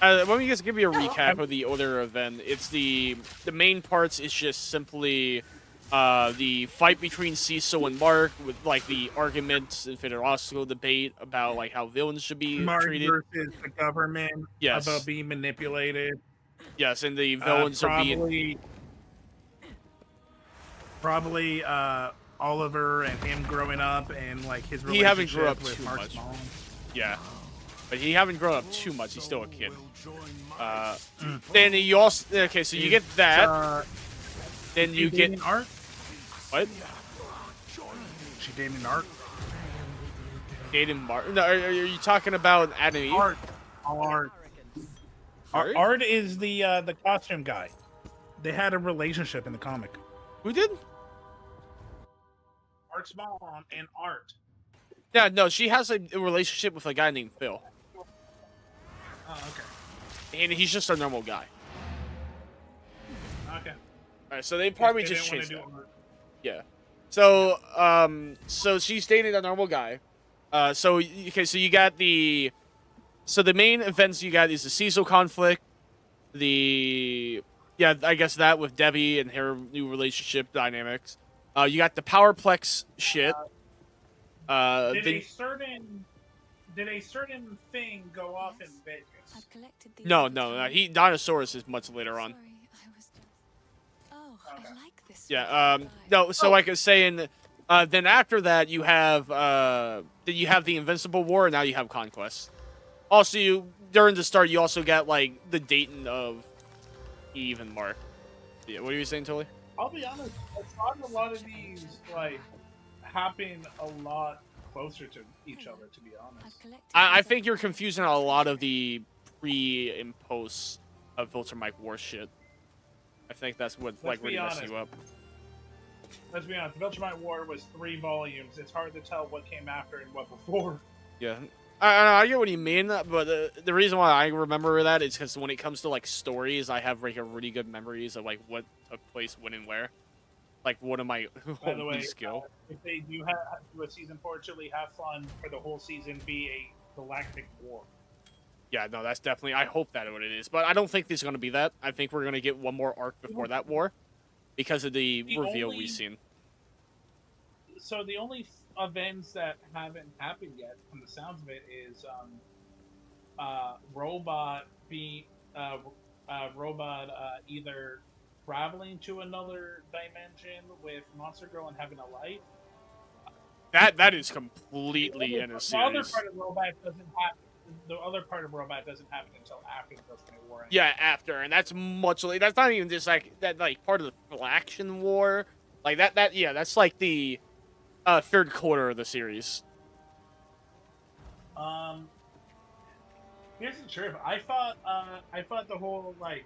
Let me just give you a recap of the older event. It's the main parts is just simply the fight between Cecil and Mark with like the arguments and philosophical debate about like how villains should be Mark treated. versus the government. Yes. About being manipulated. Yes, and the villains are being probably Oliver and him growing up and like his relationship he haven't grown up with too Mark's much. mom. Yeah, but he haven't grown up too much. He's still a kid. Then you also so you get that. Then you get Art. What? She dating Art. Dating Mark? No, are you talking about Adam Eve? Art. Sorry? Art is the costume guy. They had a relationship in the comic. Who did? Art's mom and Art. Yeah, no, she has a relationship with a guy named Phil. Oh, okay. And he's just a normal guy. Okay. Alright, so they probably They just didn't changed wanna that. do Art. Yeah. So, so she's dating a normal guy. So you got the main events you got is the Cecil conflict, I guess that with Debbie and her new relationship dynamics. You got the Powerplex shit. Did a certain thing go off in Vegas? I've collected these No, at the no, time. Dinosaurus is much later on. Sorry, I was. Oh, I like this. Yeah, no, so like I was saying, then after that you have the Invincible War, and now you have Conquest. Also, during the start, you also got like the dating of Eve and Mark. Yeah, what are you saying, Tully? I'll be honest, I thought a lot of these like happen a lot closer to each other. To be honest, I think you're confusing a lot of the pre and post of Viltrumite War shit. I think that's what like really messing you up. Let's be honest, the Viltrumite War was 3 volumes. It's hard to tell what came after and what before. Yeah, I get what you mean, but the reason why I remember that is because when it comes to like stories, I have like a really good memories of like what took place when and where. Like one of my By the way, skill. If they do do a season 4, truly have fun for the whole season, be a galactic war. Yeah, no, that's definitely. I hope that's what it is, but I don't think there's going to be that. I think we're going to get one more arc before that war, because of the reveal we've seen. So the only events that haven't happened yet, from the sounds of it, is Robot either traveling to another dimension with Monster Girl and having a life. That is completely in a series. The other part of Robot doesn't happen until after the Viltrumite War. Yeah, after, and that's much later. That's not even just like that, like part of the Faction War, like that. Yeah, that's like the third quarter of the series. Here's the truth. I thought the whole like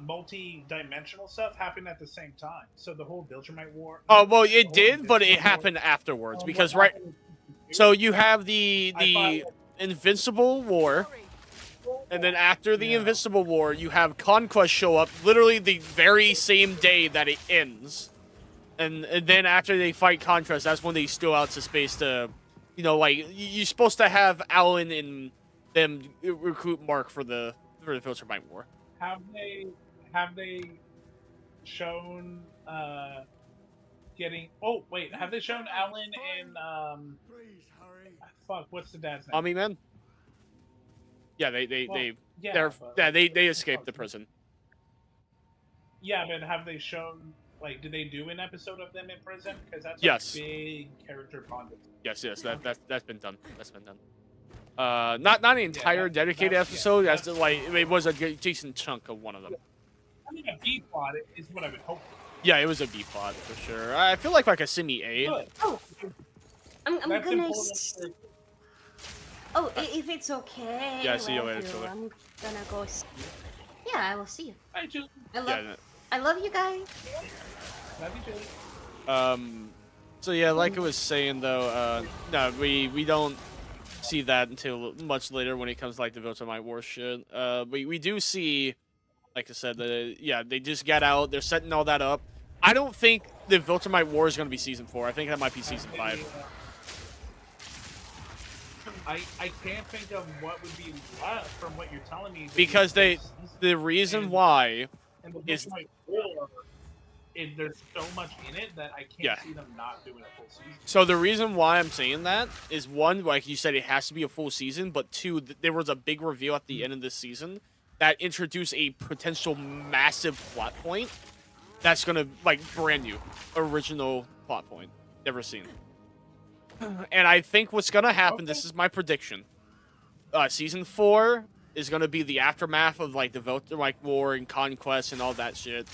multi-dimensional stuff happened at the same time. So the whole Viltrumite War. Oh well, it did, but it happened afterwards because right. So you have the Invincible War, and then after the Invincible War, you have Conquest show up literally the very same day that it ends. And then after they fight Conquest, that's when they steal out to space to, like, you're supposed to have Alan and them recruit Mark for the Viltrumite War. Have they shown getting? Oh wait, have they shown Alan and fuck, what's the dad's name? Omni-Man? Yeah, they escaped the prison. Yeah, but have they shown, like, did they do an episode of them in prison? Because that's yes. a big character bond. Yes, that's been done. That's been done. Not an entire dedicated episode. That's like it was a decent chunk of one of them. I mean, a B plot is what I would hope for. Yeah, it was a B plot for sure. I feel like a semi-A. Oh, I'm gonna. Oh, if it's okay. Yeah, see you later, Chili. I'm gonna go. Yeah, I will see you. Bye, Julie. I love you guys. Love you, Julie. So yeah, like I was saying though, no, we don't see that until much later when it comes to, like, the Viltrumite War shit. We do see, like I said, yeah, they just got out, they're setting all that up. I don't think the Viltrumite War is going to be season 4. I think that might be season 5. I can't think of what would be left from what you're telling me. Because the reason why is there's so much in it that I can't see them not doing a full season. So the reason why I'm saying that is, one, like you said, it has to be a full season, but two, there was a big reveal at the end of this season that introduced a potential massive plot point that's gonna, like, brand new, original plot point, never seen. And I think what's gonna happen, this is my prediction, season 4 is gonna be the aftermath of, like, the Viltrumite War and Conquest and all that shit.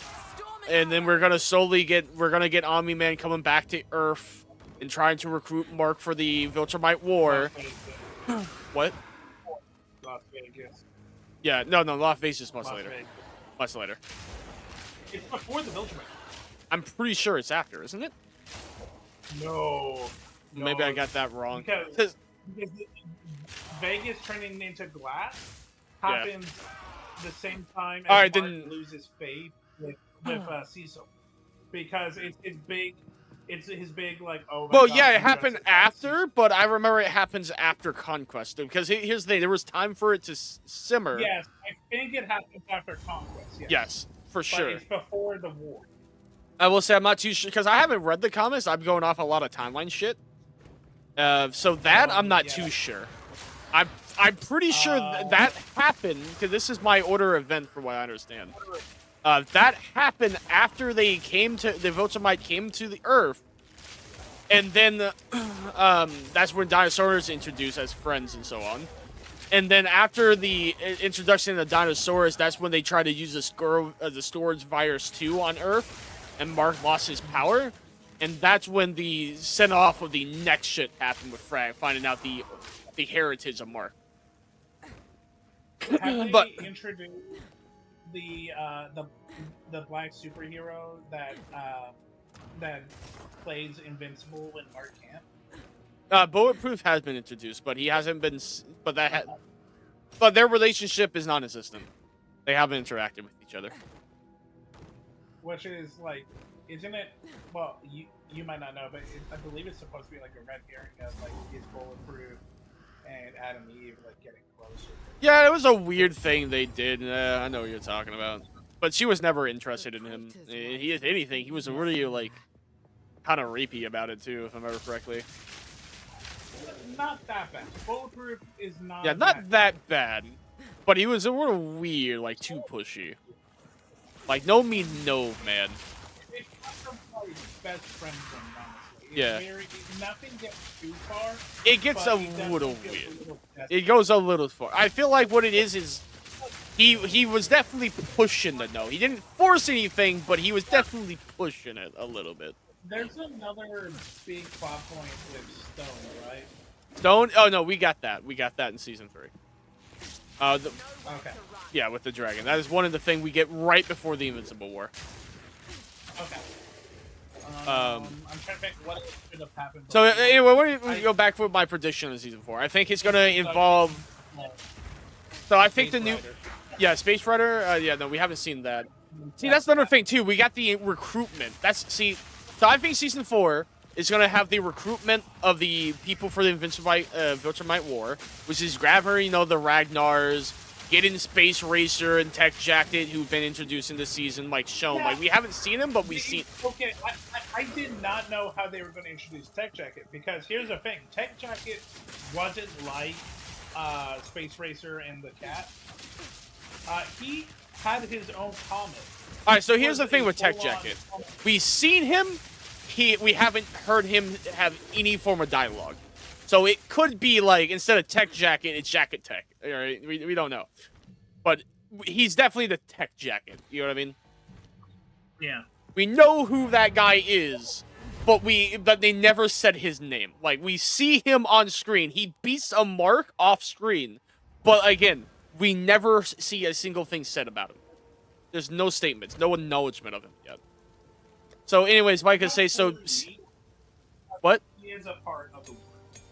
And then we're gonna get Omni-Man coming back to Earth and trying to recruit Mark for the Viltrumite War. What? Las Vegas. Yeah, no, Las Vegas is much Las later. Vegas. Much later. It's before the Viltrumite. I'm pretty sure it's after, isn't it? No. Maybe I got that wrong. Because Vegas turning into glass happens the same time as Mark loses faith with Cecil, because it's his big like, oh my God, yeah, it happened after, but I remember it happens after Conquest, because here's the thing, there was time for it to simmer. Yes, I think it happens after Conquest. Yes, for sure. But it's before the war. I will say I'm not too sure, because I haven't read the comics. I'm going off a lot of timeline shit. So that I'm not too sure. I'm pretty sure that happened, because this is my order event from what I understand. That happened after the Viltrumite came to the Earth, and then that's when dinosaurs introduced as friends and so on. And then after the introduction of the dinosaurs, that's when they tried to use the storage virus 2 on Earth, and Mark lost his power. And that's when the send-off of the next shit happened with Frag, finding out the heritage of Mark. Have they introduced the black superhero that plays Invincible in Mark Camp? Bulletproof has been introduced, but he hasn't been. But their relationship is non-existent. They haven't interacted with each other. Which is like, isn't it? Well, you might not know, but I believe it's supposed to be like a red herring of like his Bulletproof and Adam Eve like getting closer. Yeah, it was a weird thing they did. I know what you're talking about. But she was never interested in him. If anything, he was really, like, kind of rapey about it, too, if I remember correctly. Not that bad. Bulletproof is not. Yeah, not that bad. But he was a little weird, like, too pushy. Like, no mean no, man. It's not like best friend thing, honestly. Yeah. Nothing gets too far. It gets a little weird. It goes a little far. I feel like what it is he was definitely pushing the no. He didn't force anything, but he was definitely pushing it a little bit. There's another big plot point with Stone, right? Stone? Oh, no, we got that. We got that in Season 3. Okay. Yeah, with the dragon. That is one of the things we get right before the Invincible War. Okay. I'm trying to think what should have happened. So, anyway, we go back with my prediction of Season 4. I think it's going to involve... So, I think the new... Yeah, Space Rider. Yeah, no, we haven't seen that. See, that's another thing too. We got the recruitment. So I think Season 4 is gonna have the recruitment of the people for the Viltrumite War, which is grab her, the Ragnars, get in Space Racer and Tech Jacket, who've been introduced in this season, like shown. Yeah. Like we haven't seen him, but we've seen. Okay, I did not know how they were going to introduce Tech Jacket, because here's the thing: Tech Jacket wasn't like Space Racer and the Cat. He had his own comic. All right, so here's the thing with Tech Jacket. We've seen him. We haven't heard him have any form of dialogue. So it could be like, instead of Tech Jacket, it's Jacket Tech. All right, we don't know. But he's definitely the Tech Jacket. You know what I mean? Yeah. We know who that guy is, but they never said his name. Like, we see him on screen. He beats a Mark off screen. But again, we never see a single thing said about him. There's no statements, no acknowledgement of him yet. So, anyways, Mike could say so. What? He is a part of the war.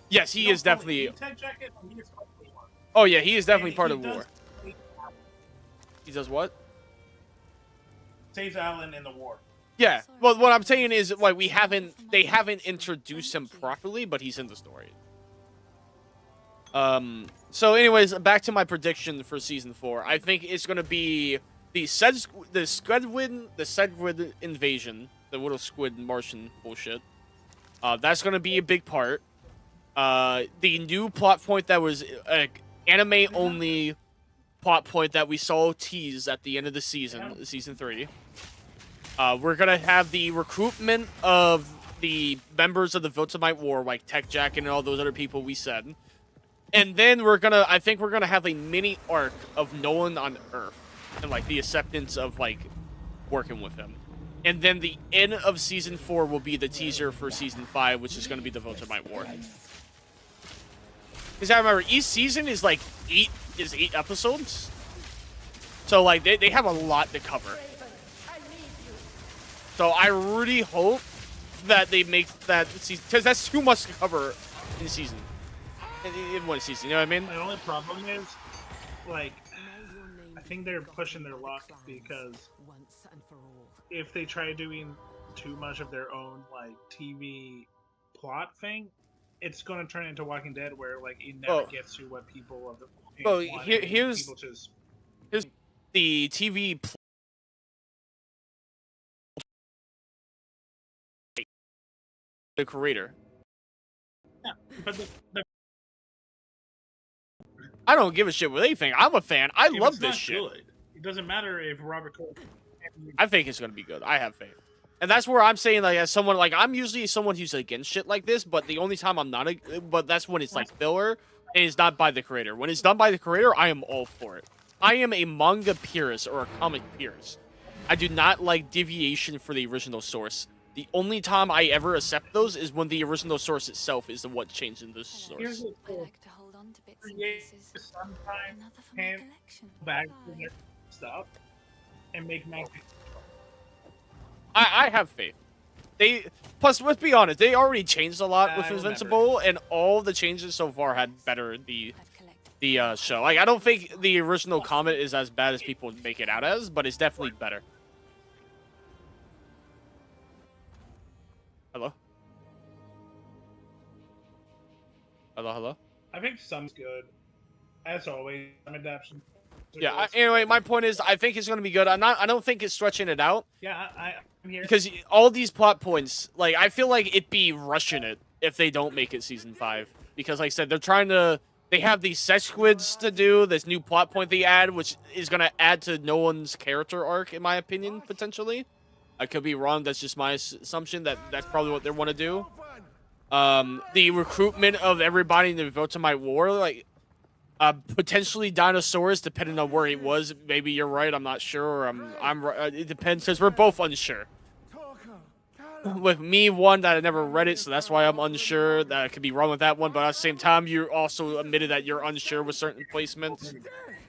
Yes, he is definitely. Tech Jacket, he is part of the war. Oh yeah, he is definitely part of the does war. He does what? Saves Alan in the war. Yeah. Well, what I'm saying is, like, they haven't introduced him properly, but he's in the story. So, anyways, back to my prediction for season 4. I think it's gonna be the Squidward invasion, the little squid Martian bullshit. That's gonna be a big part. The new plot point that was anime only plot point that we saw teased at the end of the season, season 3. We're gonna have the recruitment of the members of the Viltrumite War, like Tech Jacket and all those other people we said. And then I think we're gonna have a mini arc of Nolan on Earth. And, like, the acceptance of, like, working with him. And then the end of season 4 will be the teaser for season 5, which is gonna be the Viltrumite War. Because I remember, each season is, like, 8 episodes. So, like, they have a lot to cover. So I really hope that they make that season, because that's too much to cover in season. In one season, you know what I mean? My only problem is, like, I think they're pushing their luck because if they try doing too much of their own, like, TV plot thing, it's going to turn into Walking Dead, where, like, it never gets to what people of the here's the TV the creator. Yeah, but I don't give a shit what they think. I'm a fan. I love this shit. Good, it doesn't matter if Robert Cole. I think it's gonna be good. I have faith, and that's where I'm saying, like, as someone, like, I'm usually someone who's against shit like this, but the only time I'm not, but that's when it's like filler and it's not by the creator. When it's done by the creator, I am all for it. I am a manga purist or a comic purist. I do not like deviation for the original source. The only time I ever accept those is when the original source itself is the what changed in the source. I like to hold on to bits and pieces. Sometimes Another for my can collection. back to their stuff and make magic. I have faith. Plus, let's be honest, they already changed a lot with Invincible, and all the changes so far had bettered the show. Like, I don't think the original comic is as bad as people make it out as, but it's definitely better. Hello? Hello? I think some's good. As always, some adaptation. Yeah, anyway, my point is, I think it's going to be good. I don't think it's stretching it out. Yeah, I'm here. Because all these plot points, like, I feel like it'd be rushing it if they don't make it season 5. Because, like I said, they have these sex squids to do, this new plot point they add, which is going to add to Nolan's character arc, in my opinion, potentially. I could be wrong, that's just my assumption, that's probably what they want to do. The recruitment of everybody in the Viltrumite War, like, potentially Dinosaurus, depending on where he was. Maybe you're right, I'm not sure, it depends, because we're both unsure. With me, one, that I never read it, so that's why I'm unsure. That I could be wrong with that one, but at the same time, you also admitted that you're unsure with certain placements.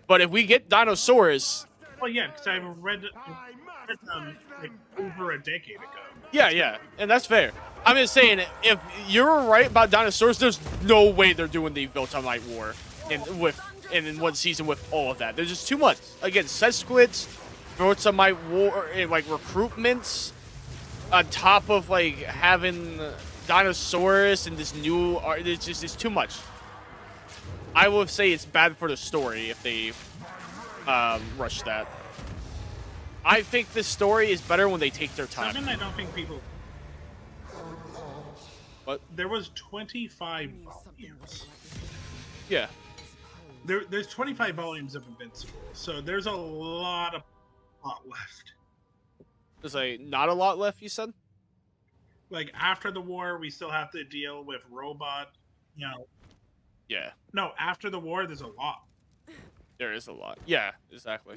But if we get Dinosaurus... Well, yeah, because I've read them like over a decade ago. Yeah, and that's fair. I'm just saying, if you're right about Dinosaurs, there's no way they're doing the Viltrumite War in one season with all of that. There's just too much. Again, Sesquids, Viltrumite War, and, like, recruitments, on top of, like, having Dinosaurus and this new art. It's too much. I would say it's bad for the story if they rush that. I think the story is better when they take their time. Something I don't think people... What? There was 25 volumes. Yeah. There's 25 volumes of Invincible, so there's a lot left. There's, like, not a lot left, you said? Like, after the war, we still have to deal with Robot, you know. Yeah. No, after the war, there's a lot. There is a lot. Yeah, exactly.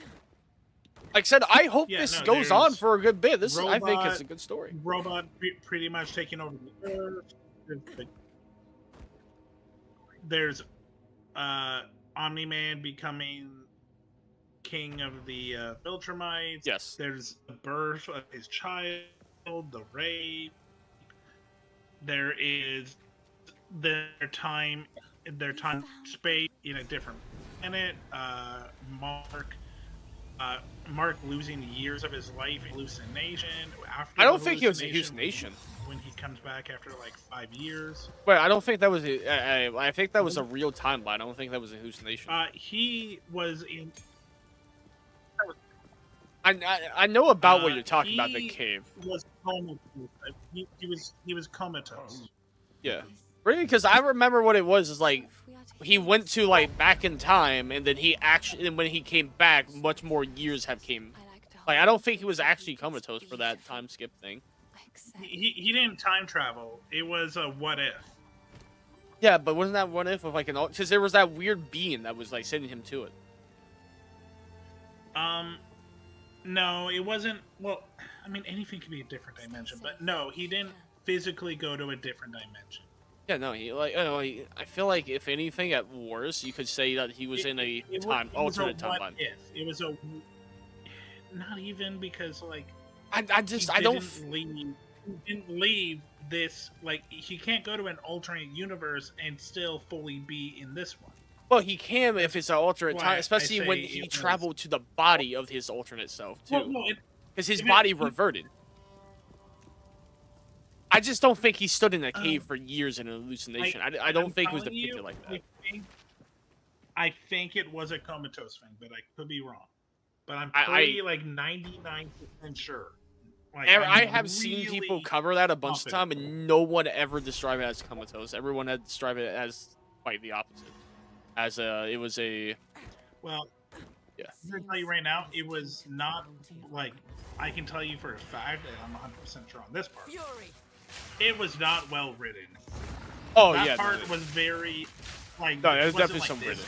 Like I said, I hope this goes on for a good bit. I think it's a good story. Robot pretty much taking over the Earth. There's Omni-Man becoming king of the Viltrumites. Yes. There's the birth of his child. the rape. There is their time space in a different planet. Mark losing years of his life in hallucination. After I don't think he was a hallucination. When he comes back after like 5 years. Wait, I don't think that was I think that was a real timeline. I don't think that was a hallucination. He was in. I know about what you're talking about, the cave. Was comatose. He was comatose. Yeah. Really, because I remember what it was is like he went to like back in time, and then and when he came back, much more years have came. Like I don't think he was actually comatose for that time skip thing. He didn't time travel. It was a what if. Yeah, but wasn't that what if with like because there was that weird being that was like sending him to it. No, it wasn't. Well, I mean, anything could be a different dimension, but no, he didn't physically go to a different dimension. Yeah, no, I feel like if anything, at worst, you could say that he was in a alternate timeline. It was a not even because like I don't. He didn't leave this. Like he can't go to an alternate universe and still fully be in this one. Well, he can if it's an alternate time, especially when he traveled to the body of his alternate self too, because his body reverted. I just don't think he stood in a cave for years in an hallucination. I don't think it was depicted like that. I think it was a comatose thing, but I could be wrong. But I'm pretty like 99% sure. Like, I have seen people cover that a bunch of time, and no one ever described it as comatose. Everyone had described it as quite the opposite. As it was a. Well, yeah. I'm gonna tell you right now, it was not like I can tell you for a fact, and I'm 100% sure on this part. It was not well written. Oh that yeah, part was very like. No, there's definitely like some written.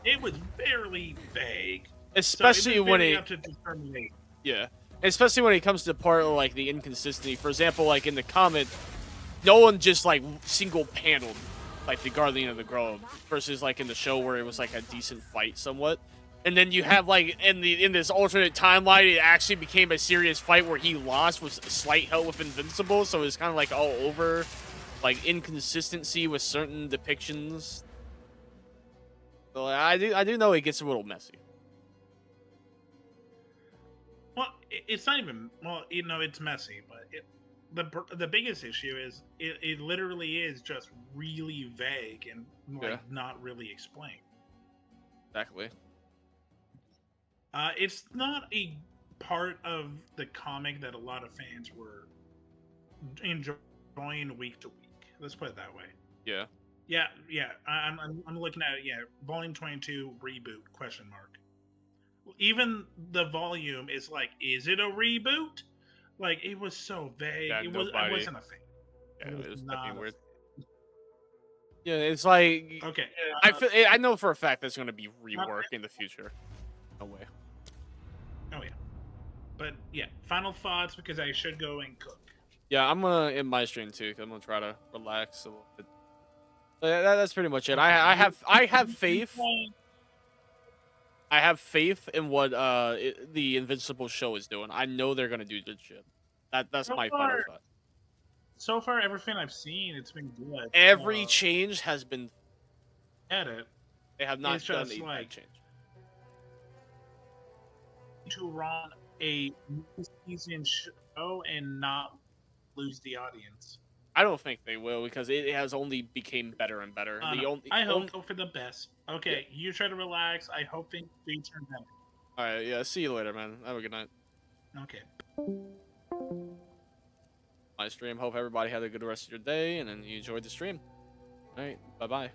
It was fairly vague, especially so it was when very it. up to determination. Yeah, especially when it comes to the part of like the inconsistency. For example, like in the comic, no one just like single paneled like the Guardian of the Grove versus like in the show where it was like a decent fight somewhat. And then you have like in this alternate timeline, it actually became a serious fight where he lost with slight help with Invincible, so it's kind of like all over, like inconsistency with certain depictions. So I do know it gets a little messy. Well, it's not even it's messy, but the biggest issue is it literally is just really vague and not really explained. Exactly. It's not a part of the comic that a lot of fans were enjoying week to week. Let's put it that way. Yeah. Yeah. I'm looking at it. Yeah, Volume 22 reboot ? Even the volume is like, is it a reboot? Like it was so vague. Yeah, I wasn't a fan. Yeah, it was not weird. Yeah, it's like okay. I know for a fact that's going to be reworked in the future. No way. Oh yeah, but yeah. Final thoughts because I should go and cook. Yeah, I'm gonna end my stream too. Cause I'm gonna try to relax a little bit. That's pretty much it. I have faith. I have faith in what the Invincible show is doing. I know they're gonna do good shit. That's my final thought. So far, everything I've seen, it's been good. Every change has been. Edit. They have not done a bad change. To run a season show and not lose the audience. I don't think they will because it has only became better and better. I hope for the best. Okay, yeah. You try to relax. I hope things turn better. All right, yeah. See you later, man. Have a good night. Okay. My stream. Hope everybody had a good rest of your day and then you enjoyed the stream. All right, bye bye.